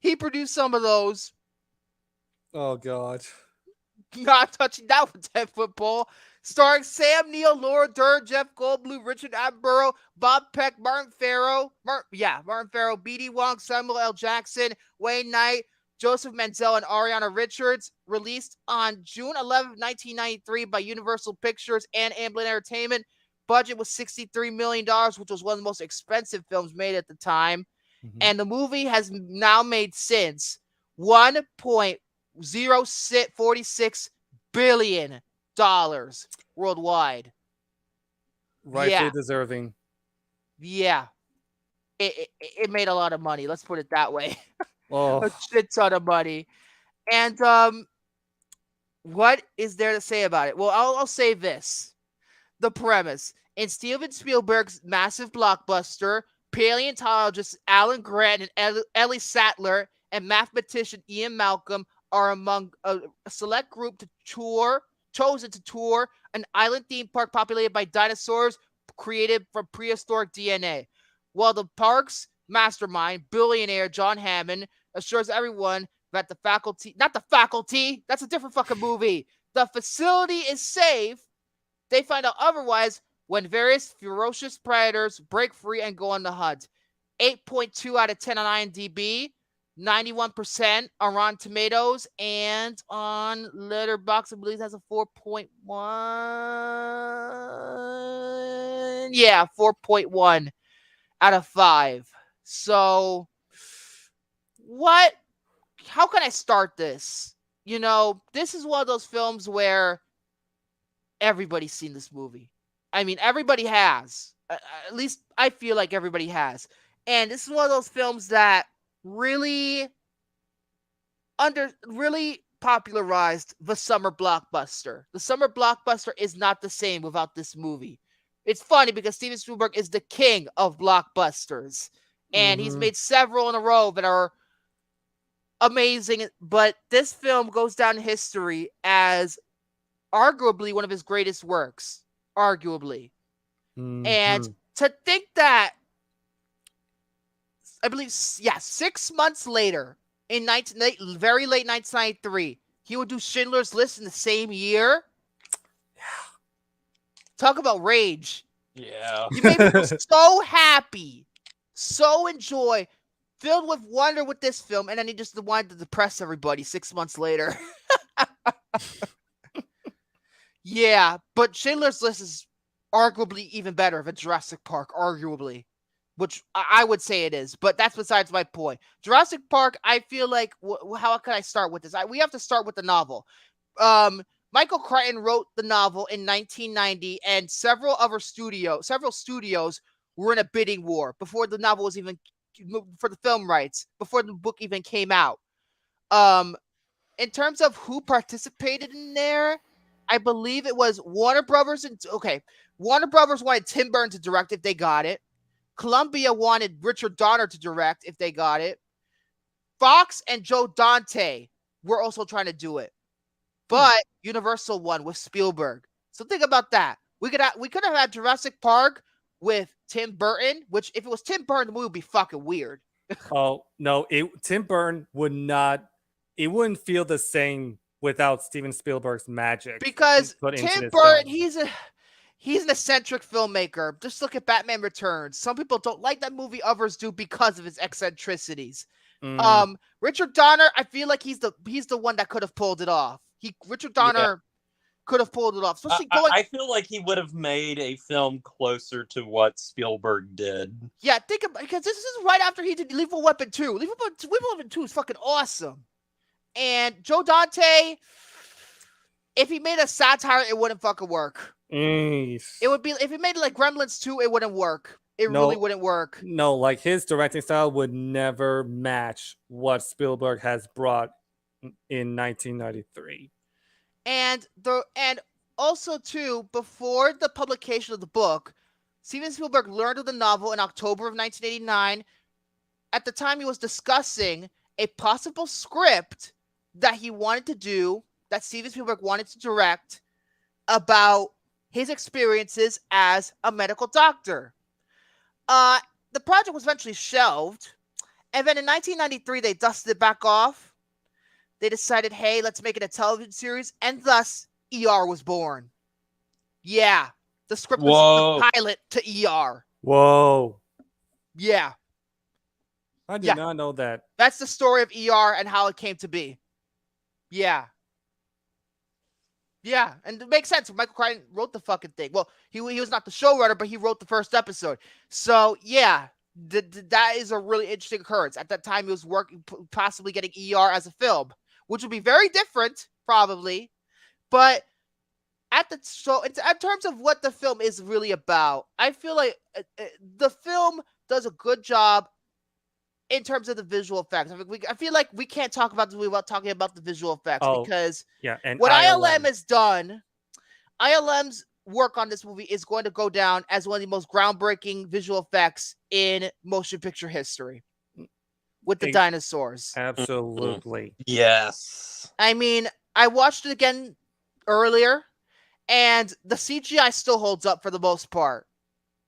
He produced some of those. Oh god. Not touching that with 10-foot pole. starring Sam Neill, Laura Dern, Jeff Goldblum, Richard Attenborough, Bob Peck, Martin Farrow, B.D. Wong, Samuel L. Jackson, Wayne Knight, Joseph Manzel, and Ariana Richards. Released on June 11, 1993 by Universal Pictures and Amblin Entertainment. Budget was $63 million, which was one of the most expensive films made at the time. And the movie has now made since $1.046 billion worldwide. Rightfully deserving. Yeah. It made a lot of money. Let's put it that way. Oh, A shit ton of money. And what is there to say about it? Well, I'll say this. The premise. In Steven Spielberg's massive blockbuster, paleontologist Alan Grant and Ellie Sattler and mathematician Ian Malcolm are among a select group chosen to tour an island theme park populated by dinosaurs created from prehistoric DNA. While the park's mastermind, billionaire John Hammond, assures everyone that that's a different fucking movie. The facility is safe. They find out otherwise when various ferocious predators break free and go on the hunt. 8.2 out of 10 on IMDb, 91% on Rotten Tomatoes, and on Letterboxd, I believe has a 4.1. Yeah, 4.1 out of 5. So, how can I start this? You know, this is one of those films where everybody's seen this movie. I mean, everybody has. At least I feel like everybody has. And this is one of those films that really popularized the summer blockbuster. The summer blockbuster is not the same without this movie. It's funny because Steven Spielberg is the king of blockbusters. And he's made several in a row that are amazing. But this film goes down in history as arguably one of his greatest works. Arguably. And to think that, I believe, 6 months later, in very late 1993, he would do Schindler's List in the same year. Yeah. Talk about rage. Yeah. You made me so happy, so filled with wonder with this film, and then he just wanted to depress everybody 6 months later. Yeah, but Schindler's List is arguably even better than Jurassic Park, arguably, which I would say it is, but that's besides my point. Jurassic Park, I feel like, how can I start with this? We have to start with the novel. Michael Crichton wrote the novel in 1990, and several studios were in a bidding war before the novel was even, for the film rights, before the book even came out. In terms of who participated in there, I believe it was Warner Brothers. Warner Brothers wanted Tim Burton to direct if they got it. Columbia wanted Richard Donner to direct if they got it. Fox and Joe Dante were also trying to do it. But Universal won with Spielberg. So think about that. We could have had Jurassic Park with Tim Burton, which if it was Tim Burton, the movie would be fucking weird. Oh, no. Tim Burton wouldn't feel the same without Steven Spielberg's magic. Because Tim Burton, he's an eccentric filmmaker. Just look at Batman Returns. Some people don't like that movie, others do because of his eccentricities. Richard Donner, I feel like he's the one that could have pulled it off. Richard Donner could have pulled it off. I feel like he would have made a film closer to what Spielberg did. Yeah, think about, because this is right after he did Lethal Weapon 2. Lethal Weapon 2 is fucking awesome. And Joe Dante, if he made a satire, it wouldn't fucking work. It would be, if he made it like Gremlins 2, it wouldn't work. It really wouldn't work. No, like his directing style would never match what Spielberg has brought in 1993. And also too, before the publication of the book, Steven Spielberg learned of the novel in October of 1989. At the time, he was discussing a possible script that he wanted to do, that Steven Spielberg wanted to direct, about his experiences as a medical doctor. The project was eventually shelved, and then in 1993, they dusted it back off. They decided, hey, let's make it a television series, and thus ER was born. Yeah. The script was Whoa. the pilot to ER. Whoa. Yeah. I did Yeah. not know that. That's the story of ER and how it came to be. Yeah. Yeah, and it makes sense. Michael Crichton wrote the fucking thing. Well, he was not the showrunner, but he wrote the first episode. So, yeah, that is a really interesting occurrence. At that time, he was working, possibly getting ER as a film, which would be very different, probably. But in terms of what the film is really about, I feel like the film does a good job in terms of the visual effects. I feel like we can't talk about this without talking about the visual effects because and what ILM has done, ILM's work on this movie is going to go down as one of the most groundbreaking visual effects in motion picture history with the dinosaurs. Absolutely. Yes. I mean, I watched it again earlier, and the CGI still holds up for the most part.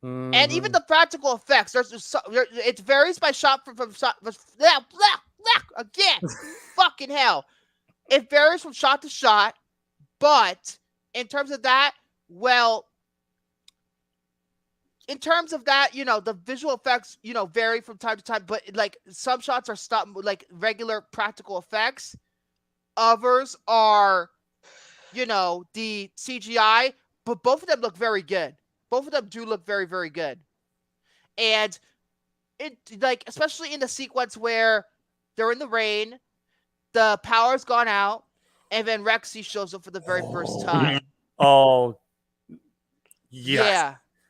And even the practical effects, it varies by shot from shot. Again, fucking hell, it varies from shot to shot. But in terms of that, the visual effects, vary from time to time. But like some shots are like regular practical effects. Others are, the CGI. But both of them look very good. Both of them do look very, very good. And it, like, especially in the sequence where they're in the rain, the power's gone out, and then Rexy shows up for the very first time. Oh, yes.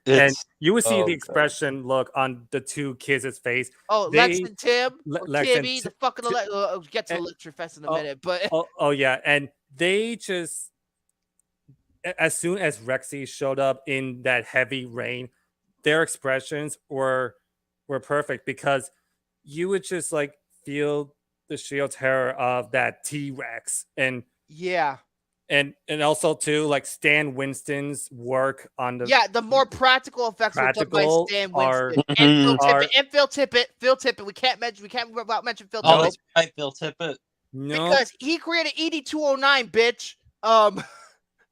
Yeah. And you would see the expression look on the two kids' face. Oh, Lex and Tim, or Lex and Timmy, the fucking we'll get to Electric Fest in a minute, but yeah, and they just, as soon as Rexy showed up in that heavy rain, their expressions were perfect because you would just like feel the sheer terror of that T-Rex, and yeah, and also too like Stan Winston's work on the more practical effects were done by Stan Winston and Phil Tippett. Phil Tippett, we can't mention Phil Tippett. Oh, that's right, Phil Tippett. No, because he created ED-209, bitch.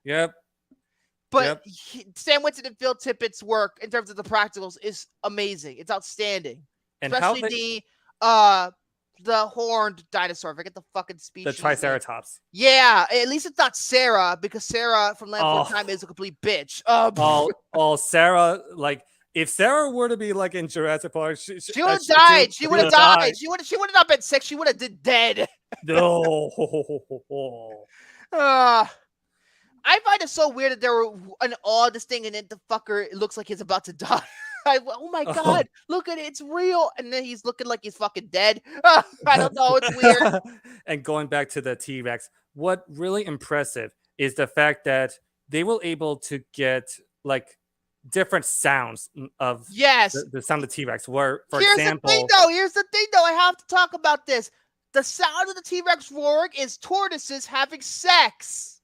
Yep. But Stan Winston and Phil Tippett's work in terms of the practicals is amazing. It's outstanding. And especially the horned dinosaur. I forget the fucking species. The Triceratops. Yeah, at least it's not Sarah, because Sarah from Land Before Time is a complete bitch. Sarah, like if Sarah were to be like in Jurassic Park, she would have died. She would have died. She would have not been sick. She would have been dead. No. I find it so weird that there were an all this thing and then the fucker looks like he's about to die. Oh my god, look at it, it's real. And then he's looking like he's fucking dead. I don't know, it's weird. And going back to the T-Rex, what really impressive is the fact that they were able to get like different sounds of the sound of T-Rex. Where, for example, here's the thing though, I have to talk about this. The sound of the T-Rex roaring is tortoises having sex.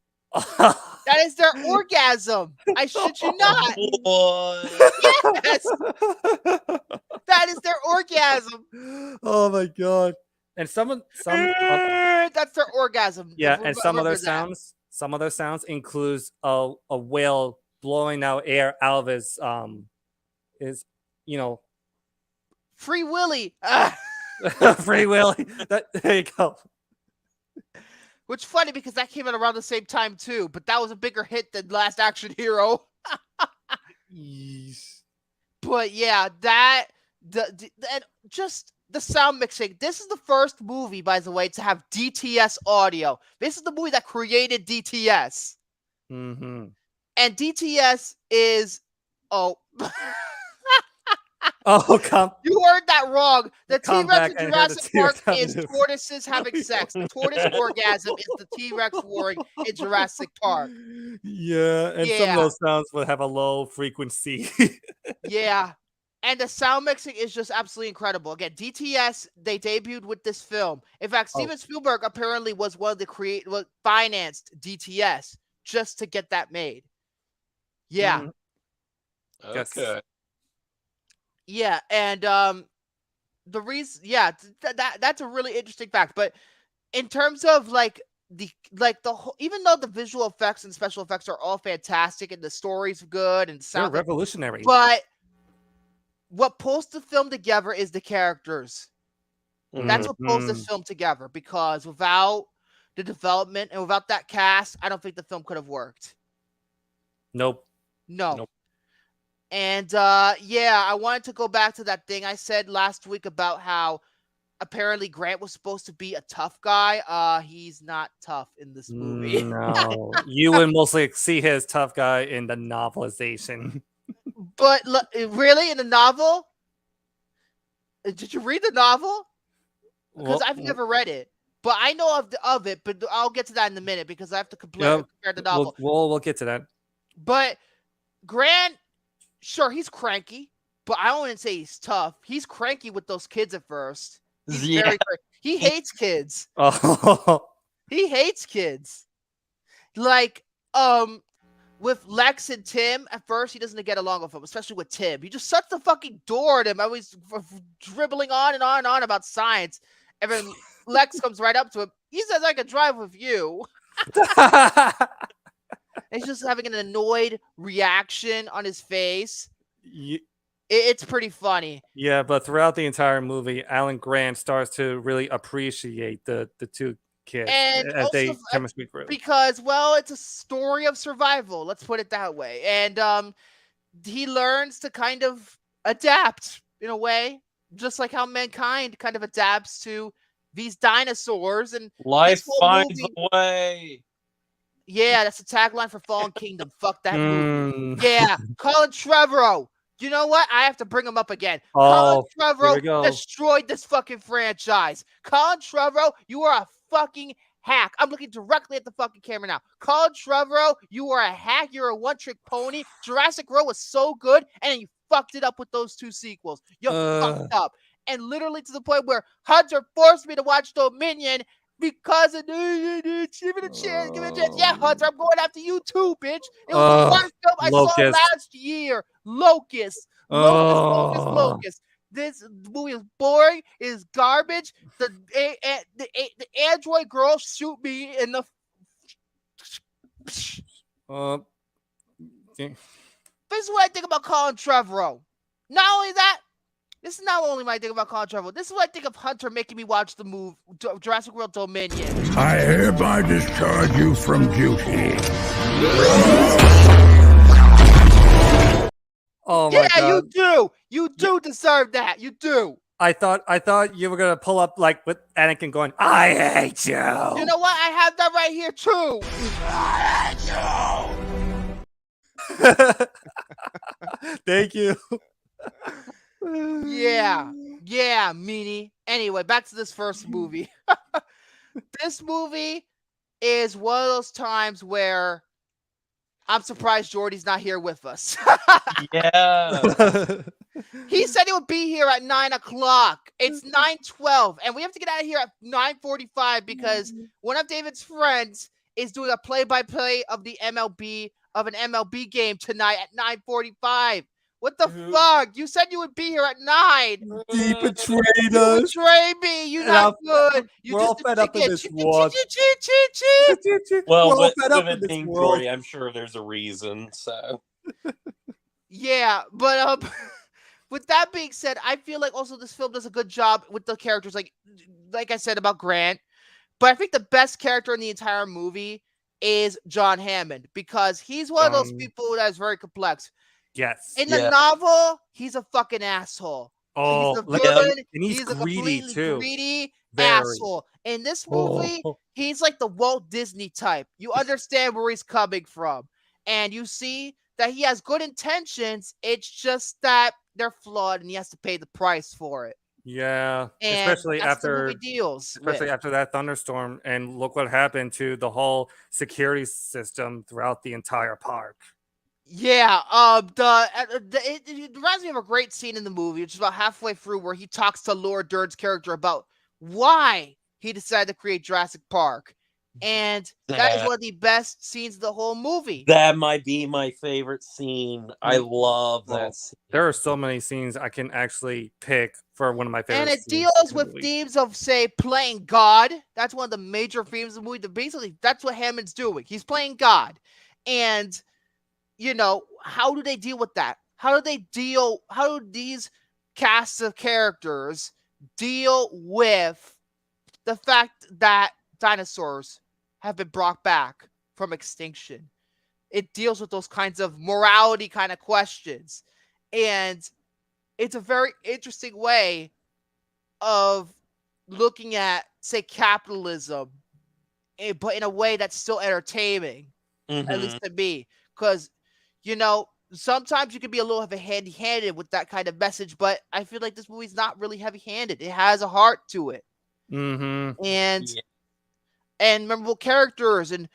That is their orgasm. I shit you not. Yes, that is their orgasm. Oh my god! And some that's their orgasm. Yeah, and some other sounds includes a whale blowing out air out of his Free Willy. Free Willy. There you go. Which funny because that came out around the same time too, but that was a bigger hit than Last Action Hero. But yeah, and just the sound mixing. This is the first movie, by the way, to have DTS audio. This is the movie that created DTS. Mm-hmm. And DTS is you heard that wrong. The T-Rex in Jurassic Park is tortoises having sex. The tortoise orgasm is the T-Rex roaring in Jurassic Park. Yeah, and some of those sounds will have a low frequency. Yeah, and the sound mixing is just absolutely incredible. Again, DTS, they debuted with this film. In fact, Steven Spielberg apparently was one of the financed DTS just to get that made. Yeah. Mm-hmm. Okay. Yeah, and the reason, that's a really interesting fact. But in terms of like even though the visual effects and special effects are all fantastic and the story's good and the They're sound, revolutionary. but what pulls the film together is the characters. That's what pulls this film together, because without the development and without that cast, I don't think the film could have worked. Nope. No. And I wanted to go back to that thing I said last week about how apparently Grant was supposed to be a tough guy. He's not tough in this movie. No. You would mostly see his tough guy in the novelization. But really, in the novel? Did you read the novel? Because I've never read it. But I know of it, but I'll get to that in a minute because I have to compare the novel. We'll get to that. But Grant, sure, he's cranky, but I wouldn't say he's tough. He's cranky with those kids at first. He hates kids. Oh. He hates kids. Like, with Lex and Tim, at first, he doesn't get along with them, especially with Tim. He just shuts the fucking door at him. I was dribbling on and on and on about science. And then Lex comes right up to him. He says, I could drive with you. He's just having an annoyed reaction on his face. It's pretty funny. Yeah, but throughout the entire movie, Alan Grant starts to really appreciate the two kids as they chemistry group. Because, well, it's a story of survival. Let's put it that way. And he learns to kind of adapt in a way, just like how mankind kind of adapts to these dinosaurs. And life finds a way. Yeah, that's the tagline for Fallen Kingdom. Fuck that movie. Yeah, Colin Trevorrow. You know what? I have to bring him up again. Colin Trevorrow destroyed this fucking franchise. Colin Trevorrow, you are a fucking hack. I'm looking directly at the fucking camera now. Colin Trevorrow, you are a hack. You're a one-trick pony. Jurassic World was so good, and then you fucked it up with those two sequels. You fucked up. And literally to the point where Hunter forced me to watch Dominion because of give it a chance. Yeah, Hunter, I'm going after you too, bitch. It was the worst film I saw last year. Locust. This movie is boring. It is garbage. The android girl shoot me in the. This is what I think about Colin Trevorrow. Not only that, this is not only my thing about Colin Trevorrow. This is what I think of Hunter making me watch the movie Jurassic World Dominion. I hereby discharge you from duty. Oh my God. You do. You do deserve that. You do. I thought you were gonna pull up like with Anakin going, I hate you. You know what? I have that right here too. I hate you. Thank you. Yeah, meanie. Anyway, back to this first movie. This movie is one of those times where I'm surprised Jordy's not here with us. Yeah. He said he would be here at 9 o'clock. It's 9:12, and we have to get out of here at 9:45 because one of David's friends is doing a play-by-play of the MLB of an MLB game tonight at 9:45. What the fuck? You said you would be here at 9. You betrayed us. You betrayed me. You're not good. We're all fed up in this world. Well, with it being Jordy, I'm sure there's a reason. So. Yeah, but with that being said, I feel like also this film does a good job with the characters, like I said about Grant. But I think the best character in the entire movie is John Hammond because he's one of those people that is very complex. Yes. In the novel, he's a fucking asshole. Oh, he's a villain. And he's a greedy completely too. Greedy asshole. In this movie, he's like the Walt Disney type. You understand where he's coming from, and you see that he has good intentions. It's just that they're flawed, and he has to pay the price for it. Yeah, And especially that's the after movie deals with. after that thunderstorm, and look what happened to the whole security system throughout the entire park. Yeah, it reminds me of a great scene in the movie, which is about halfway through, where he talks to Laura Dern's character about why he decided to create Jurassic Park. And that is That- one of the best scenes of the whole movie. That might be my favorite scene. I love Well, that scene. There are so many scenes I can actually pick for one of my favorite And it scenes deals in the with movie. themes of, say, playing God. That's one of the major themes of the movie. Basically, that's what Hammond's doing. He's playing God. And, how do they deal with that? How do these casts of characters deal with the fact that dinosaurs have been brought back from extinction? It deals with those kinds of morality kind of questions. And it's a very interesting way of looking at, say, capitalism, but in a way that's still entertaining, at least to me. Because, sometimes you can be a little heavy-handed with that kind of message, but I feel like this movie's not really heavy-handed. It has a heart to it. Mm-hmm. And memorable characters, and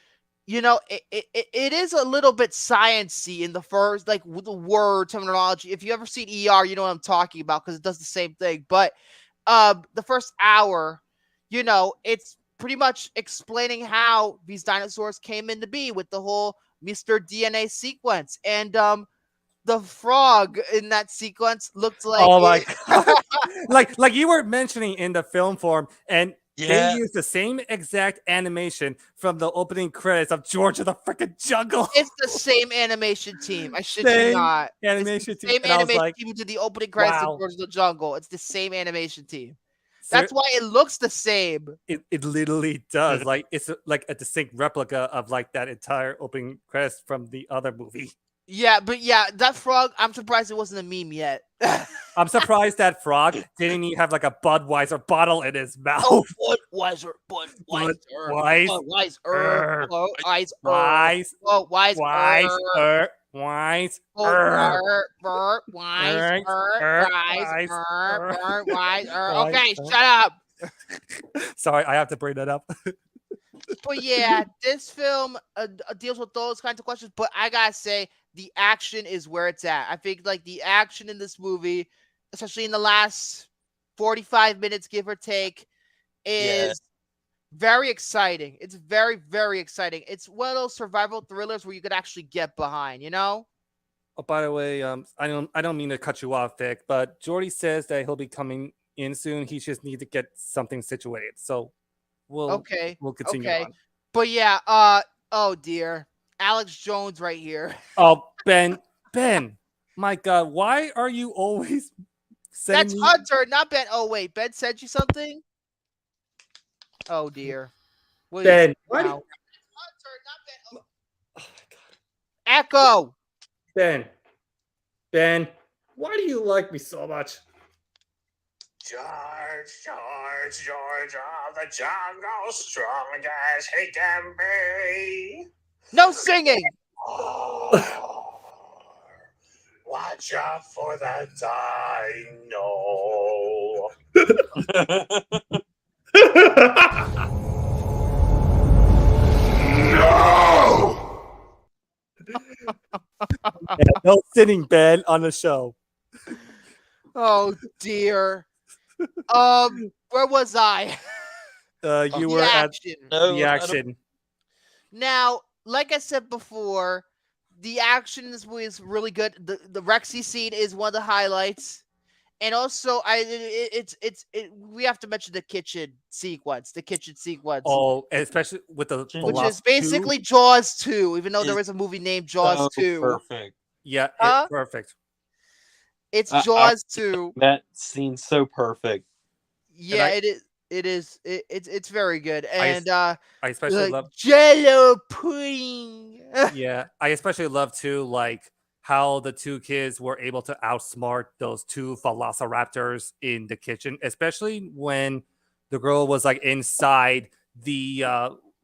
it is a little bit science-y in the first, like, with the word terminology. If you ever seen ER, you know what I'm talking about, because it does the same thing. But the first hour, it's pretty much explaining how these dinosaurs came into be with the whole Mr. DNA sequence. And the frog in that sequence looked like Oh my god! like you were mentioning in the film form, and Yeah. they used the same exact animation from the opening credits of George of the Freaking Jungle. It's the same animation team. I shit you Same not. animation It's the team, same and I was animation like, team who did the opening credits wow. of George of the Jungle. It's the same animation team. That's why it looks the same. It literally does. Like it's like a distinct replica of like that entire opening credits from the other movie. Yeah, but that frog, I'm surprised it wasn't a meme yet. I'm surprised that frog didn't even have like a Budweiser bottle in his mouth. Oh, Budweiser. Okay, shut up. Sorry, I have to bring that up. But yeah, this film deals with those kinds of questions. But I gotta say, the action is where it's at. I think like the action in this movie, especially in the last 45 minutes, give or take, is very exciting. It's very, very exciting. It's one of those survival thrillers where you could actually get behind, Oh, by the way, I don't mean to cut you off, Vic, but Jordy says that he'll be coming in soon. He just needs to get something situated. So we'll continue on. But yeah, oh dear. Alex Jones right here. Oh, Ben, my God, why are you always saying That's Hunter, not Ben. Oh wait, Ben sent you something? Oh dear. What Ben, why do you... Hunter, not Ben. Oh my God. Echo. Ben, why do you like me so much? George of the jungle, strong as he can be. No singing. Watch out for the dino. No! No sitting, Ben, on the show. Oh dear. Where was I? You were at the action. Now, like I said before, the action in this movie is really good. The Rexy scene is one of the highlights, and also we have to mention the kitchen sequence. Oh, especially with the which is basically Jaws 2, even though there is a movie named Jaws 2. Perfect. Yeah, it's perfect. It's Jaws 2. That scene's so perfect. Yeah, it is. It is. It's very good, and I especially love Jello pudding. Yeah, I especially love too, like how the two kids were able to outsmart those two velociraptors in the kitchen, especially when the girl was like inside the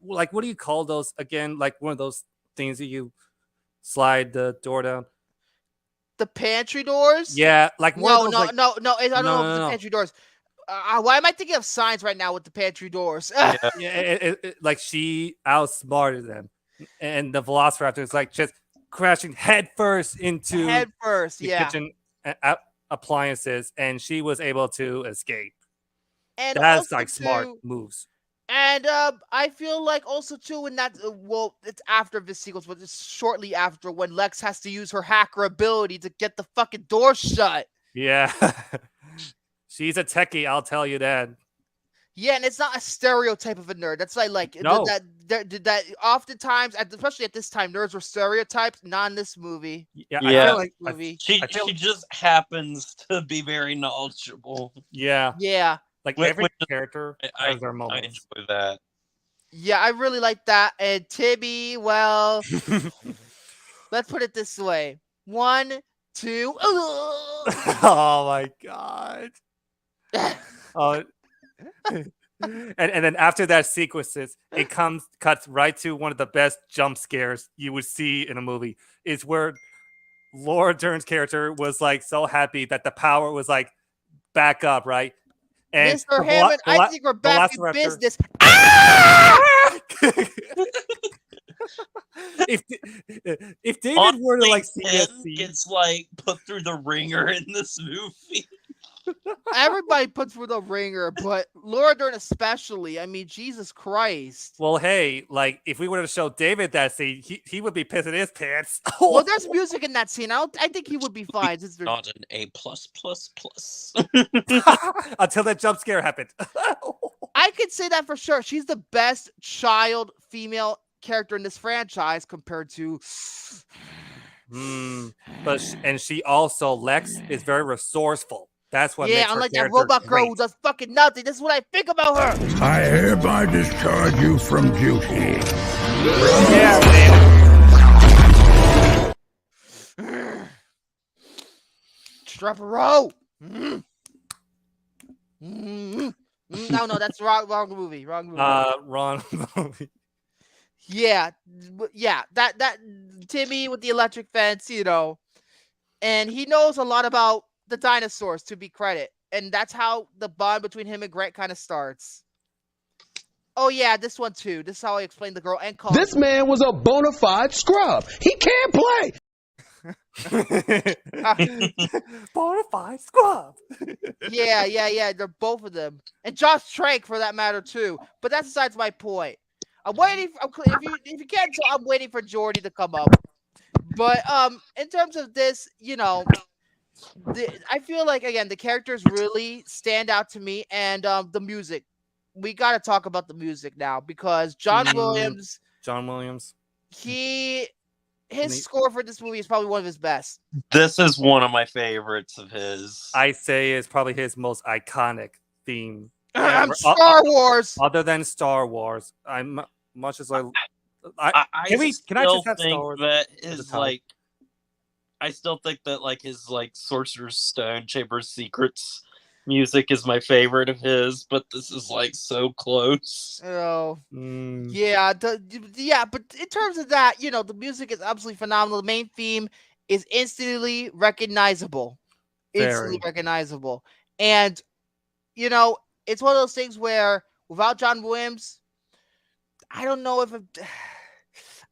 like, what do you call those again? Like one of those things that you slide the door down. The pantry doors? Yeah, like one of those, no. I don't know if no. the pantry doors. Why am I thinking of signs right now with the pantry doors? Like she outsmarted them, and the Velociraptor is like just crashing headfirst into the kitchen appliances, and she was able to escape. And that's also like smart moves. And I feel like also too in that well, it's after this sequence, but it's shortly after when Lex has to use her hacker ability to get the fucking door shut. Yeah. She's a techie, I'll tell you that. Yeah, and it's not a stereotype of a nerd. That's like No. that oftentimes, especially at this time, nerds were stereotypes. Not in this movie. Yeah, Yeah. I feel like Movie. She just happens to be very knowledgeable. yeah, Yeah, like Which- every which- character I has their moments. enjoy that. yeah, I really like that. And Tibby, well, let's put it this way: 1, 2. Oh my god. Oh. and then after that sequences, it cuts right to one of the best jump scares you would see in a movie. Is where Laura Dern's character was like so happy that the power was like back up, right? And Mr. Hammond, I think we're back in Velociraptor- business. if David were to like see this Ken scene, gets like put through the ringer in this movie. Everybody puts through the ringer, but Laura Dern especially. I mean, Jesus Christ. well, hey, like if we were to show David that scene, he would be pissing his pants. Well, there's music in that scene. I think he would be fine. Since there's- Not an A plus plus plus. Until that jump scare happened. I could say that for sure. She's the best child female character in this franchise compared to. And she also Lex is very resourceur. That's what Yeah, makes her unlike that character robot girl who great. does fucking nothing. This is what I think about her. I hereby discharge you from duty. Yeah, Strap a row. No, that's wrong movie. Wrong movie. Wrong movie. Yeah, that Timmy with the electric fence, and he knows a lot about the dinosaurs, to be credit, and that's how the bond between him and Grant kind of starts. Oh yeah, this one too. This is how I explained the girl and Colin. This man was a bona fide scrub. He can't play. Bonafide scrub. Yeah. They're both of them, and Josh Trank for that matter too. But that's besides my point. I'm waiting. If you can't tell, I'm waiting for Jordy to come up. But in terms of this, I feel like again the characters really stand out to me, and the music. We got to talk about the music now because John Williams. His score for this movie is probably one of his best. This is one of my favorites of his. I say is probably his most iconic theme. Star Wars. Other than Star Wars, I'm much as can I just have Star Wars? That is like. I still think that like his like Sorcerer's Stone, Chamber of Secrets music is my favorite of his, but this is like so close. Oh, yeah, but in terms of that, the music is absolutely phenomenal. The main theme is instantly recognizable, and it's one of those things where without John Williams, I don't know if.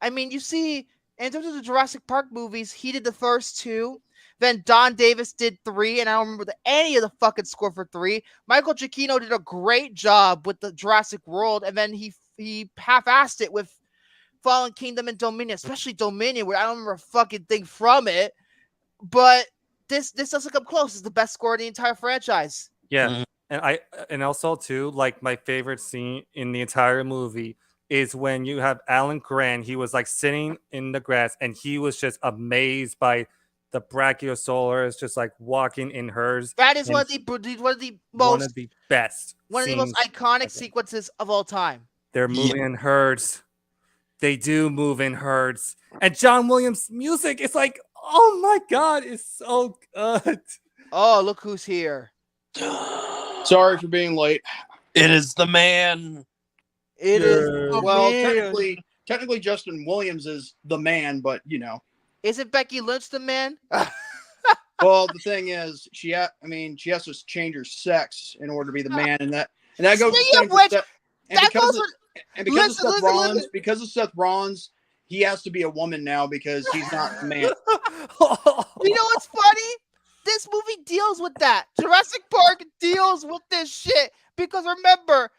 I mean, you see. In terms of the Jurassic Park movies, he did the first 2. Then Don Davis did 3, and I don't remember any of the fucking score for 3. Michael Giacchino did a great job with the Jurassic World, and then he half-assed it with Fallen Kingdom and Dominion, especially Dominion, where I don't remember a fucking thing from it. But this doesn't come close. It's the best score in the entire franchise. Yeah, and also too, like my favorite scene in the entire movie is when you have Alan Grant. He was like sitting in the grass and he was just amazed by the Brachiosaurus just like walking in herds. That is one of the best. One of the most iconic sequences of all time. They're moving in herds. They do move in herds. And John Williams' music is like, oh my God, it's so good. Oh, look who's here. Sorry for being late. It is the man. It is. Well, technically, Justin Williams is the man, but Isn't Becky Lynch the man? Well, the thing is, she has to change her sex in order to be the man, and that goes. Because of Seth Rollins, he has to be a woman now because he's not a man. You know what's funny? This movie deals with that. Jurassic Park deals with this shit because remember,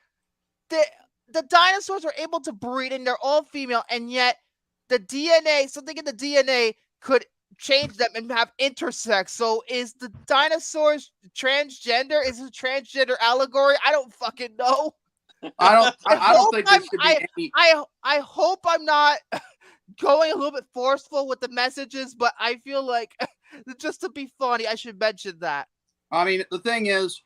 the dinosaurs are able to breed and they're all female, and yet the DNA, something in the DNA could change them and have intersex. So is the dinosaurs transgender? Is it a transgender allegory? I don't fucking know. I don't think there should be any. I hope I'm not going a little bit forceful with the messages, but I feel like just to be funny, I should mention that. I mean, the thing is,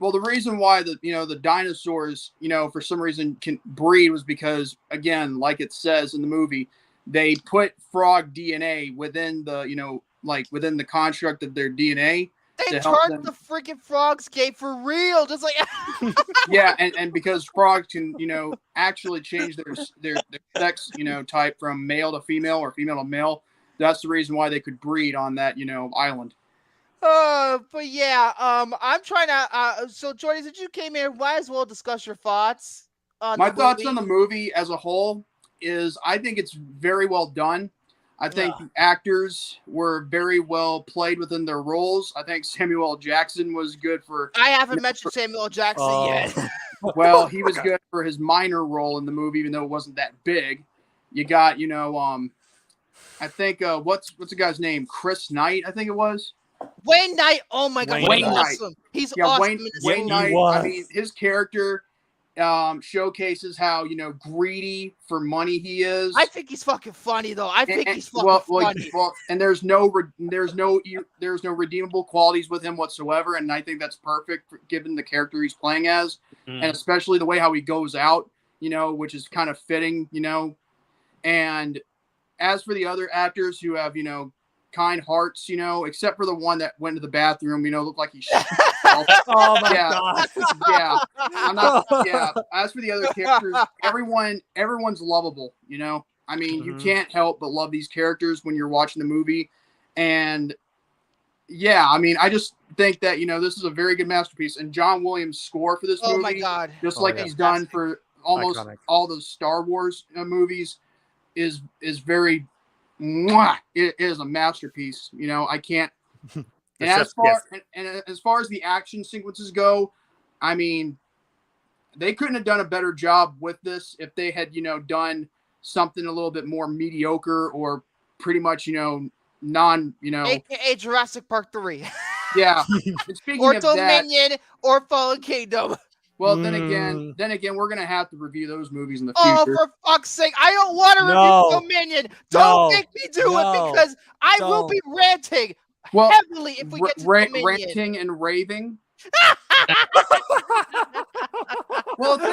well, the reason why the dinosaurs, for some reason can breed was because, again, like it says in the movie, they put frog DNA within the, within the construct of their DNA. They turned the freaking frogs gay for real, just like yeah, and because frogs can, actually change their sex, type from male to female or female to male. That's the reason why they could breed on that, island. But yeah, I'm trying to. So Jordy, since you came here, might as well discuss your thoughts. My thoughts on the movie as a whole is I think it's very well done. I think the actors were very well played within their roles. I think Samuel L. Jackson was good for. I haven't mentioned Samuel L. Jackson yet. Well, he was good for his minor role in the movie, even though it wasn't that big. You got, I think what's the guy's name? Chris Knight, I think it was. Wayne Knight. Oh my God, Wayne awesome. Knight. He's yeah, awesome. Wayne Knight. I mean, his character showcases how greedy for money he is. I think he's fucking funny though. I think he's fucking funny. And there's no redeemable qualities with him whatsoever, and I think that's perfect given the character he's playing as, and especially the way how he goes out, which is kind of fitting, And as for the other actors who have kind hearts, except for the one that went to the bathroom, looked like he shit himself. Oh my God. Yeah. I'm not as for the other characters, everyone's lovable, I mean, you can't help but love these characters when you're watching the movie. And yeah, I mean, I just think that, this is a very good masterpiece, and John Williams' score for this movie, my God. just like he's done for almost all those Star Wars movies, is very it is a masterpiece. I can't. And as far as the action sequences go, I mean, they couldn't have done a better job with this if they had done something a little bit more mediocre or pretty much AKA Jurassic Park 3. Yeah. And speaking or of Dominion that, or Fallen Kingdom. Well, then again, we're gonna have to review those movies in the future. future. Oh, for fuck's sake! I don't want to review Dominion. Don't make me do it because I will be ranting heavily if we get to Dominion. Ranting and raving. Well, the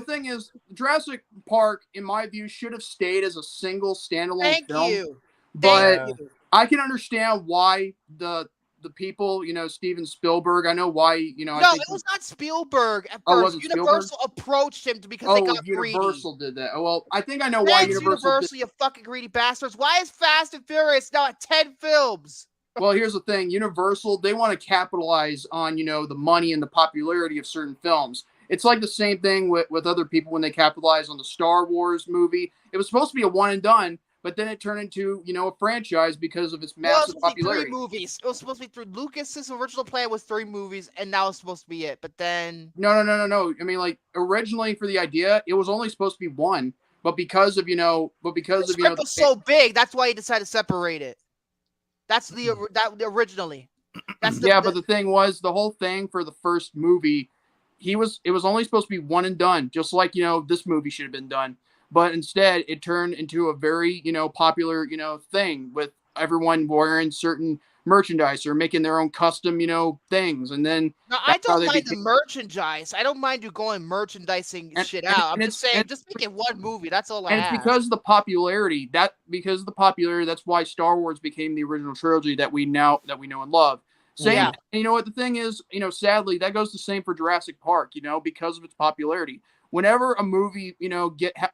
thing is, Jurassic Park, in my view, should have stayed as a single standalone film. But I can understand why the people, Steven Spielberg. I know why, No, I think it was not Spielberg at Oh, first. was it Universal approached him because they got Universal greedy. did that. Oh, well, I think I know why Universal did. You fucking greedy bastards. Why is Fast and Furious now at 10 films? Well, here's the thing. Universal, they want to capitalize on, the money and the popularity of certain films. It's like the same thing with other people when they capitalize on the Star Wars movie. It was supposed to be a one and done, but then it turned into, a franchise because of its massive popularity. 3 movies. It was supposed to be 3. Lucas's original plan was 3 movies, and now it's supposed to be it. But then No. I mean, like, originally for the idea, it was only supposed to be 1, but because of the script was so big, that's why he decided to separate it. That's originally. But the thing was, the whole thing for the first movie, it was only supposed to be one and done, just like this movie should have been done. But instead, it turned into a very, popular, thing with everyone wearing certain merchandise or making their own custom, things. And then I don't mind the merchandise. I don't mind you going merchandising shit out. I'm just saying, just make it one movie. That's all I have. And it's because of the popularity. That's why Star Wars became the original trilogy that we know and love. And you know what the thing is, sadly, that goes the same for Jurassic Park, because of its popularity. Whenever a movie,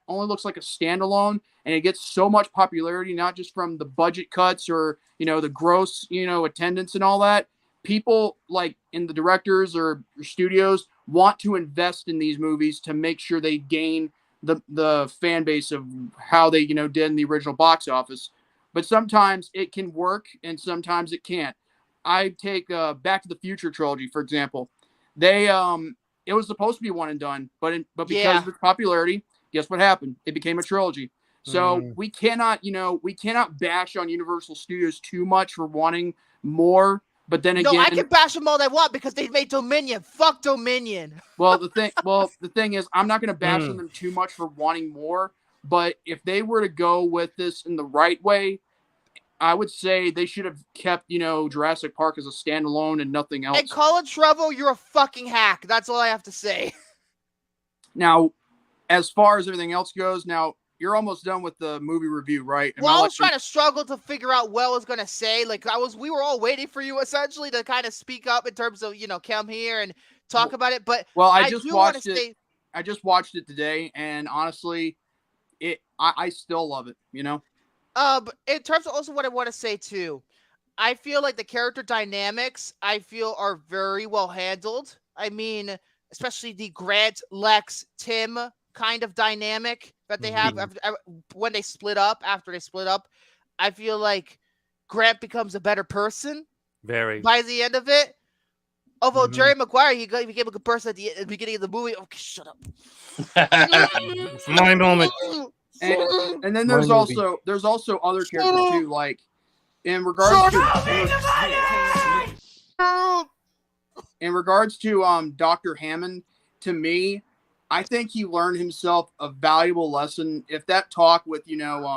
only looks like a standalone and it gets so much popularity, not just from the budget cuts or, the gross, attendance and all that, people like in the directors or studios want to invest in these movies to make sure they gain the fan base of how they, did in the original box office. But sometimes it can work and sometimes it can't. I take Back to the Future trilogy, for example. They it was supposed to be one and done, but because Yeah. of its popularity, guess what happened? It became a trilogy. So we cannot, we cannot bash on Universal Studios too much for wanting more. But then again, no, I can bash them all I want because they made Dominion. Fuck Dominion. Well, the thing is, I'm not going to bash on them too much for wanting more. But if they were to go with this in the right way, I would say they should have kept, Jurassic Park as a standalone and nothing else. And Colin Trevorrow, you're a fucking hack. That's all I have to say. Now, as far as everything else goes, now you're almost done with the movie review, right? Well, I was trying to struggle to figure out what I was gonna say. Like we were all waiting for you essentially to kind of speak up in terms of come here and talk about it. But I just watched it. I just watched it today, and honestly, I still love it. But in terms of also what I want to say too, I feel like the character dynamics are very well handled. I mean, especially the Grant, Lex, Tim kind of dynamic that they have when they split up. After they split up, I feel like Grant becomes a better person. Very. By the end of it. Although Jerry Maguire, he became a good person at the beginning of the movie. Okay, shut up. It's my moment. And then there's also other characters too, like in regards to Dr. Hammond. To me, I think he learned himself a valuable lesson. If that talk with Ellie,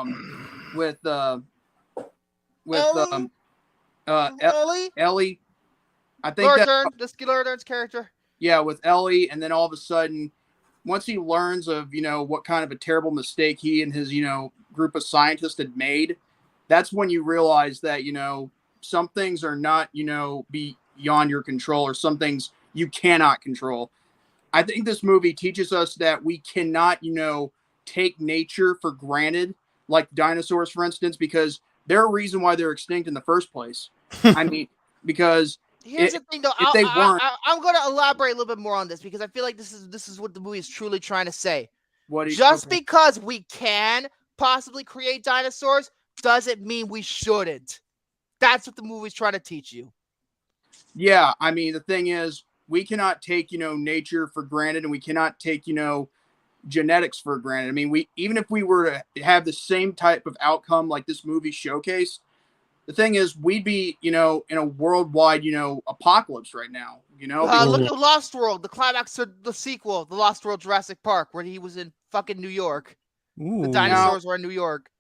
I think Laura Dern's character. Yeah, with Ellie, and then all of a sudden, once he learns of what kind of a terrible mistake he and his group of scientists had made, that's when you realize that some things are not beyond your control, or some things you cannot control. I think this movie teaches us that we cannot, take nature for granted, like dinosaurs, for instance, because they're a reason why they're extinct in the first place. I mean, because here's the thing, though. I'm going to elaborate a little bit more on this because I feel like this is what the movie is truly trying to say. Because we can possibly create dinosaurs doesn't mean we shouldn't. That's what the movie's trying to teach you. Yeah, I mean, the thing is, we cannot take, nature for granted, and we cannot take, genetics for granted. I mean, even if we were to have the same type of outcome like this movie showcased, the thing is, we'd be, in a worldwide, apocalypse right now. Look at Lost World, the climax of the sequel, The Lost World Jurassic Park, where he was in fucking New York. Ooh. The dinosaurs were in New York.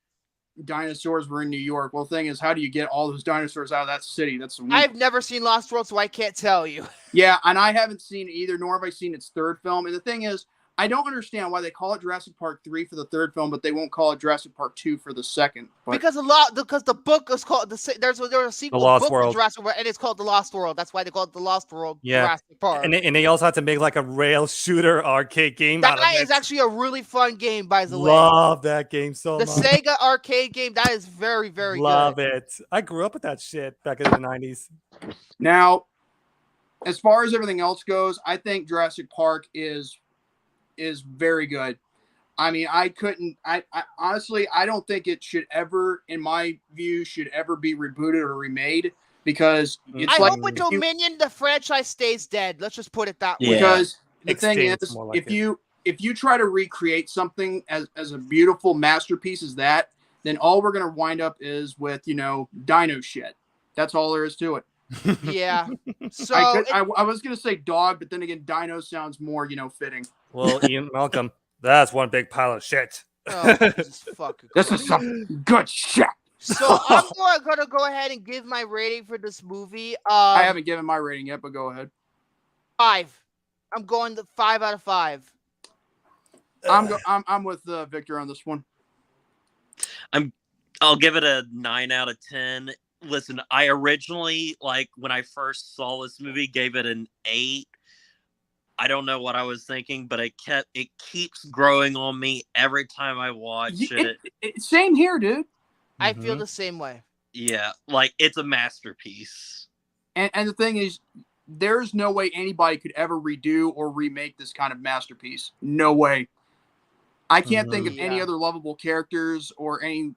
Dinosaurs were in New York. Well, the thing is, how do you get all those dinosaurs out of that city? I've never seen Lost World, so I can't tell you. Yeah, and I haven't seen it either, nor have I seen its third film. And the thing is, I don't understand why they call it Jurassic Park 3 for the third film, but they won't call it Jurassic Park 2 for the second. Because the book is called there's a sequel book to Jurassic World, and it's called The Lost World. That's why they call it The Lost World. Jurassic Park. And they also had to make like a rail shooter arcade game. That is actually a really fun game, by the way. Love that game so much. The Sega arcade game, that is very, very Love good. it. I grew up with that shit back in the 90s. Now, as far as everything else goes, I think Jurassic Park is very good. I mean, I honestly, I don't think it should ever, in my view, be rebooted or remade, because it's I hope with Dominion, the franchise stays dead. Let's just put it that way. Because the thing is, if you try to recreate something as a beautiful masterpiece as that, then all we're going to wind up is with, dino shit. That's all there is to it. Yeah. So I was going to say dog, but then again, dino sounds more, fitting. Well, Ian Malcolm, that's one big pile of shit. Oh, this is some good shit. So I'm going to go ahead and give my rating for this movie. I haven't given my rating yet, but go ahead. 5. I'm going to 5 out of 5. I'm with Victor on this one. I'll give it a 9 out of 10. Listen, I originally, when I first saw this movie, gave it an 8. I don't know what I was thinking, but it keeps growing on me every time I watch it. Same here, dude. I feel the same way. Yeah, it's a masterpiece. And the thing is, there's no way anybody could ever redo or remake this kind of masterpiece. No way. I can't think of any other lovable characters or a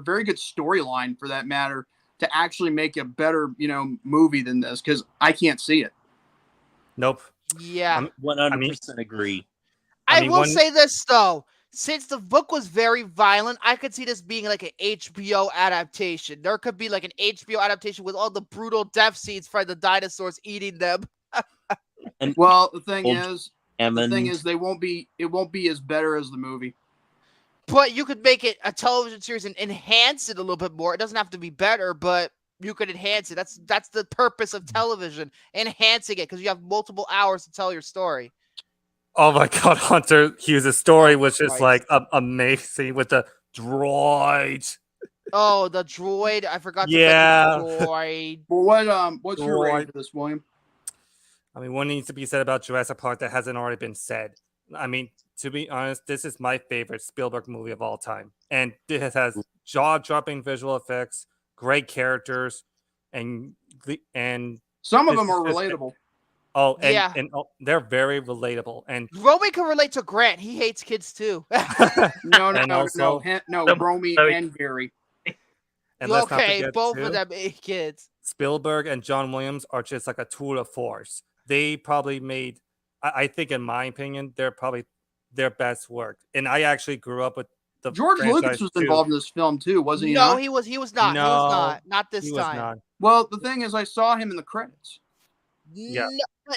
very good storyline, for that matter, to actually make a better, movie than this, because I can't see it. Nope. Yeah. 100% agree. I will say this though. Since the book was very violent, I could see this being like an HBO adaptation. There could be like an HBO adaptation with all the brutal death scenes for the dinosaurs eating them. And well, the thing is, it won't be as better as the movie. But you could make it a television series and enhance it a little bit more. It doesn't have to be better, but you could enhance it. That's the purpose of television, enhancing it, because you have multiple hours to tell your story. Oh my God, Hunter Hughes' story was just like amazing with the droid. Oh, the droid! I forgot. Yeah. To mention the droid. Well, what's your rating for this, William? I mean, what needs to be said about Jurassic Park that hasn't already been said? I mean, to be honest, this is my favorite Spielberg movie of all time, and it has jaw-dropping visual effects, great characters, and some of them are relatable. Oh, and they're very relatable. And Romy can relate to Grant. He hates kids too. No, Romy and Gary. And okay, both of them hate kids. Spielberg and John Williams are just like a tour de force. They probably made, I think, in my opinion, they're probably their best work. And I actually grew up with the George Lucas was involved in this film too, wasn't he? No, not? he was not. No, he was not. Not this he time. Was not. Well, the thing is, I saw him in the credits. Yeah.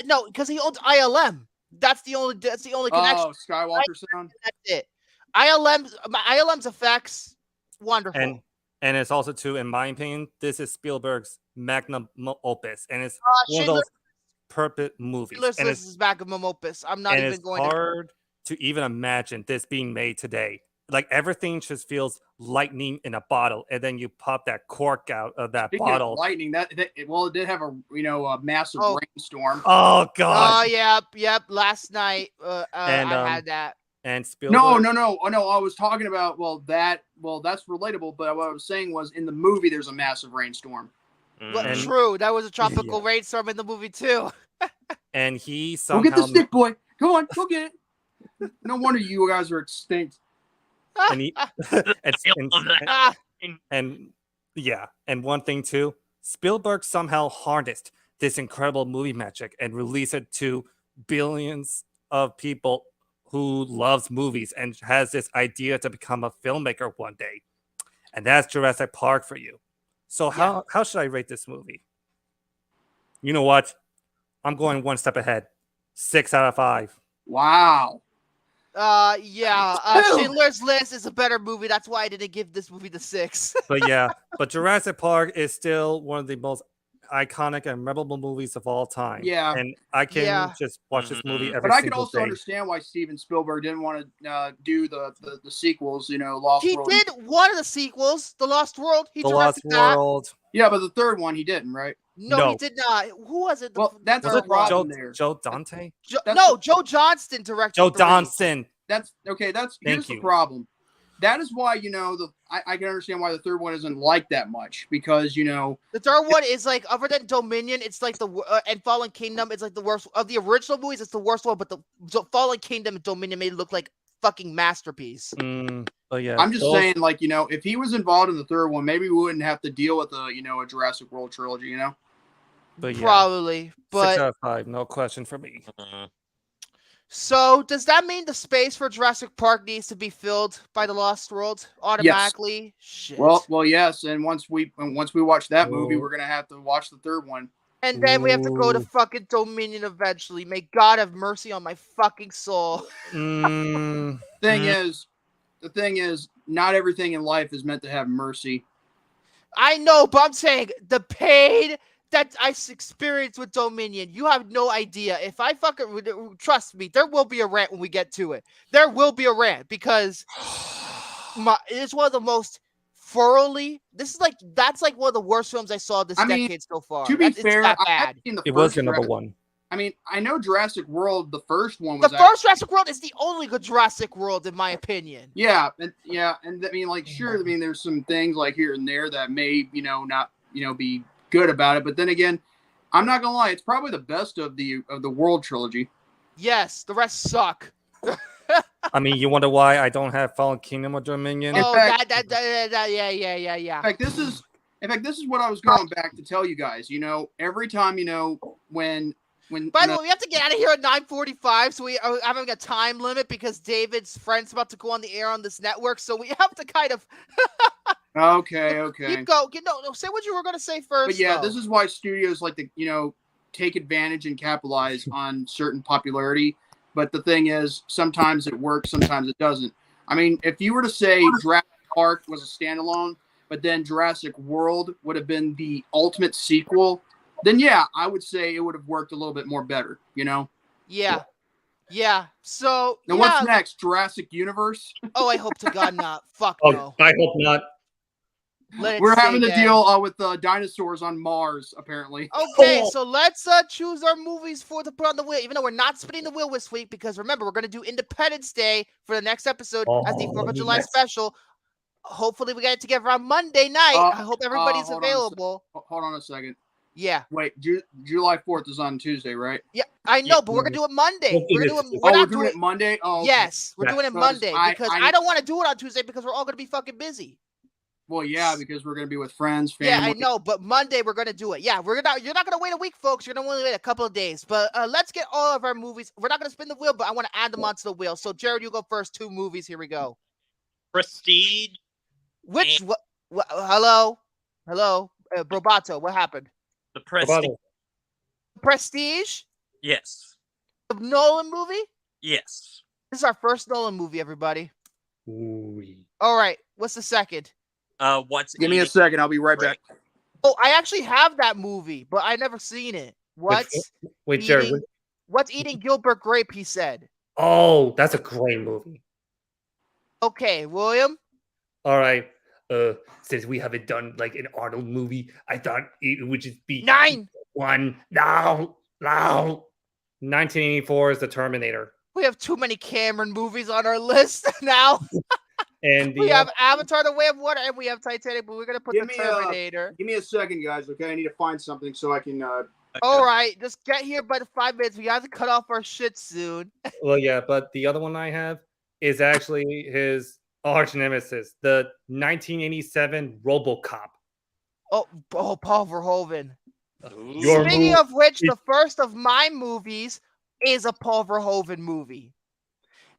No, because he owns ILM. That's the only connection. Oh, Skywalker Sound. That's it. ILM's effects, wonderful. And it's also too, in my opinion, this is Spielberg's magnum opus, and it's one of those perfect movies. This is magnum opus. I'm not even going. It's hard to even imagine this being made today. Like everything just feels lightning in a bottle, and then you pop that cork out of that bottle. Of lightning, it did have a massive rainstorm. Oh God! Oh yep. Last night, I had that. And Spielberg. No. I was talking about that's relatable. But what I was saying was in the movie there's a massive rainstorm. But true, that was a tropical rainstorm in the movie too. And he somehow go get the stick, boy. Come on, go get it. No wonder you guys are extinct. And one thing too, Spielberg somehow harnessed this incredible movie magic and released it to billions of people who loves movies and has this idea to become a filmmaker one day. And that's Jurassic Park for you. So how should I rate this movie? You know what? I'm going one step ahead. 6 out of 5. Wow. Schindler's List is a better movie. That's why I didn't give this movie the 6. but Jurassic Park is still one of the most iconic and memorable movies of all time. Yeah, and I can just watch this movie every. But I can also understand why Steven Spielberg didn't want to do the sequels. Lost World. He did one of the sequels, The Lost World. The Lost World. Yeah, but the third one he didn't, right? No, he did not. Who was it? That's the problem there. Joe Dante? Joe Johnston directed. Joe Johnston. Here's the problem. That is why I can understand why the third one isn't like that much, because the third one is like, other than Dominion, it's like and Fallen Kingdom, it's like the worst of the original movies. It's the worst one, but the Fallen Kingdom and Dominion made it look like fucking masterpiece. I'm just saying, if he was involved in the third one, maybe we wouldn't have to deal with a Jurassic World trilogy, But probably, but 6 out of 5, no question for me. So does that mean the space for Jurassic Park needs to be filled by the Lost World automatically? Yes. Shit. Well, yes. And once we watch that movie, we're gonna have to watch the third one. And then we have to go to fucking Dominion eventually. May God have mercy on my fucking soul. The thing is, not everything in life is meant to have mercy. I know, but I'm saying the pain that I experienced with Dominion, you have no idea. If I fucking trust me, there will be a rant when we get to it. There will be a rant because it's one of the most thoroughly. That's like one of the worst films I saw this decade so far. To be fair, it was your number one. I mean, I know Jurassic World, the first one was. The first Jurassic World is the only good Jurassic World, in my opinion. Yeah, and I mean, sure. I mean, there's some things like here and there that may, not, be good about it, but then again, I'm not gonna lie, it's probably the best of the World trilogy. Yes, the rest suck. I mean, you wonder why I don't have Fallen Kingdom or Dominion? Yeah. In fact, this is what I was going back to tell you guys. Every time when By the way, we have to get out of here at 9:45, so we are having a time limit because David's friend's about to go on the air on this network, so we have to kind of Okay. keep going. No, say what you were going to say first. But yeah, though. this is why studios like to, take advantage and capitalize on certain popularity. But the thing is, sometimes it works, sometimes it doesn't. I mean, if you were to say Jurassic Park was a standalone, but then Jurassic World would have been the ultimate sequel, then yeah, I would say it would have worked a little bit more better, Yeah. So now what's next? Jurassic Universe? Oh, I hope to God not. Fuck Oh, no. I hope not. We're having to deal with dinosaurs on Mars, apparently. Okay, so let's choose our movies to put on the wheel, even though we're not spinning the wheel this week, because remember, we're going to do Independence Day for the next episode as the 4th of July special. Hopefully, we get it together on Monday night. I hope everybody's available. Hold on a second. Yeah. Wait, July 4th is on Tuesday, right? Yeah, I know, but we're going to do it Monday. We're doing it Monday? Oh, okay. Yes, we're doing it Monday because I don't want to do it on Tuesday because we're all going to be fucking busy. Well, yeah, because we're going to be with friends, family. Yeah, I know, but Monday we're going to do it. Yeah, you're not going to wait a week, folks. You're going to only wait a couple of days. But let's get all of our movies. We're not going to spin the wheel, but I want to add them onto the wheel. So, Jared, you go first. 2 movies. Here we go. Prestige. Which? What? Hello, Brobato. What happened? The Prestige. Prestige. Yes. The Nolan movie. Yes. This is our first Nolan movie, everybody. Ooh. All right. What's the second? Give me a second. I'll be right back. Oh, I actually have that movie, but I never seen it. Wait, Jared. What's Eating Gilbert Grape? He said. Oh, that's a great movie. Okay, William. All right. Since we haven't done like an Arnold movie, I thought it would just be 9. No. 1984 is The Terminator. We have too many Cameron movies on our list now. And we have Avatar: The Way of Water, and we have Titanic, but we're gonna put the Terminator. Give me a second, guys. Okay, I need to find something so I can. All right, just get here by the 5 minutes. We have to cut off our shit soon. Well, yeah, but the other one I have is actually his arch nemesis, the 1987 RoboCop. Oh, Paul Verhoeven. Your Speaking of which, the first of my movies is a Paul Verhoeven movie,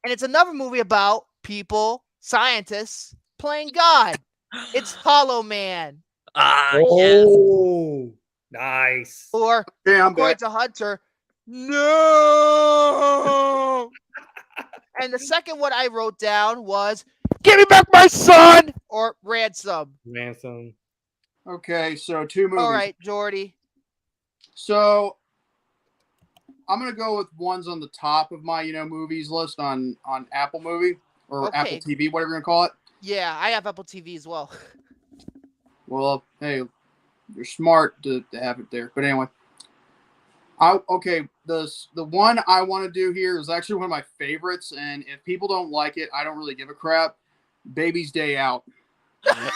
and it's another movie about people. Scientists playing God. It's Hollow Man. Oh, nice. Or according to Hunter, no. And the second one I wrote down was "Give me back my son" or Ransom. Okay, so 2 movies. All right, Jordy. So I'm gonna go with ones on the top of my movies list on Apple Movie. Or Okay. Apple TV, whatever you're going to call it. Yeah, I have Apple TV as well. Well, hey, you're smart to have it there. But anyway. The one I want to do here is actually one of my favorites. And if people don't like it, I don't really give a crap. Baby's Day Out. What?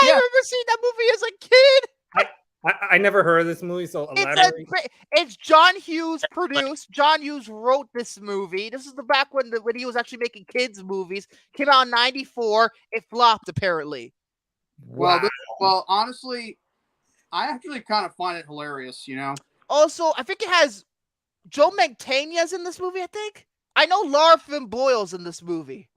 I remember seeing that movie as a kid. I never heard of this movie, so It's John Hughes produced. John Hughes wrote this movie. This is the back when he was actually making kids movies. Came out in '94. It flopped apparently. Wow. Well, honestly, I actually kind of find it hilarious. Also, I think it has Joe Mantegna's in this movie. I think I know Laura Flynn Boyle's in this movie.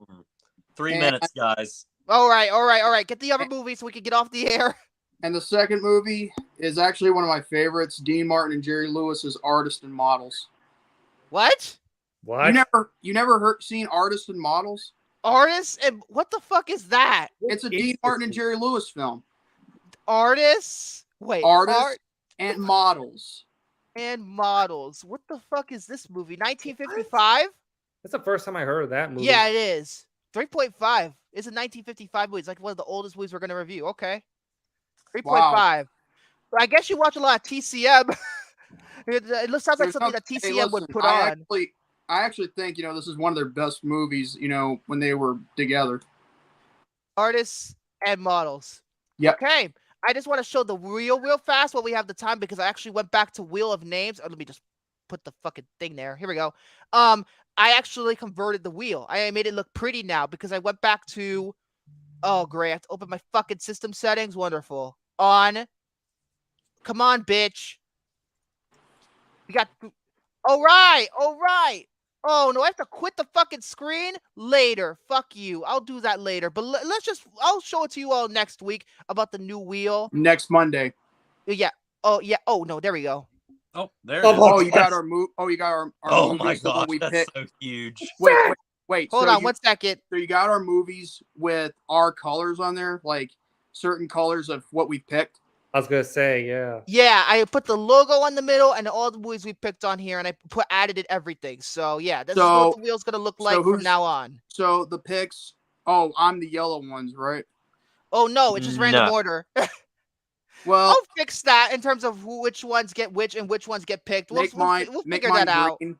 3 minutes, guys. All right. Get the other movie so we can get off the air. And the second movie is actually one of my favorites, Dean Martin and Jerry Lewis's Artists and Models. What? You never seen Artists and Models? Artists? And what the fuck is that? It's a Dean Martin and Jerry Lewis film. Artists? Wait. Artists and Models. And Models. What the fuck is this movie? 1955? That's the first time I heard of that movie. Yeah, it is. 3.5. It's a 1955 movie. It's like one of the oldest movies we're going to review. Okay. 3.5. Wow. I guess you watch a lot of TCM. It sounds like something that TCM would put on. I actually think, this is one of their best movies, when they were together. Artists and Models. Yep. Okay. I just want to show the wheel real fast while we have the time because I actually went back to Wheel of Names. Let me just put the fucking thing there. Here we go. I actually converted the wheel. I made it look pretty now because I went back to... Oh, great. I have to open my fucking system settings. Wonderful. On Come on, bitch. We got. All right. Oh no, I have to quit the fucking screen later. Fuck you. I'll do that later. But I'll show it to you all next week about the new wheel. Next Monday. Yeah. Oh yeah. Oh no, there we go. Oh, there. Oh, you got our move. Oh, you got our Oh movies, my the one god, we that's picked. so huge. Wait. Hold on 1 second. So you got our movies with our colors on there, like certain colors of what we picked. I was gonna say, yeah. Yeah, I put the logo on the middle and all the movies we picked on here, and I added everything. So yeah, this is what the wheel's gonna look like from now on. So the picks. Oh, I'm the yellow ones, right? Oh no, it's just random order. Well, I'll fix that in terms of which ones get which and which ones get picked. We'll figure that out. Green.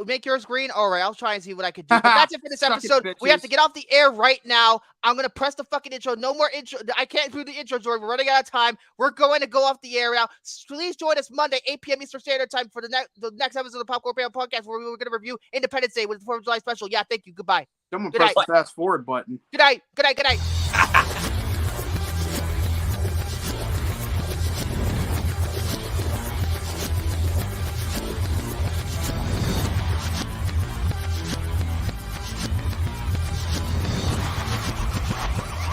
Make yours green. All right, I'll try and see what I could do. But that's it for this episode. We have to get off the air right now. I'm gonna press the fucking intro. No more intro. I can't do the intro, Jordan. We're running out of time. We're going to go off the air now. Please join us Monday, 8 p.m. Eastern Standard Time for the next episode of the Popcorn Panel Podcast, where we're gonna review Independence Day with the 4th of July special. Yeah, thank you. Goodbye. Someone press the fast forward button. Good night.